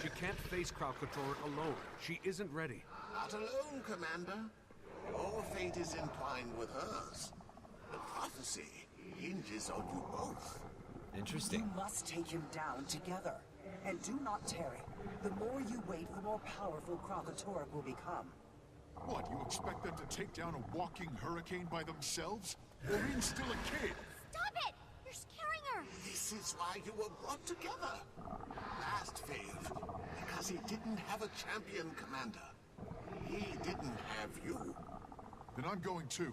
She can't face Catterick alone. She isn't ready. Not alone, Commander. Your fate is entwined with hers. The prophecy hinges on you both. Interesting. You must take him down together. And do not tarry. The more you wait, the more powerful Catterick will become. What, you expect them to take down a walking hurricane by themselves? Aurene's still a kid. Stop it! You're scaring her! This is why you were brought together. Last failed because he didn't have a champion, Commander. He didn't have you. Then I'm going too.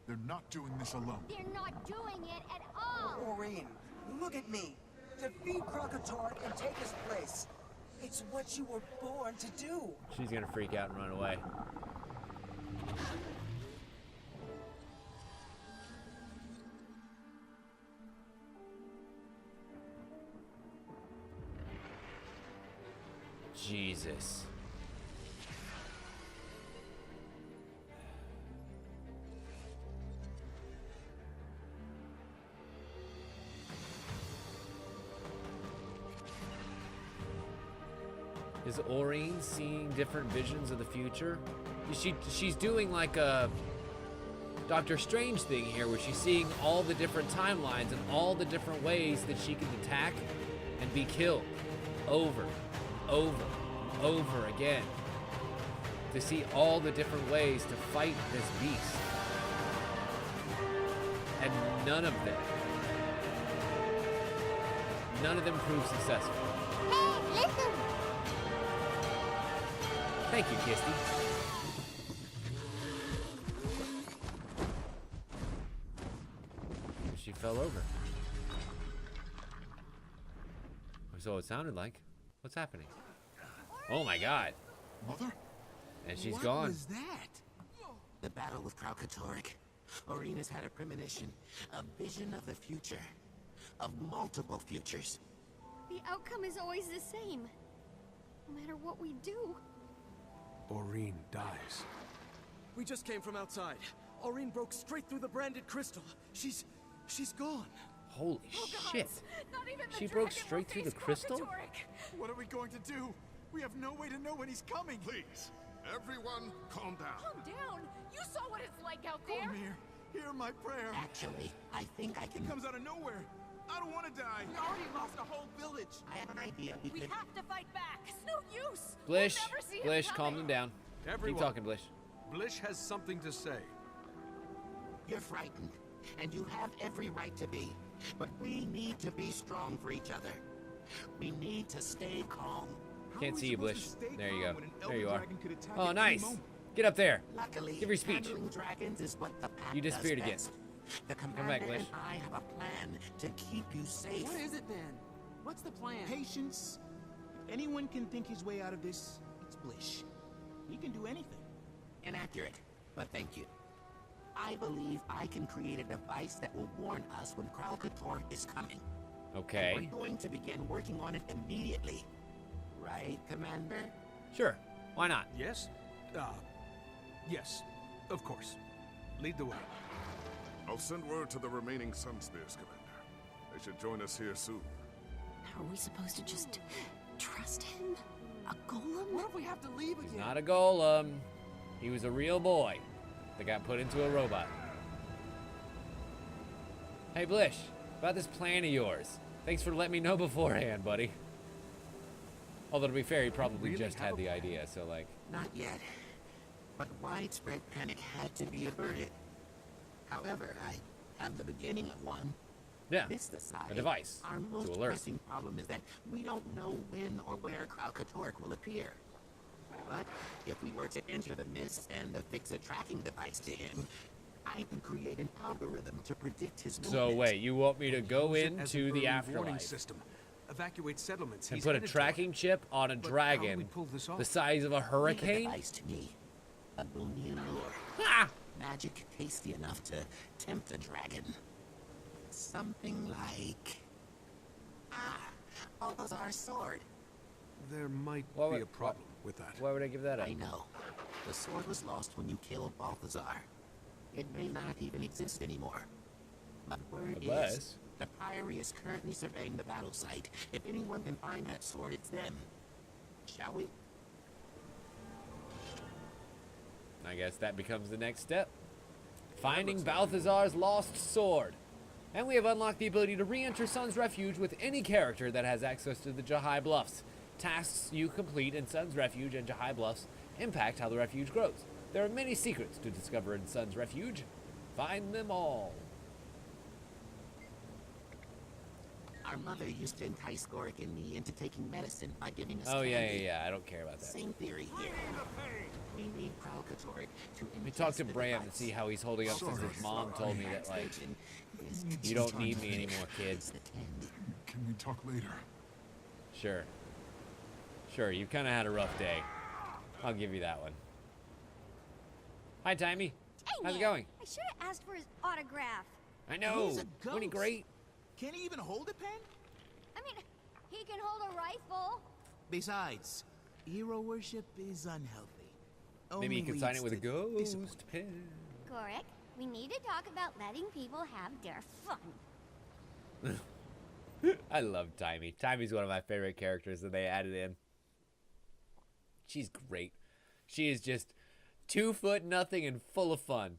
They're not doing this alone. They're not doing it at all! Aurene, look at me. Defeat Catterick and take his place. It's what you were born to do. She's gonna freak out and run away. Jesus. Is Aurene seeing different visions of the future? She's doing like a Doctor Strange thing here where she's seeing all the different timelines and all the different ways that she can attack and be killed over, over again. To see all the different ways to fight this beast. And none of them prove successful. Hey, listen! Thank you, Kisty. She fell over. So it sounded like. What's happening? Oh my god. Mother? And she's What gone. was that? The battle with Catterick. Arena's had a premonition, a vision of the future, of multiple futures. The outcome is always the same. No matter what we do. Aurene dies. We just came from outside. Aurene broke straight through the branded crystal. She's gone. Holy shit. She broke straight through the crystal? What are we going to do? We have no way to know when he's coming. Please, everyone, calm down. Calm down. You saw what it's like out there. Come here. Hear my prayer. Actually, I think I can... He comes out of nowhere. I don't want to die. We already lost a whole village. I have an idea. We have to fight back. It's no use. Blish, We'll never see him Blish, coming. calm them down. Everyone. Keep talking, Blish. Blish has something to say. You're frightened, and you have every right to be. But we need to be strong for each other. We need to stay calm. Can't see you, Blish. There you go. There you are. Oh, nice. Get up there. Luckily, give your speech. handling dragons is what the pack You disappeared does again. best. The Come commander back, Blish. and I have a plan to keep you safe. What is it then? What's the plan? Patience. If anyone can think his way out of this, it's Blish. He can do anything. Inaccurate, but thank you. I believe I can create a device that will warn us when Catterick is coming. Okay. And we're going to begin working on it immediately. Right, Commander? Sure. Why not? Yes? Yes. Of course. Lead the way. I'll send word to the remaining Sun Spears, Commander. They should join us here soon. Are we supposed to just trust him? A golem? What if we have to leave again? He's not a golem. He was a real boy that got put into a robot. Hey, Blish, about this plan of yours. Thanks for letting me know beforehand, buddy. Although, to be fair, he probably really just had the idea, so, like... Not yet. But widespread panic had to be averted. However, I have the beginning of one. Yeah, This aside, a device our to most alert. pressing problem is that we don't know when or where Catterick will appear. But if we were to enter the mist and affix a tracking device to him, I can create an algorithm to predict his movement. So, wait, you want me to go Use it as an into the early warning afterlife system. Evacuate settlements. and He's put a headed tracking chip on a But how do dragon we pull this off? the size of a Leave a hurricane? device to me. A Boonian lure. Ha! Magic tasty enough to tempt a dragon. Something like... Balthazar's sword. There might What be would- a problem with that. Why would I give that up? I know. The sword was lost when you killed Balthazar. It may not even exist anymore. But word Unless- is, the Priory is currently surveying the battle site. If anyone can find that sword, it's them. Shall we? I guess that becomes the next step. Finding Balthazar's lost sword. And we have unlocked the ability to re-enter Sun's Refuge with any character that has access to the Jahai Bluffs. Tasks you complete in Sun's Refuge and Jahai Bluffs impact how the refuge grows. There are many secrets to discover in Sun's Refuge. Find them all. Our mother used to entice Gorick and me into taking medicine by giving us Oh, yeah, candy. yeah. I don't care about that. Same theory here. We need Catterick to Let me talk to Bram and see how he's holding up since his mom told me that, like, you don't need me anymore, kid. Can we talk later? Sure. Sure, you've kind of had a rough day. I'll give you that one. Hi, Timey. How's it going? I should have asked for his autograph. I know. He's a Wasn't he ghost. great? Can't he even hold a pen? I mean, he can hold a rifle. Besides, hero worship is unhealthy. Maybe you Only can sign leads it with a to ghost disappointment. pen. Gorick, we need to talk about letting people have their fun. I love Timey. Timey's one of my favorite characters that they added in. She's great. She is just 2 foot nothing and full of fun.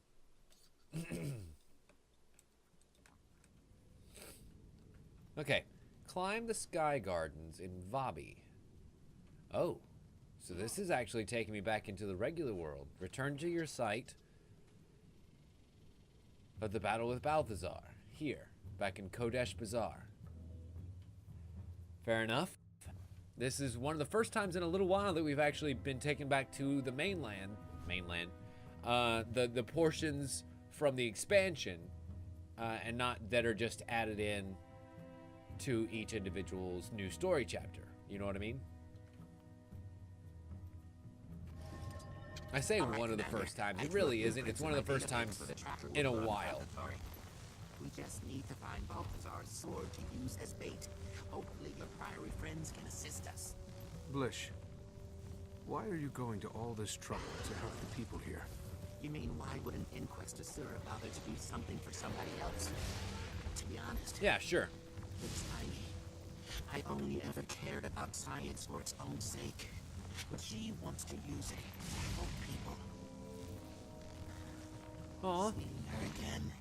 Okay. Climb the Sky Gardens in Vabi. Oh. So this is actually taking me back into the regular world. Return to your site of the battle with Balthazar. Here. Back in Kodesh Bazaar. Fair enough. This is one of the first times in a little while that we've actually been taken back to the mainland. The portions from the expansion, and not that are just added in to each individual's new story chapter. You know what I mean? I say one of the first times. It really isn't. It's one of the first times in a while. We just need to find Balthazar's sword to use as bait. Hopefully your Priory friends can assist us. Blish, why are you going to all this trouble to help the people here? You mean, why would an Inquisitor bother to do something for somebody else? To be honest. Yeah, sure. It's tiny. I only ever cared about science for its own sake. But she wants to use it to help people. Aww. Seeing her again.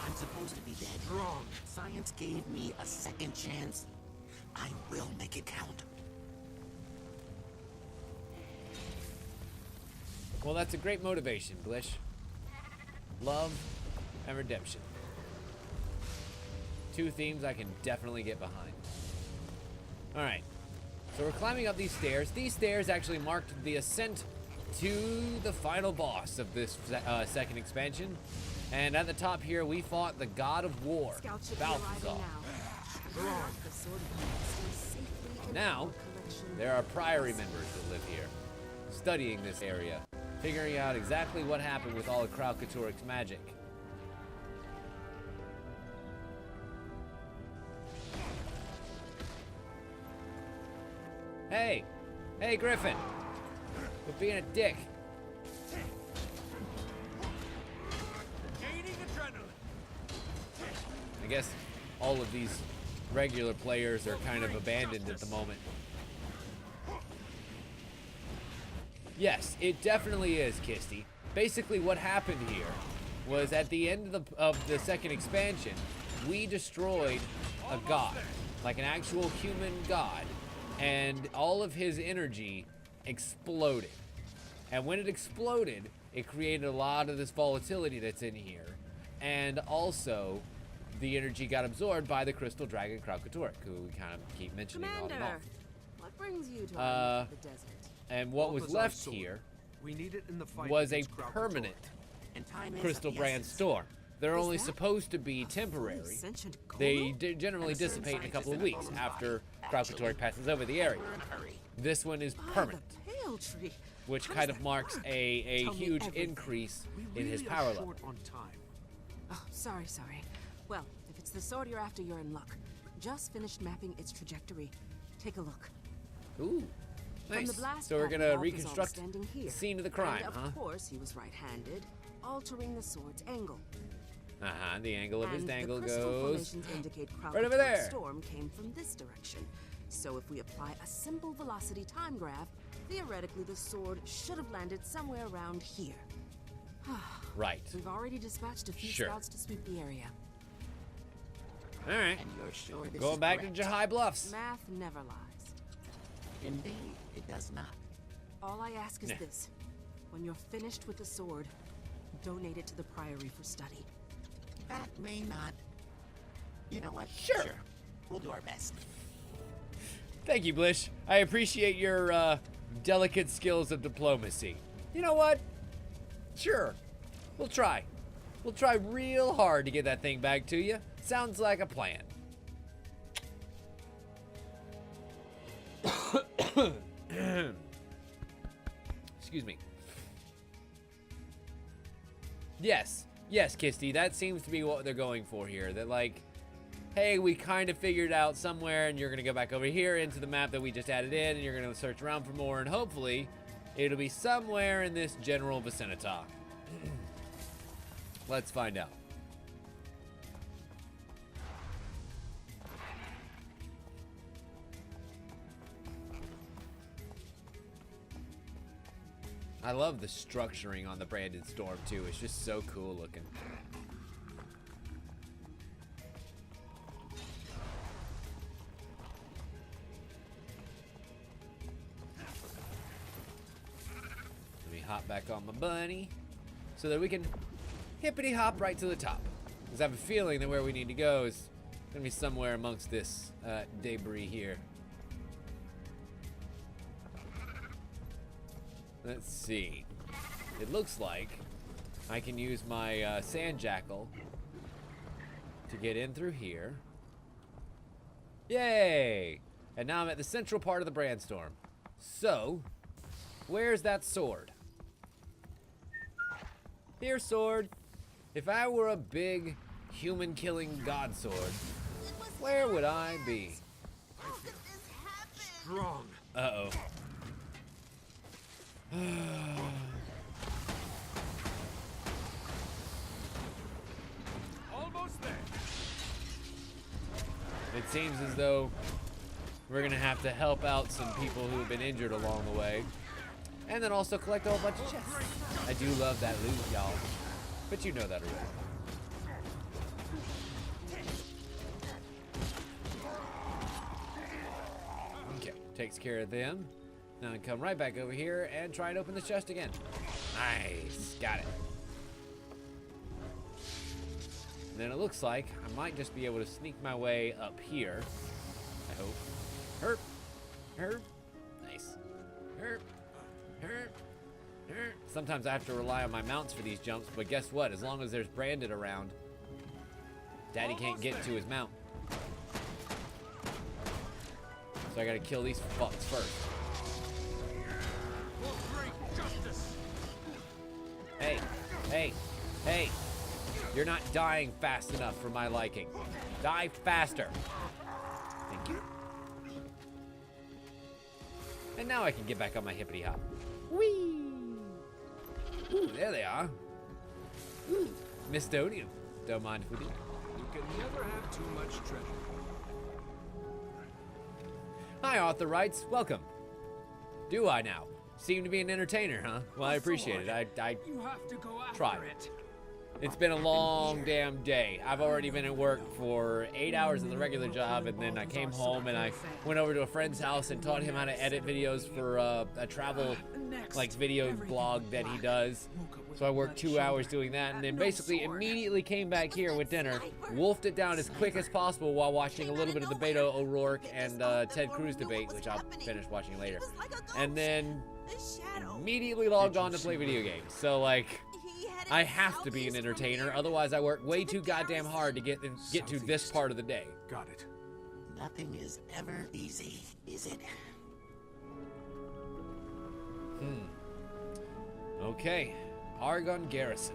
I'm supposed to be dead. Wrong. Science gave me a second chance. I will make it count. Well, that's a great motivation, Blish. Love and redemption. Two themes I can definitely get behind. Alright. So we're climbing up these stairs. These stairs actually marked the ascent to the final boss of this second expansion. And at the top here, we fought the God of War, Balthazar. Now, there are Priory members that live here, studying this area, figuring out exactly what happened with all of Catterick's magic. Hey! Hey, Griffon! Quit being a dick. I guess all of these regular players are kind of abandoned at the moment. Yes, it definitely is, Kisty. Basically what happened here was at the end of the second expansion, we destroyed a god, like an actual human god, and all of his energy exploded. And when it exploded, it created a lot of this volatility that's in here, and also the energy got absorbed by the crystal dragon Catterick, who we kind of keep mentioning on and off. What brings you to the desert? And what was left here was a permanent crystal brand storm. They're only supposed to be temporary. They generally dissipate in a couple of weeks after Catterick passes over the area. This one is permanent, which kind of marks a huge increase in his power level. Oh, sorry. Well, if it's the sword you're after, you're in luck. Just finished mapping its trajectory. Take a look. Ooh, nice. So we're gonna reconstruct the scene of the crime, and of course, he was right-handed, altering the sword's angle. The angle of his dangle the goes indicate right over there. Storm came from this direction. So if we apply a simple velocity time graph, theoretically the sword should have landed somewhere around here. Right. We've already dispatched a few scouts to sweep the area. All right. And you're sure this Going is back correct? to Jahai Bluffs. Math never lies. Indeed, it does not. All I ask is this. When you're finished with the sword, donate it to the Priory for study. That may not. You know what? Sure. We'll do our best. Thank you, Blish. I appreciate your delicate skills of diplomacy. You know what? Sure. We'll try. We'll try real hard to get that thing back to you. Sounds like a plan. Excuse me. Yes, Kisty, that seems to be what they're going for here. That like, hey, we kind of figured out somewhere, and you're gonna go back over here into the map that we just added in, and you're gonna search around for more, and hopefully it'll be somewhere in this general vicinity. Let's find out. I love the structuring on the Branded Storm too. It's just so cool looking. Let me hop back on my bunny so that we can hippity hop right to the top. Because I have a feeling that where we need to go is gonna be somewhere amongst this debris here. Let's see. It looks like I can use my sand jackal to get in through here. Yay! And now I'm at the central part of the Brandstorm. So, where's that sword? Here, sword. If I were a big human-killing god sword, where would I be? Strong. Uh-oh. Almost there. It seems as though we're gonna have to help out some people who have been injured along the way. And then also collect a whole bunch of chests. I do love that loot, y'all. But you know that already. Okay, takes care of them. Now I come right back over here and try and open the chest again. Nice, got it. And then it looks like I might just be able to sneak my way up here. I hope. Herp, herp, nice. Herp, herp, herp. Sometimes I have to rely on my mounts for these jumps, but guess what? As long as there's Branded around, Daddy can't get to his mount. So I gotta kill these fucks first. Hey, hey, hey. You're not dying fast enough for my liking. Die faster. Thank you. And now I can get back on my hippity hop. Whee! Ooh, there they are. Ooh, Mistonium. Don't mind if we do. You can never have too much treasure. Hi, Arthur Wrights. Welcome. Do I now? Seem to be an entertainer, huh? Well, I appreciate it. I You have to go after try. it. It's been a long damn day. I've already been at work for 8 hours in the regular job, and then I came home and I went over to a friend's house and taught him how to edit videos for a travel video blog that he does. So I worked 2 hours doing that, and then basically immediately came back here with dinner, wolfed it down as quick as possible while watching a little bit of the Beto O'Rourke and Ted Cruz debate, which I'll finish watching later, and then immediately logged on to play video games. So like, I have to be an entertainer, otherwise I work way too goddamn hard to get to this part of the day. Got it. Nothing is ever easy, is it? Okay, Argonne Garrison.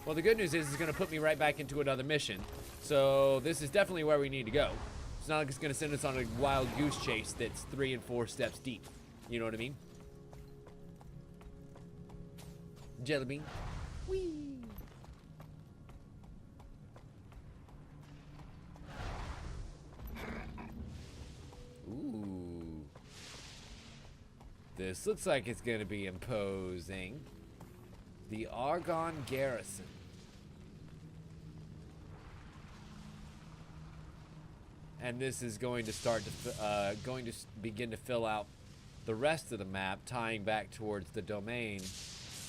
Well, the good news is it's going to put me right back into another mission. So this is definitely where we need to go. It's not like it's going to send us on a wild goose chase that's 3 and 4 steps deep. You know what I mean? Jelly bean. Whee! Ooh. This looks like it's going to be imposing. The Argonne Garrison. And this is going to start to begin to fill out the rest of the map, tying back towards the domain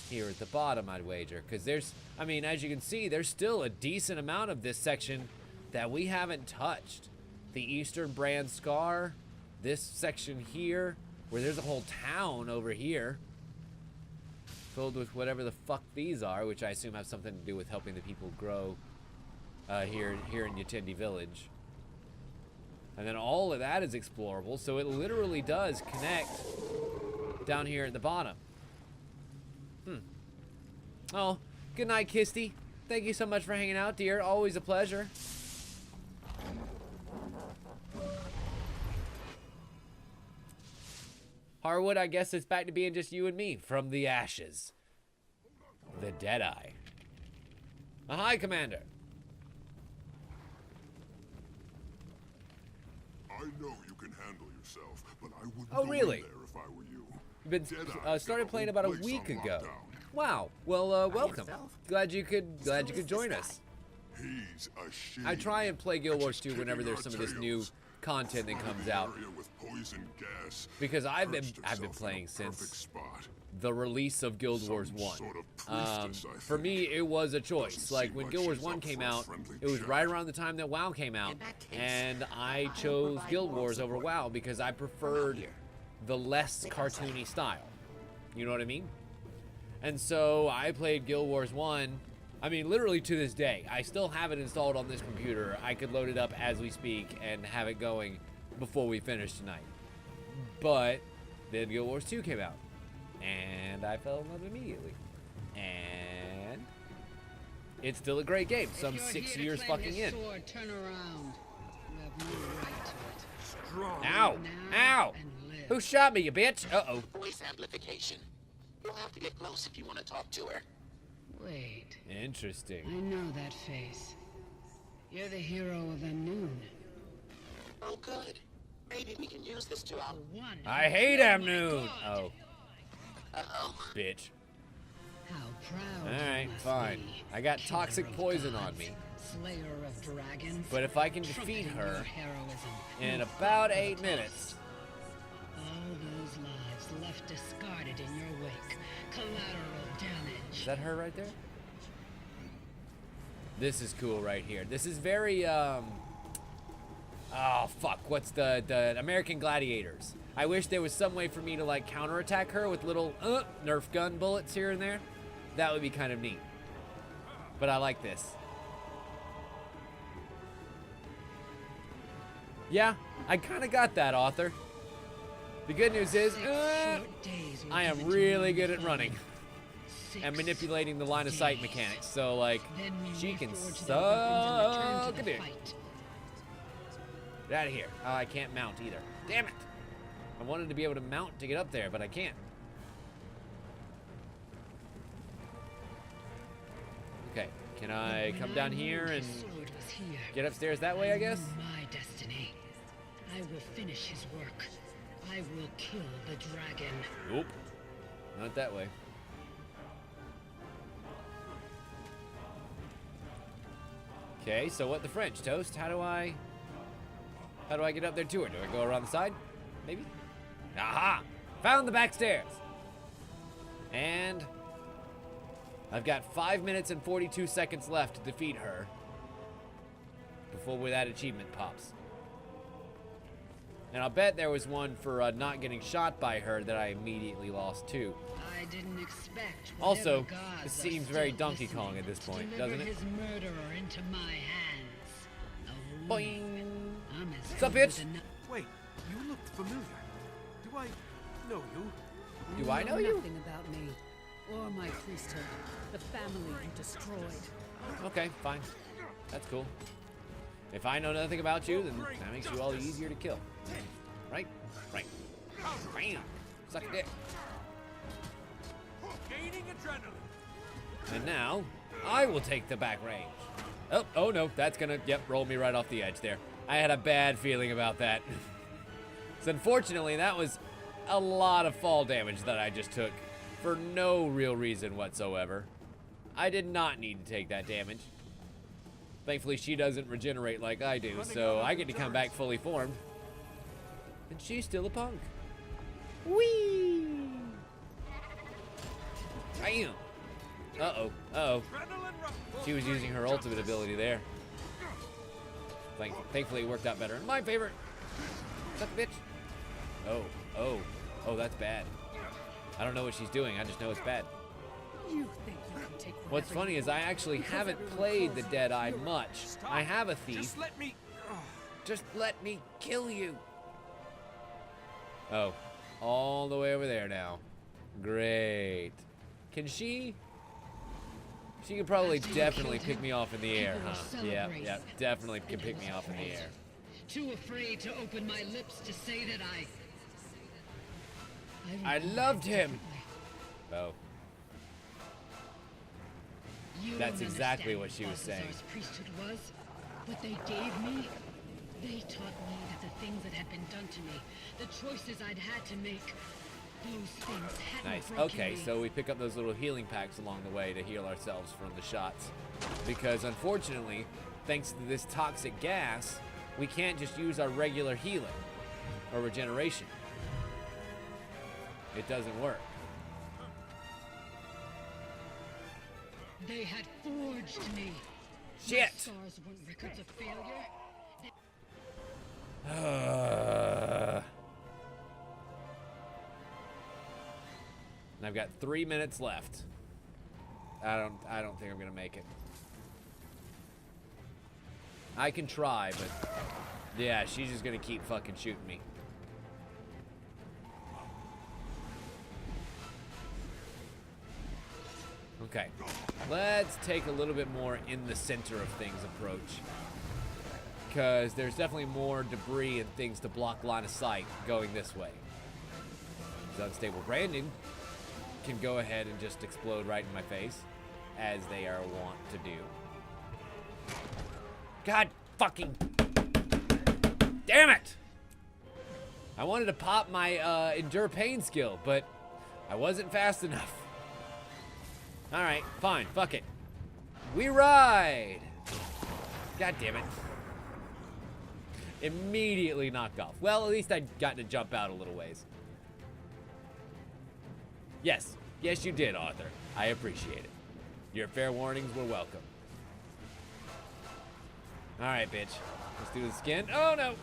here at the bottom, I'd wager. Because there's, I mean, as you can see, there's still a decent amount of this section that we haven't touched. The Eastern Brand Scar, this section here, where there's a whole town over here filled with whatever the fuck these are, which I assume have something to do with helping the people grow here in Yatindi Village. And then all of that is explorable, so it literally does connect down here at the bottom. Oh, good night, Kisty. Thank you so much for hanging out, dear. Always a pleasure. Harwood, I guess it's back to being just you and me from the ashes. The Deadeye. Hi, Commander. I know you can handle yourself, but I wouldn't Oh, go really? in there if I were you. Been started playing about a week ago. Wow. Well, welcome. Glad you could join us. He's a shame. I try and play Guild Wars 2 whenever there's some of this new content that comes out. Because I've been playing since the release of Guild Wars 1. For me, it was a choice. Like when Guild Wars 1 came out, it was right around the time that WoW came out, and I chose Guild Wars over WoW because I preferred the less cartoony style. You know what I mean? And so I played Guild Wars 1. I mean, literally to this day, I still have it installed on this computer. I could load it up as we speak and have it going before we finish tonight. But then Guild Wars 2 came out, and I fell in love immediately. And it's still a great game. Some 6 years fucking in. Sword, turn around. You have no right to it. Ow! Ow! Who shot me, you bitch? Uh-oh. Voice amplification. You'll have to get close if you want to talk to her. Wait. Interesting. I know that face. You're the hero of Unnoon. Oh, good. Maybe we can use this to our one. I hate Amnoon. Oh. Uh-oh. Bitch. How proud. Alright, fine. I got toxic poison on me. Slayer of dragons. But if I can defeat her in about 8 minutes. All those lives left discarded in your wake. Collateral damage. Is that her right there? This is cool right here. This is very, oh, fuck. What's the American Gladiators? I wish there was some way for me to, like, counterattack her with little, Nerf gun bullets here and there. That would be kind of neat. But I like this. Yeah, I kind of got that, author. The good news is, I am really good at running and manipulating the line of sight mechanics. So, like, she can suck a dick. Get out of here. Oh, I can't mount either. Damn it. I wanted to be able to mount to get up there, but I can't. Okay, can I come down here and get upstairs that way, I guess? My destiny. I will finish his work. I will kill the dragon. Nope. Not that way. Okay, so what the French, Toast? How do I get up there to her? Do I go around the side? Maybe? Aha! Found the back stairs! And I've got 5 minutes and 42 seconds left to defeat her before that achievement pops. And I'll bet there was one for not getting shot by her that I immediately lost too. I didn't expect. Also, it seems very Donkey Kong at this point, doesn't it? His murderer into my hands. Boing! What's up, bitch? Wait, you look familiar. Do I know you? Do I know you? Nothing about me or my priesthood, the family you destroyed. Okay, fine. That's cool. If I know nothing about you, then that makes you all easier to kill. Right? Right. Bam! Suck a dick. Gaining adrenaline. And now, I will take the back range. Oh no, that's gonna, roll me right off the edge there. I had a bad feeling about that. So unfortunately, that was a lot of fall damage that I just took for no real reason whatsoever. I did not need to take that damage. Thankfully, she doesn't regenerate like I do, so I get to come back fully formed. And she's still a punk. Whee! Bam! Uh-oh. Uh-oh. She was using her ultimate ability there. Thankfully, it worked out better in my favor. Suck a bitch. Oh, that's bad. I don't know what she's doing. I just know it's bad. You think you can take What's funny is I actually haven't played the Deadeye much. I have a thief. Just let me kill you. Oh, all the way over there now. Great. Can she? She could probably definitely pick me off in the air, huh? Yeah, definitely can pick me off in the air. Too afraid to open my lips to say that I loved him. Oh. You That's don't exactly understand what she was saying. Balthazar's priesthood was, what they gave me. They taught me that the things that had been done to me, the choices I'd had to make, those things hadn't Nice. broken Okay, me. so we pick up those little healing packs along the way to heal ourselves from the shots. Because unfortunately, thanks to this toxic gas, we can't just use our regular healing or regeneration. It doesn't work. They had forged me. Shit! My scars weren't records of failure. And I've got 3 minutes left. I don't think I'm gonna make it. I can try, but yeah, she's just gonna keep fucking shooting me. Okay, let's take a little bit more in the center of things approach. Because there's definitely more debris and things to block line of sight going this way. So unstable branding can go ahead and just explode right in my face, as they are wont to do. God fucking damn it! I wanted to pop my endure pain skill, but I wasn't fast enough. Alright, fine, fuck it. We ride! God damn it. Immediately knocked off. Well, at least I'd gotten to jump out a little ways. Yes. Yes, you did, Arthur. I appreciate it. Your fair warnings were welcome. Alright, bitch. Let's do the skin. Oh, no!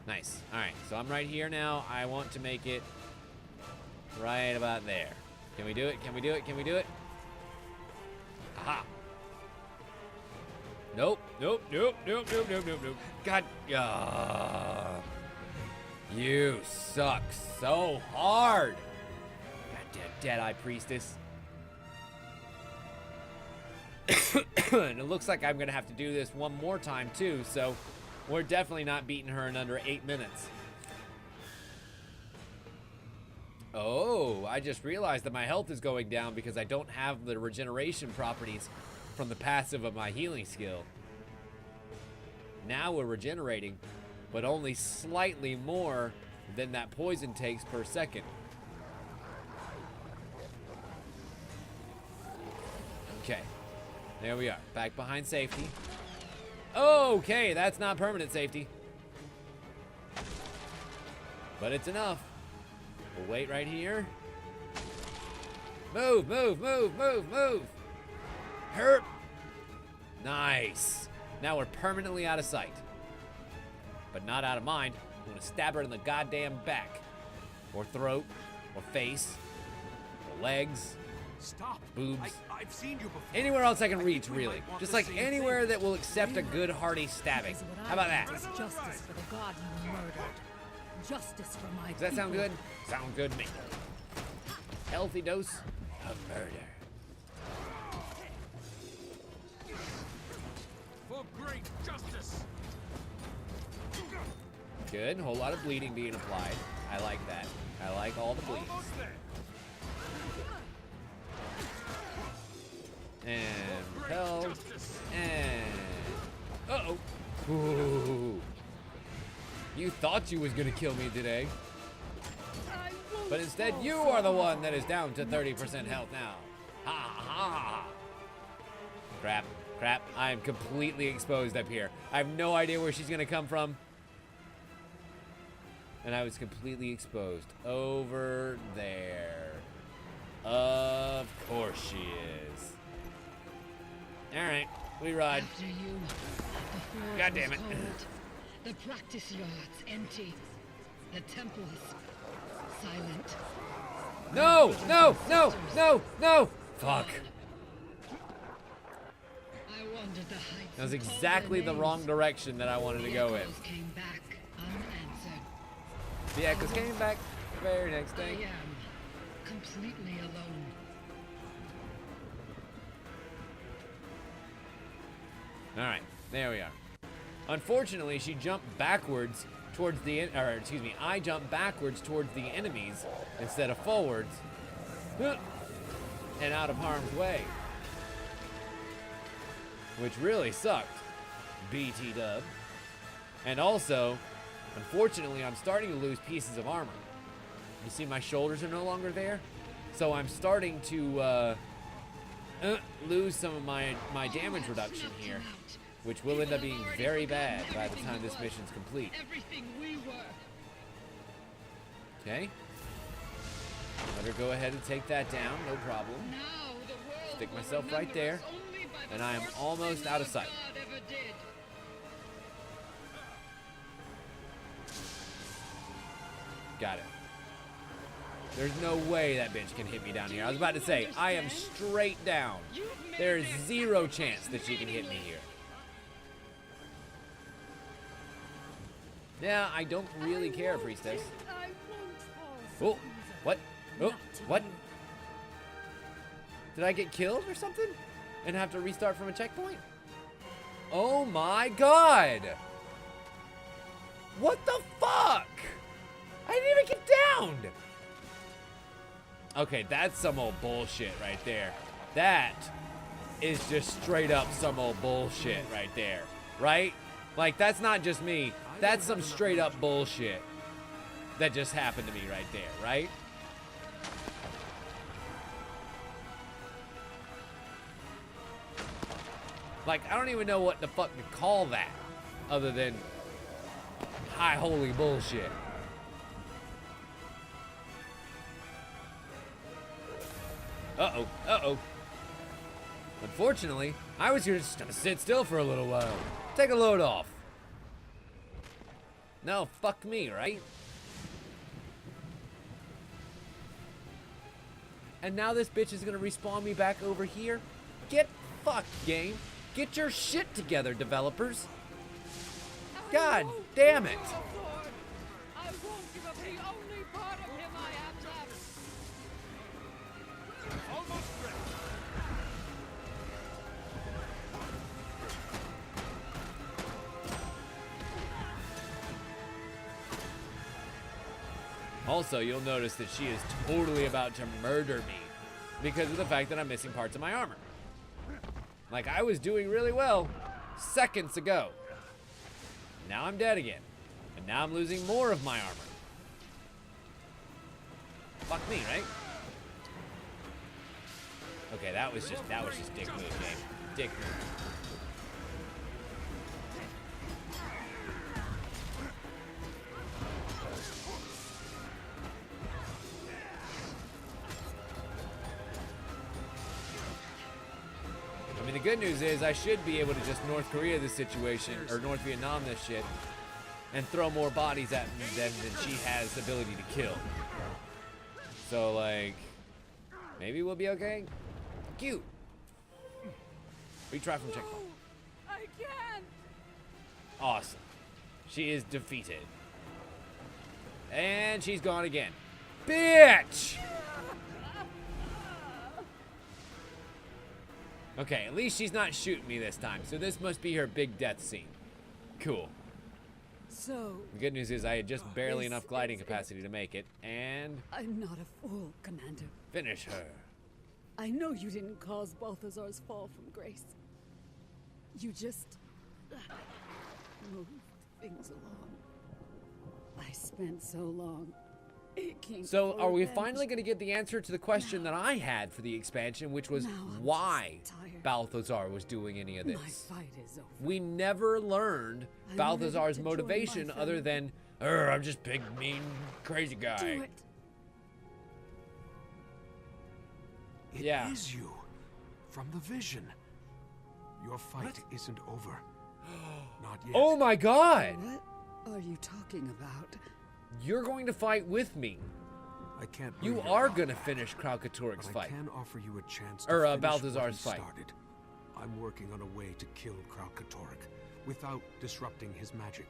Nice. Alright, so I'm right here now. I want to make it right about there. Can we do it? Can we do it? Can we do it? Aha! Nope, nope, nope, nope, nope, nope, nope, nope. God, you suck so hard. Goddamn Dead-Eye Priestess. And it looks like I'm gonna have to do this one more time too, so we're definitely not beating her in under 8 minutes. Oh, I just realized that my health is going down because I don't have the regeneration properties from the passive of my healing skill. Now we're regenerating, but only slightly more than that poison takes per second. Okay, there we are, back behind safety. Okay, that's not permanent safety, but it's enough. We'll wait right here. Move, move, move, move, move. Herp. Nice. Now we're permanently out of sight. But not out of mind. I'm gonna stab her in the goddamn back. Or throat. Or face. Or legs. Stop. Boobs. I've seen you before. Anywhere else I can reach, really. Just like anywhere that will accept a good hearty stabbing. How about that? Justice for the god you murdered. Justice for my Does that sound people. good? Sound good to me. Healthy dose of murder. For great justice. Good. Whole lot of bleeding being applied. I like that. I like all the bleeds. And repel. And uh-oh. Ooh. You thought you was gonna kill me today. But instead you are the one that is down to 30% health now. Ha ha ha. Crap. Crap. I am completely exposed up here. I have no idea where she's gonna come from. And I was completely exposed. Over there. Of course she is. Alright, we ride. After you, the fort God damn was it. cold, the practice yards empty. The temples silent. No! No! No! No! No! Fuck. I wandered the heights. That was and called exactly their the wrong names. direction that I wanted to go in. Echoes came back unanswered. The echoes came back the very next I day. am completely alone. Alright, there we are. Unfortunately, she jumped backwards towards the, I jumped backwards towards the enemies instead of forwards. And out of harm's way. Which really sucked. BT dub. And also, unfortunately, I'm starting to lose pieces of armor. You see my shoulders are no longer there? So I'm starting to lose some of my damage reduction here, which will end up being very bad by the time this mission's complete. Okay. Let her go ahead and take that down, no problem. Stick myself right there, and I am almost out of sight. Got it. There's no way that bitch can hit me down here. I was about to say, I am straight down. There is zero chance that she can hit me here. Yeah, I don't really care, Priestess. Oh, what? Oh, what? Did I get killed or something? And have to restart from a checkpoint? Oh my god! What the fuck? I didn't even get downed! Okay, that's some old bullshit right there. That is just straight up some old bullshit right there. Right? Like, that's not just me. That's some straight up bullshit that just happened to me right there, right? Like, I don't even know what the fuck to call that other than high holy bullshit. Uh-oh, uh-oh. Unfortunately, I was here just gonna sit still for a little while. Take a load off. No, fuck me, right? And now this bitch is gonna respawn me back over here? Get fucked, game. Get your shit together, developers. God damn it. I won't give up the only part of him I have left. Almost ready. Also, you'll notice that she is totally about to murder me because of the fact that I'm missing parts of my armor. Like, I was doing really well seconds ago. Now I'm dead again. And now I'm losing more of my armor. Fuck me, right? Okay, that was just dick move, game. Dick move. I mean, the good news is I should be able to just North Korea this situation, or North Vietnam this shit, and throw more bodies at me than she has the ability to kill. So, like, maybe we'll be okay. Cute. Retry from checkpoint. I can't. Awesome. She is defeated. And she's gone again. Bitch! Okay, at least she's not shooting me this time, so this must be her big death scene. Cool. So... The good news is I had just barely enough gliding capacity to make it, and... I'm not a fool, Commander. Finish her. I know you didn't cause Balthazar's fall from grace. You just... moved things along. I spent so long... So, are we finally going to get the answer to the question that I had for the expansion, which was why Balthazar was doing any of this? My fight is over. We never learned Balthazar's motivation other than, I'm just big, mean, crazy guy. Do it. It is you, from the vision. Your fight isn't over. Not yet. Oh my god! What are you talking about? You're going to fight with me. I can't. You are going to finish Catterick's fight. I can offer you a chance to finish Balthazar's what he fight. Started. I'm working on a way to kill Catterick without disrupting his magic.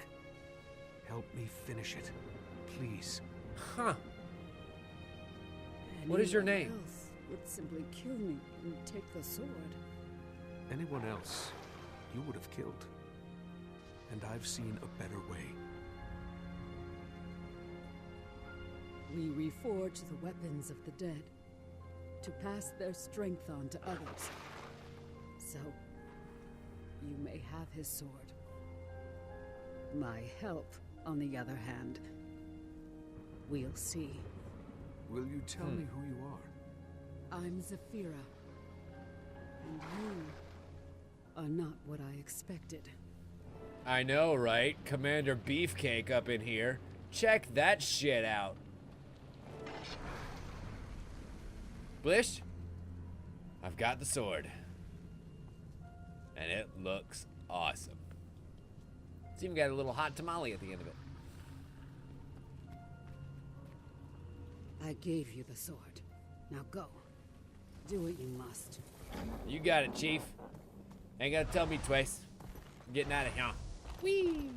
Help me finish it, please. Huh. What is your name? Anyone else would simply kill me and take the sword. Anyone else, you would have killed. And I've seen a better way. We reforge the weapons of the dead to pass their strength on to others. So, you may have his sword. My help, on the other hand. We'll see. Will you tell me who you are? I'm Zafira. And you are not what I expected. I know, right? Commander Beefcake up in here. Check that shit out. Blish, I've got the sword. And it looks awesome. It's even got a little hot tamale at the end of it. I gave you the sword. Now go. Do what you must. You got it, Chief. Ain't gotta tell me twice. I'm getting out of here. Whee!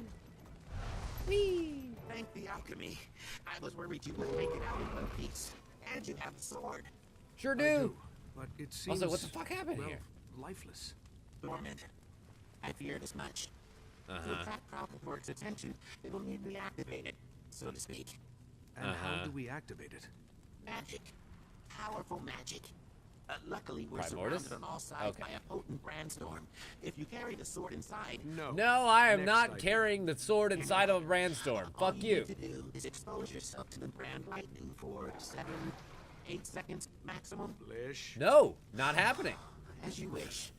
Whee! Thank the alchemy. I was worried you would make it out in one piece. And you have the sword. Sure do. But it seems... Also, what the fuck happened here? Lifeless. Dormant. I feared as much. To attract Prowlport's attention, it will need reactivated, so to speak. And how do we activate it? Magic. Powerful magic. Luckily, we're Primordius? surrounded on all sides by a potent brandstorm. If you carry the sword inside... No, I am not carrying the sword inside of a brandstorm. Fuck you. All you need to do is expose yourself to the brand lightning for 7-8 seconds maximum. Blish. No, not happening. As you wish.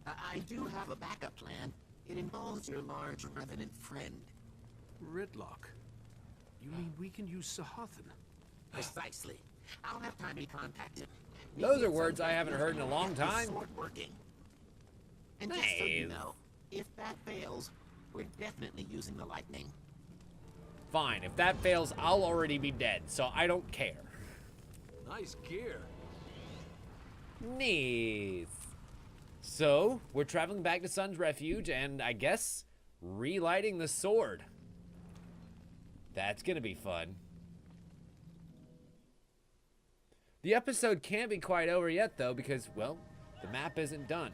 I do have a backup plan. It involves your large revenant friend. Ridlock. You mean we can use Sahothan? Precisely. I'll have time to contact him. Those are words I haven't heard in a long time. Sword working. And just so you know, if that fails, we're definitely using the lightning. Fine, if that fails, I'll already be dead, so I don't care. Nice gear. Nice. So, we're traveling back to Sun's Refuge and, I guess, relighting the sword. That's gonna be fun. The episode can't be quite over yet, though, because, well, the map isn't done.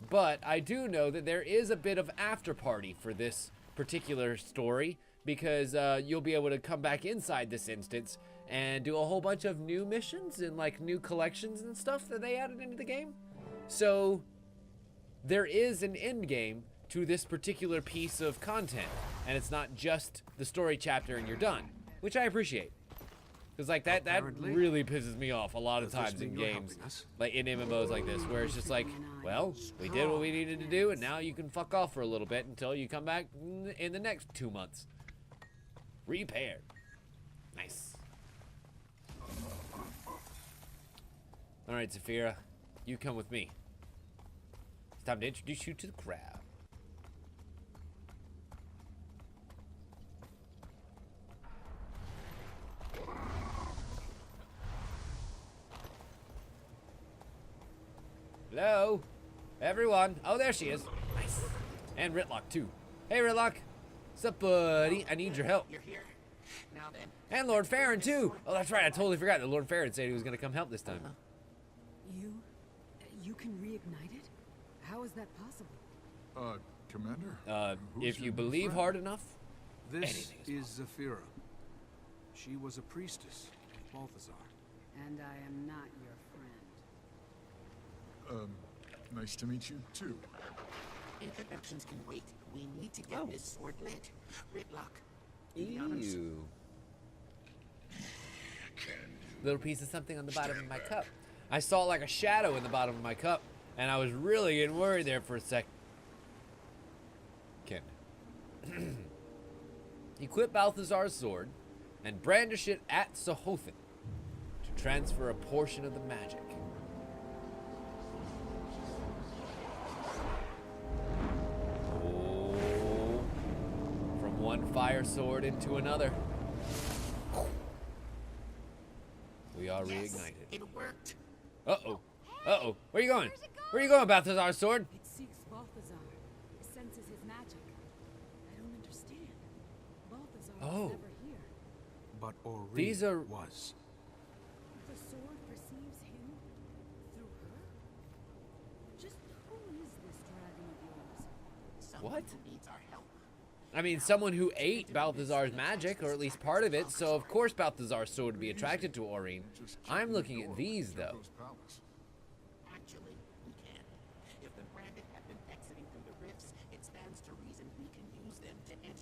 But I do know that there is a bit of after party for this particular story, because you'll be able to come back inside this instance and do a whole bunch of new missions and, like, new collections and stuff that they added into the game. So, there is an end game to this particular piece of content, and it's not just the story chapter and you're done, which I appreciate. Because, like, that really pisses me off a lot of times in games, like in MMOs like this, where it's just like, well, we did what we needed to do, and now you can fuck off for a little bit until you come back in the next 2 months. Repaired. Nice. All right, Zafira, you come with me. It's time to introduce you to the crowd. Hello? Everyone. Oh, there she is. Nice. And Ritlock, too. Hey, Ritlock. What's up, buddy? I need your help. You're here. Now then. And Lord Farron, too. Oh, that's right. I totally forgot that Lord Farron said he was going to come help this time. You can reignite it? How is that possible? Commander? If you believe hard enough, This is Zafira. She was a priestess in Balthazar. And I am not your friend. Nice to meet you, too. Introductions can wait. We need to get this sword lit. Ritlock. Ew. Little piece of something on the bottom of my cup. I saw like a shadow in the bottom of my cup, and I was really getting worried there for a sec. Ken. Equip Balthazar's sword and brandish it at Sahothan to transfer a portion of the magic. Oh. From one fire sword into another. We are reignited. It worked. Uh-oh. Uh-oh. Where are you going? Where are you going, Balthazar's sword? It seeks Balthazar. It senses his magic. I don't understand. Balthazar was never here. But Aurine These are... was. The sword perceives him through her? Just who is this dragon of yours? What? Who needs our help. I mean, someone who ate Balthazar's magic, or at least part of it, so of course Balthazar's sword would be attracted to Aurine. I'm looking at these, though. Actually, we can. If the branded have been exiting through the rifts, it stands to reason we can use them to enter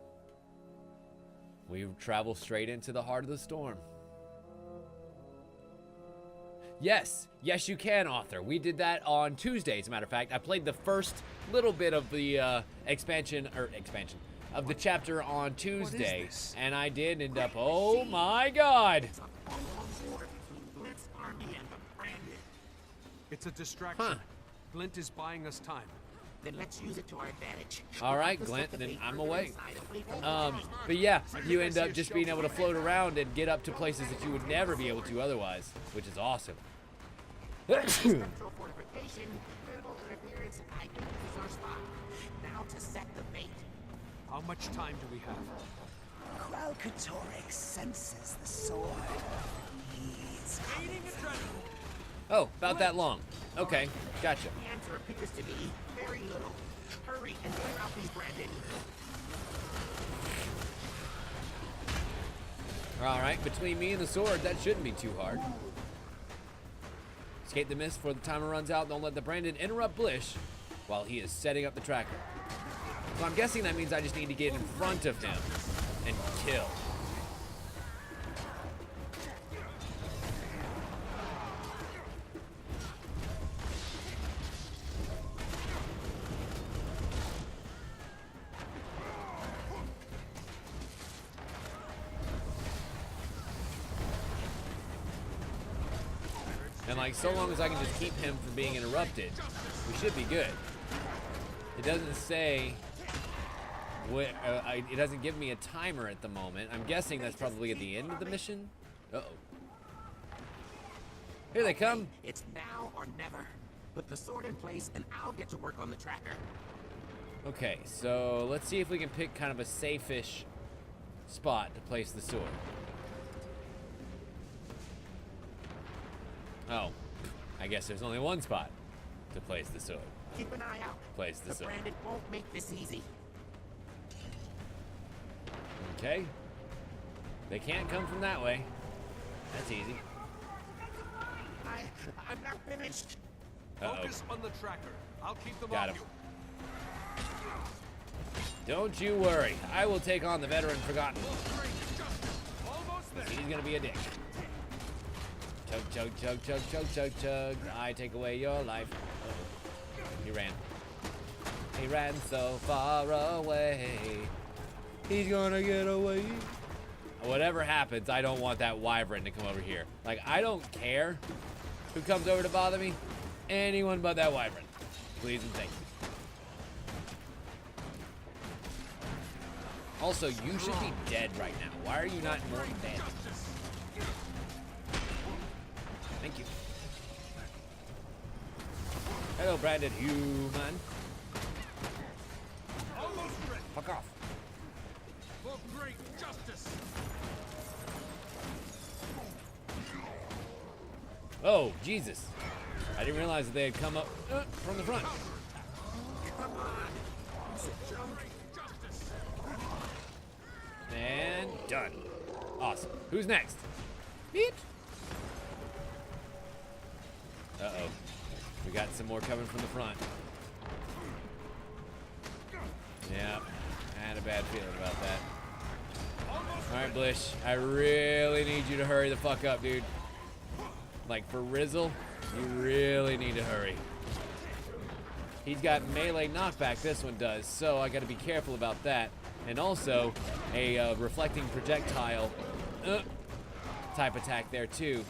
We travel straight into the heart of the storm. Yes, yes you can, author. We did that on Tuesday, as a matter of fact. I played the first little bit of the expansion of the chapter on Tuesday, and I did end up, oh my god! It's a distraction. Huh. Glint is buying us time. Then let's use it to our advantage. All right, Glint, then I'm away. But yeah, you end up just being able to float around and get up to places that you would never be able to otherwise, which is awesome. Now to set the bait. How much time do we have? Catterick senses the sword. He's coming. Oh, about that long. Okay, gotcha. The answer appears to be very little. Hurry and clear out these branded. All right, between me and the sword, that shouldn't be too hard. Escape the mist before the timer runs out. Don't let the Brandon interrupt Blish while he is setting up the tracker. So I'm guessing that means I just need to get in front of him and kill. And like, so long as I can just keep him from being interrupted, we should be good. It doesn't say, it doesn't give me a timer at the moment. I'm guessing that's probably at the end of the mission. Uh-oh. Here they come. It's now or never. Put the sword in place and I'll get to work on the tracker. Okay, so let's see if we can pick kind of a safe-ish spot to place the sword. Oh, I guess there's only one spot to place the sword. Keep an eye out. Place the sword. Branded won't make this easy. Okay. They can't come from that way. That's easy. I'm not finished. Focus on the tracker. I'll keep them Got off him. you. Don't you worry. I will take on the veteran forgotten. He's gonna be a dick. Chug, chug, chug, chug, chug, chug, chug. I take away your life. Oh, he ran. He ran so far away. He's gonna get away. Whatever happens, I don't want that wyvern to come over here. Like, I don't care who comes over to bother me. Anyone but that wyvern. Please and thank you. Also, you should be dead right now. Why are you not more dead? Thank you. Hello, branded human. Fuck off. For great justice. Oh, Jesus. I didn't realize that they had come up from the front. And done. Awesome. Who's next? Beep. Uh-oh. We got some more coming from the front. Yeah, I had a bad feeling about that. Alright, Blish, I really need you to hurry the fuck up, dude. Like, for Rizzle, you really need to hurry. He's got melee knockback, this one does, so I gotta be careful about that. And also, a reflecting projectile type attack there, too.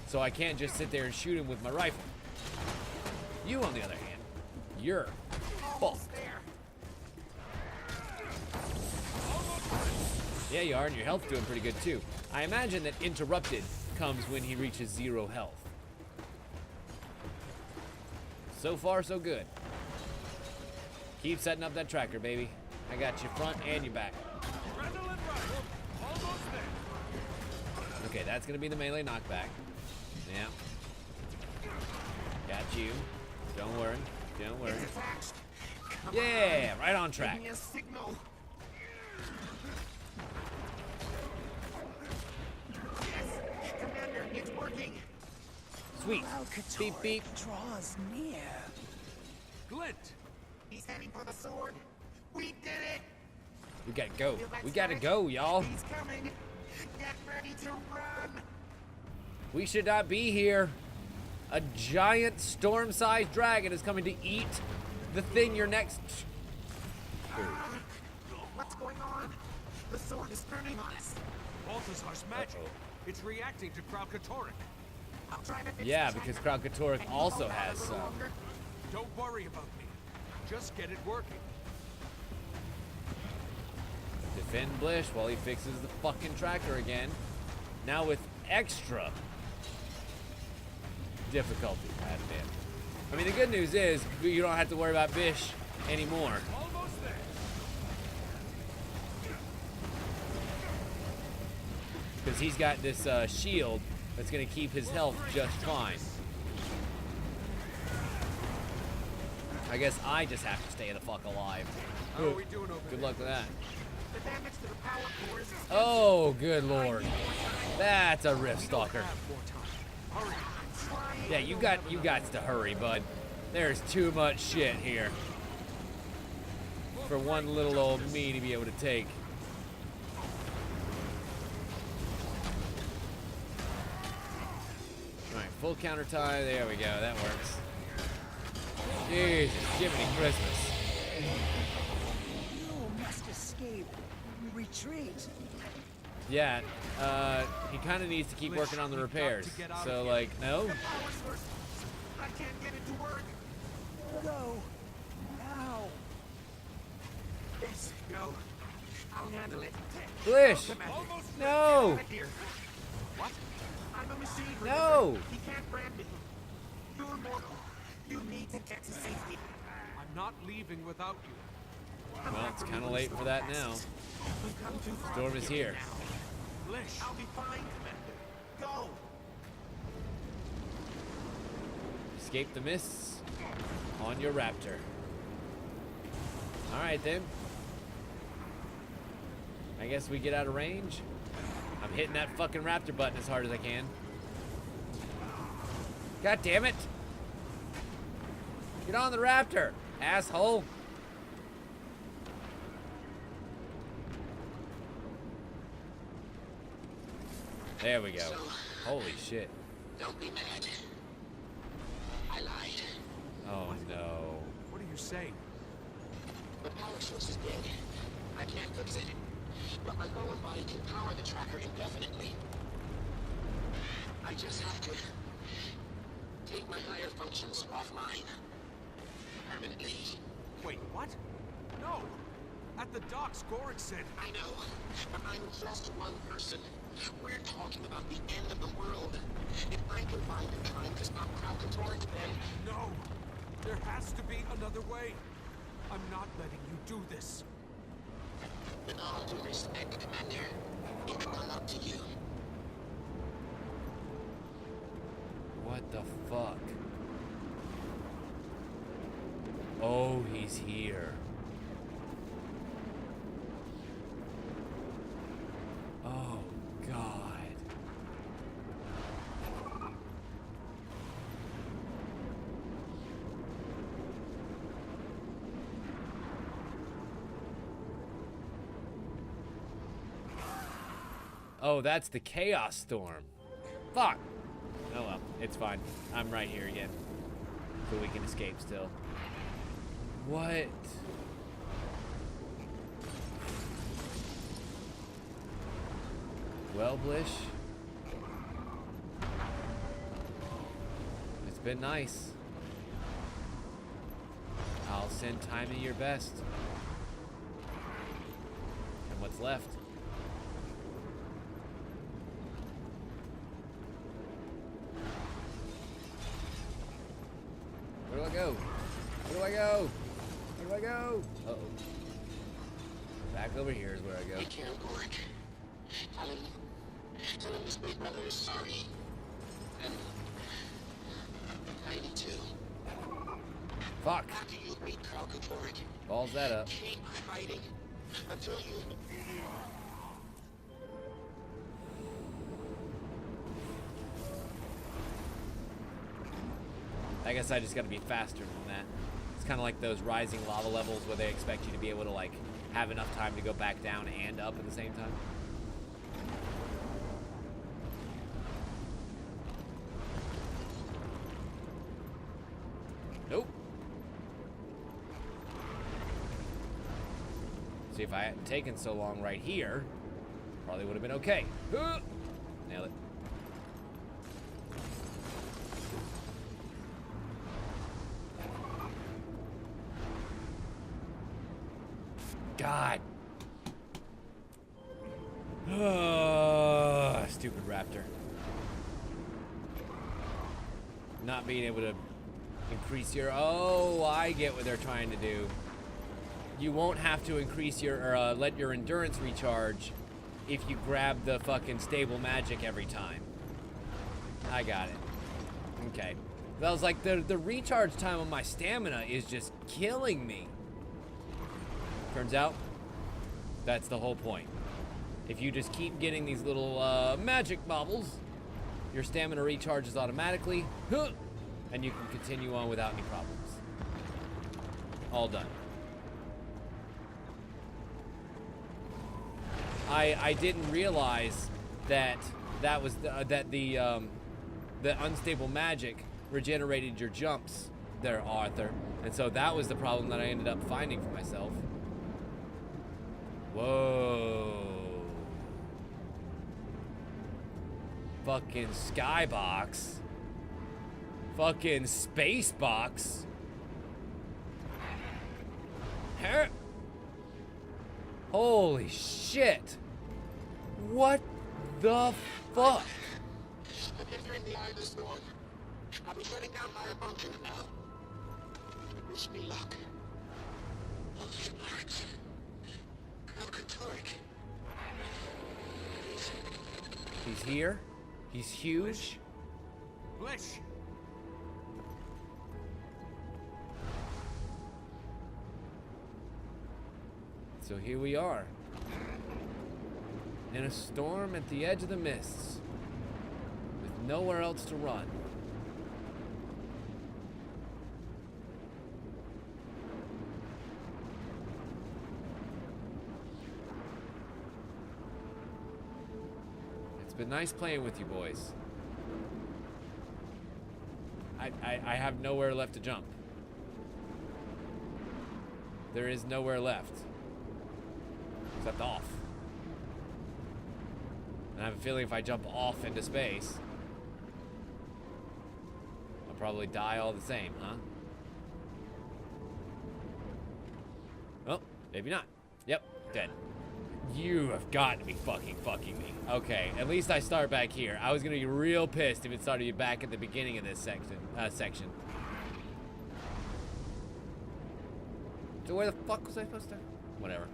So I can't just sit there and shoot him with my rifle. You, on the other hand, you're fucked. Yeah, you are, and your health's doing pretty good, too. I imagine that interrupted comes when he reaches 0 health. So far, so good. Keep setting up that tracker, baby. I got you front and you back. Okay, that's gonna be the melee knockback. Yeah. Got you. Don't worry. Don't worry. Yeah, right on track. It's working. Sweet. Beep beep. Draws near. Glint. He's heading for the sword. We did it. We gotta go. We gotta go, y'all. He's coming. Get ready to run. We should not be here. A giant storm-sized dragon is coming to eat the thing you're next. What's going on? The sword is turning on us. Balthazar's magic. It's reacting to Catterick. I'll try to fix Yeah, the because tracker. Catterick also has some. Don't worry about me. Just get it working. Defend Blish while he fixes the fucking tracker again. Now with extra difficulty. God damn. I mean, the good news is you don't have to worry about Bish anymore. Almost there. Because he's got this shield that's going to keep his health just fine. I guess I just have to stay the fuck alive. How are we doing over Good there? luck with that. The damage to the power core is Oh, good lord. That's a Rift Stalker. Hurry. Yeah, you got to hurry, bud. There's too much shit here for one little old me to be able to take. Alright, full counter tie. There we go. That works. Jesus, Jiminy Christmas. You must escape. Retreat. Yeah, he kind of needs to keep working on the repairs. So, like, no? I can't get it to work. Go. Now. Yes, go. I'll handle it. Blish! No! What? I'm a machine. No! He can't brand me. You're mortal. You need to get to safety. I'm not leaving without you. Well, it's kind of late for that now. We've come too far. Storm is here. Blish. I'll be fine, Commander. Go. Escape the mists on your raptor. Alright then. I guess we get out of range. I'm hitting that fucking raptor button as hard as I can. God damn it! Get on the raptor, asshole! There we go. Holy shit. Don't be mad. I lied. Oh no. What are you saying? The power source is dead. I can't fix it. But my lower body can power the tracker indefinitely. I just have to take my higher functions offline. Permanently. Wait, what? No. At the docks, Gorick said. I know, but I'm just one person. We're talking about the end of the world. If I can find a time to stop Catterick, then... No! There has to be another way. I'm not letting you do this. With all due respect, Commander, it's all up to you. What the fuck? Oh, he's here. Oh, God. Oh, that's the Chaos Storm. Fuck. Oh well, it's fine. I'm right here again. So we can escape still. What? Well, Blish. It's been nice. I'll send Timon your best. And what's left? Where do I go? Where do I go? Where do I go? Uh-oh. Back over here is where I go. It can't work. Tell him his big brother is sorry. And I need to. Fuck. After you beat Catterick, Balls that up. keep fighting until you... I guess I just gotta be faster than that. It's kind of like those rising lava levels where they expect you to be able to like have enough time to go back down and up at the same time. Nope. See, if I hadn't taken so long right here, probably would have been okay. Nailed it. God. Stupid raptor. Not being able to increase your... Oh, I get what they're trying to do. You won't have to increase your... or let your endurance recharge if you grab the fucking stable magic every time. I got it. Okay. I was like, the recharge time on my stamina is just killing me. Turns out, that's the whole point. If you just keep getting these little magic baubles, your stamina recharges automatically, and you can continue on without any problems. All done. I didn't realize that was the unstable magic regenerated your jumps there, Arthur, and so that was the problem that I ended up finding for myself. Whoa. Fucking skybox. Fucking space box. Holy shit. What the fuck? I'll be shutting down my bunker now. Wish me luck. He's here. He's huge. Blish. So here we are. In a storm at the edge of the mists. With nowhere else to run. It's been nice playing with you boys. I have nowhere left to jump. There is nowhere left. Except off. And I have a feeling if I jump off into space, I'll probably die all the same, huh? Oh, maybe not. Yep, dead. You have got to be fucking me. Okay, at least I start back here. I was gonna be real pissed if it started me back at the beginning of this section. So where the fuck was I supposed to? Whatever.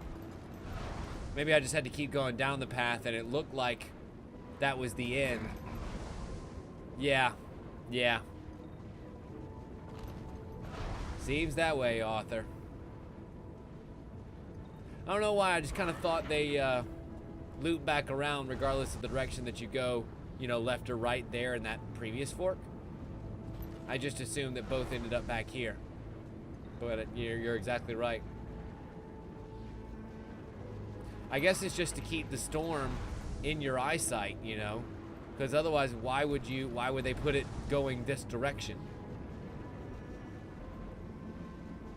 Maybe I just had to keep going down the path and it looked like that was the end. Yeah. Seems that way, Arthur. I don't know why, I just kind of thought they loop back around regardless of the direction that you go, you know, left or right there in that previous fork. I just assumed that both ended up back here. But you're exactly right. I guess it's just to keep the storm in your eyesight, you know? Because otherwise, why would they put it going this direction?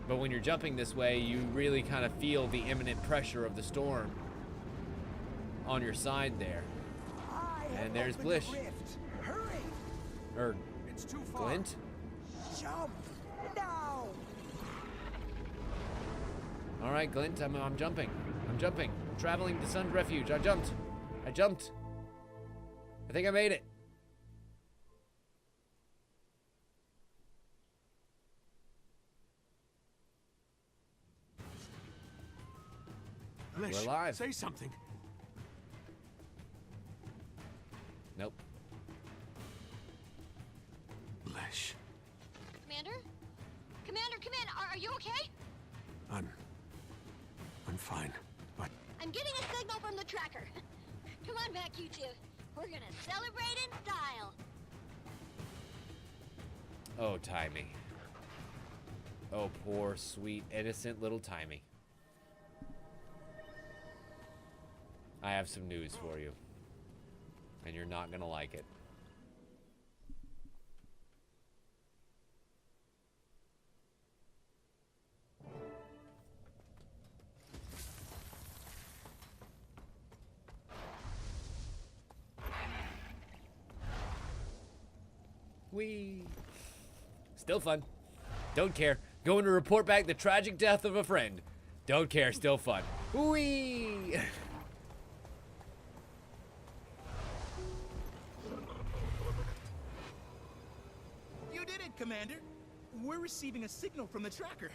But when you're jumping this way, you really kind of feel the imminent pressure of the storm on your side there. And there's Blish. Or it's too far. Glint? Jump now. All right, Glint, I'm jumping. I'm jumping. I'm traveling to Sun's Refuge. I jumped. I think I made it. Blish, we're alive. Say something. Nope. Blish. Commander? Commander, come in. Are you okay? I'm fine, but... I'm getting a signal from the tracker. Come on back, you two. We're gonna celebrate in style. Oh, Timey. Oh, poor, sweet, innocent little Timmy. I have some news for you. And you're not gonna like it. Whee! Still fun. Don't care. Going to report back the tragic death of a friend. Don't care. Still fun. Whee! You did it, Commander. We're receiving a signal from the tracker.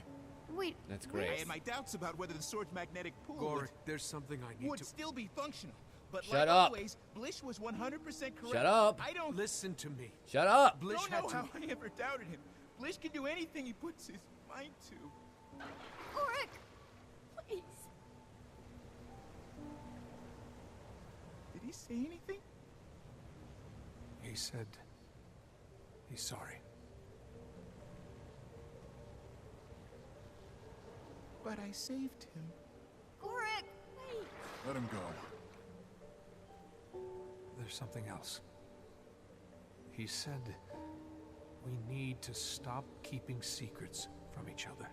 Wait. That's great. I had my doubts about whether the sword's magnetic pull there's something I need would to... still be functional. But Shut like up. always, Blish was 100% correct. Shut up. I don't listen to me. Shut up. Blish don't know how I ever doubted him. Blish can do anything he puts his mind to. Ulrich, please. Did he say anything? He said he's sorry. But I saved him. Ulrich, wait. Let him go. There's something else. He said we need to stop keeping secrets from each other.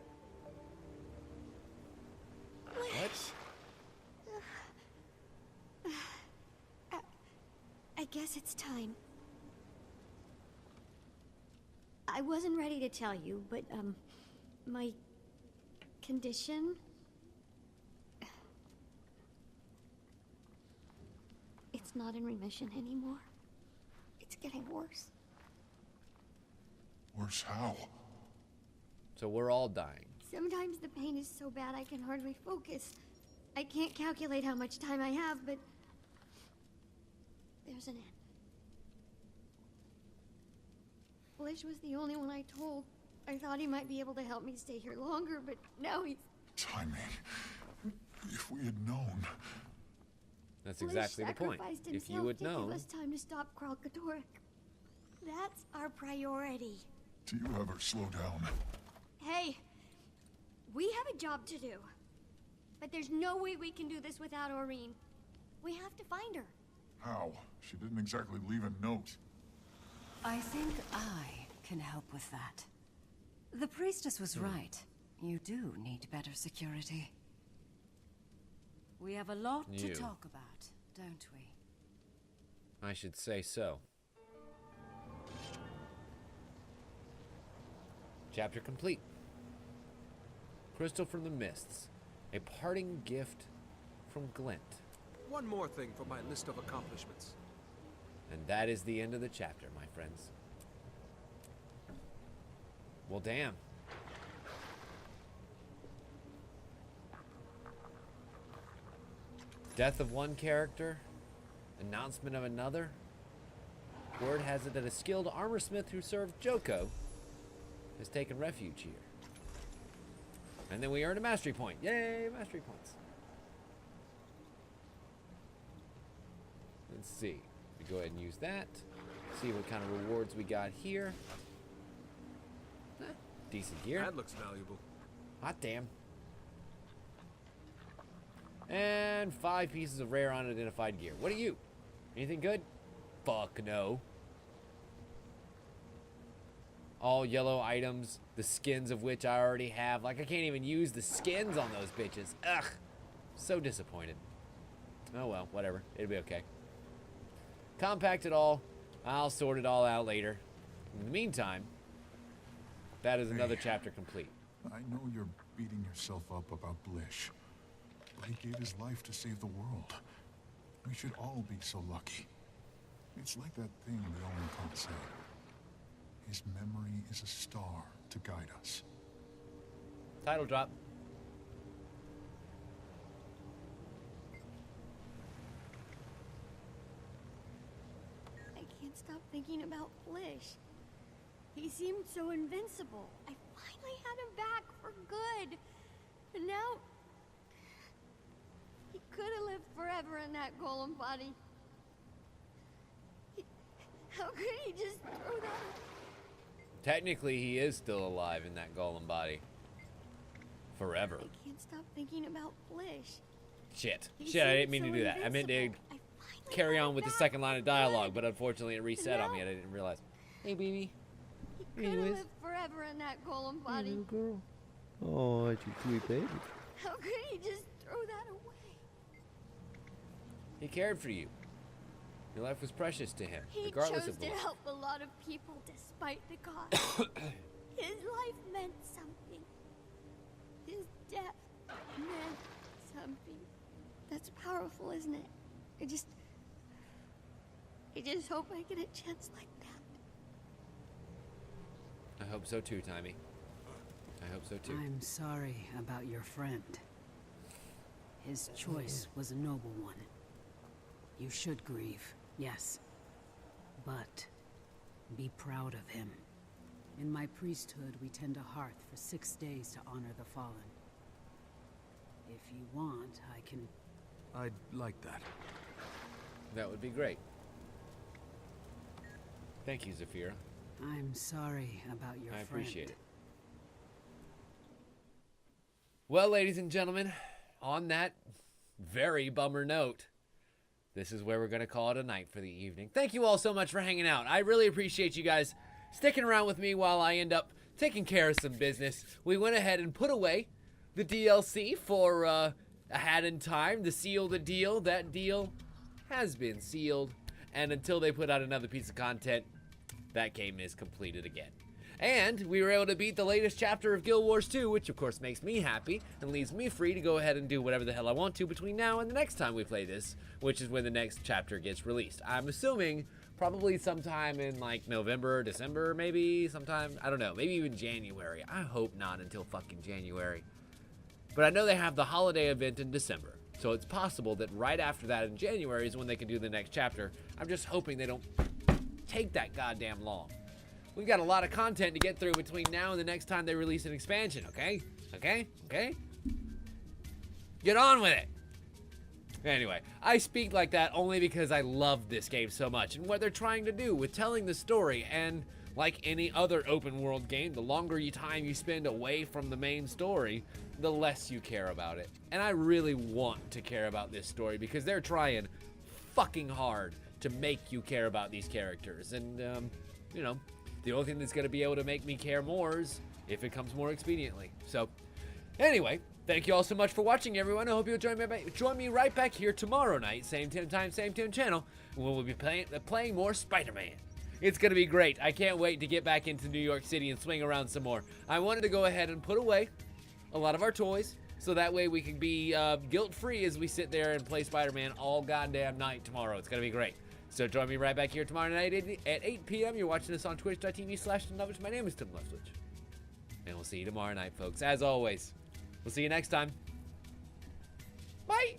What? I guess it's time. I wasn't ready to tell you, but, my condition... It's not in remission anymore. It's getting worse. Worse how? So we're all dying. Sometimes the pain is so bad I can hardly focus. I can't calculate how much time I have, but... there's an end. Blish was the only one I told. I thought he might be able to help me stay here longer, but now he's... Timing. If we had known... That's Blish exactly the point. sacrificed If you himself had to known... give us time to stop Carl Catterick. That's our priority. Do you ever slow down? Hey, we have a job to do. But there's no way we can do this without Aurene. We have to find her. How? She didn't exactly leave a note. I think I can help with that. The priestess was right. You do need better security. We have a lot to talk about, don't we? I should say so. Chapter complete. Crystal from the Mists. A parting gift from Glint. One more thing for my list of accomplishments. And that is the end of the chapter, my friends. Well, damn. Death of one character, announcement of another. Word has it that a skilled armorsmith who served Joko has taken refuge here. And then we earned a mastery point. Yay, mastery points. Let's see. We go ahead and use that. See what kind of rewards we got here. Decent gear. That looks valuable. Hot damn. And 5 pieces of rare unidentified gear. What are you? Anything good? Fuck no. All yellow items, the skins of which I already have. Like, I can't even use the skins on those bitches. Ugh. So disappointed. Oh well, whatever. It'll be okay. Compact it all. I'll sort it all out later. In the meantime, that is another chapter complete. I know you're beating yourself up about Blish, but he gave his life to save the world. We should all be so lucky. It's like that thing the Omen can't say. His memory is a star to guide us. Title drop. I can't stop thinking about Blish. He seemed so invincible. I finally had him back for good. And now... he could have lived forever in that golem body. How could he just throw that... Technically, he is still alive in that golem body. Forever. I can't stop thinking about Flish. Shit. Shit, I didn't mean to do that. I meant to carry on with the second line of dialogue, but unfortunately it reset on me and I didn't realize. Hey, baby. He could have lived forever in that golem body. Girl. Oh, you sweet baby. How could he just throw that away? He cared for you. Your life was precious to him, He regardless chose of to what. help a lot of people despite the cost. His life meant something. His death meant something. That's powerful, isn't it? I just hope I get a chance like that. I hope so too, Timmy. I hope so too. I'm sorry about your friend. His choice was a noble one. You should grieve, yes. But be proud of him. In my priesthood, we tend a hearth for 6 days to honor the fallen. If you want, I can... I'd like that. That would be great. Thank you, Zafira. I'm sorry about your friend. I appreciate it. Well, ladies and gentlemen, on that very bummer note, this is where we're going to call it a night for the evening. Thank you all so much for hanging out. I really appreciate you guys sticking around with me while I end up taking care of some business. We went ahead and put away the DLC for a hat in time to seal the deal. That deal has been sealed. And until they put out another piece of content, that game is completed again. And we were able to beat the latest chapter of Guild Wars 2, which of course makes me happy and leaves me free to go ahead and do whatever the hell I want to between now and the next time we play this, which is when the next chapter gets released. I'm assuming probably sometime in like November, December, maybe sometime, I don't know, maybe even January. I hope not until fucking January. But I know they have the holiday event in December, so it's possible that right after that in January is when they can do the next chapter. I'm just hoping they don't take that goddamn long. We've got a lot of content to get through between now and the next time they release an expansion, okay? Okay? Get on with it! Anyway, I speak like that only because I love this game so much and what they're trying to do with telling the story, and like any other open world game, the longer time you spend away from the main story, the less you care about it. And I really want to care about this story because they're trying fucking hard to make you care about these characters. And, you know, the only thing that's going to be able to make me care more is if it comes more expediently. So, anyway, thank you all so much for watching, everyone. I hope you'll join me right back here tomorrow night, same time, same channel, when we'll be playing more Spider-Man. It's going to be great. I can't wait to get back into New York City and swing around some more. I wanted to go ahead and put away a lot of our toys, so that way we can be guilt-free as we sit there and play Spider-Man all goddamn night tomorrow. It's going to be great. So join me right back here tomorrow night at 8 p.m. You're watching this on twitch.tv/Leftwich. My name is Tim Leftwich. And we'll see you tomorrow night, folks. As always, we'll see you next time. Bye!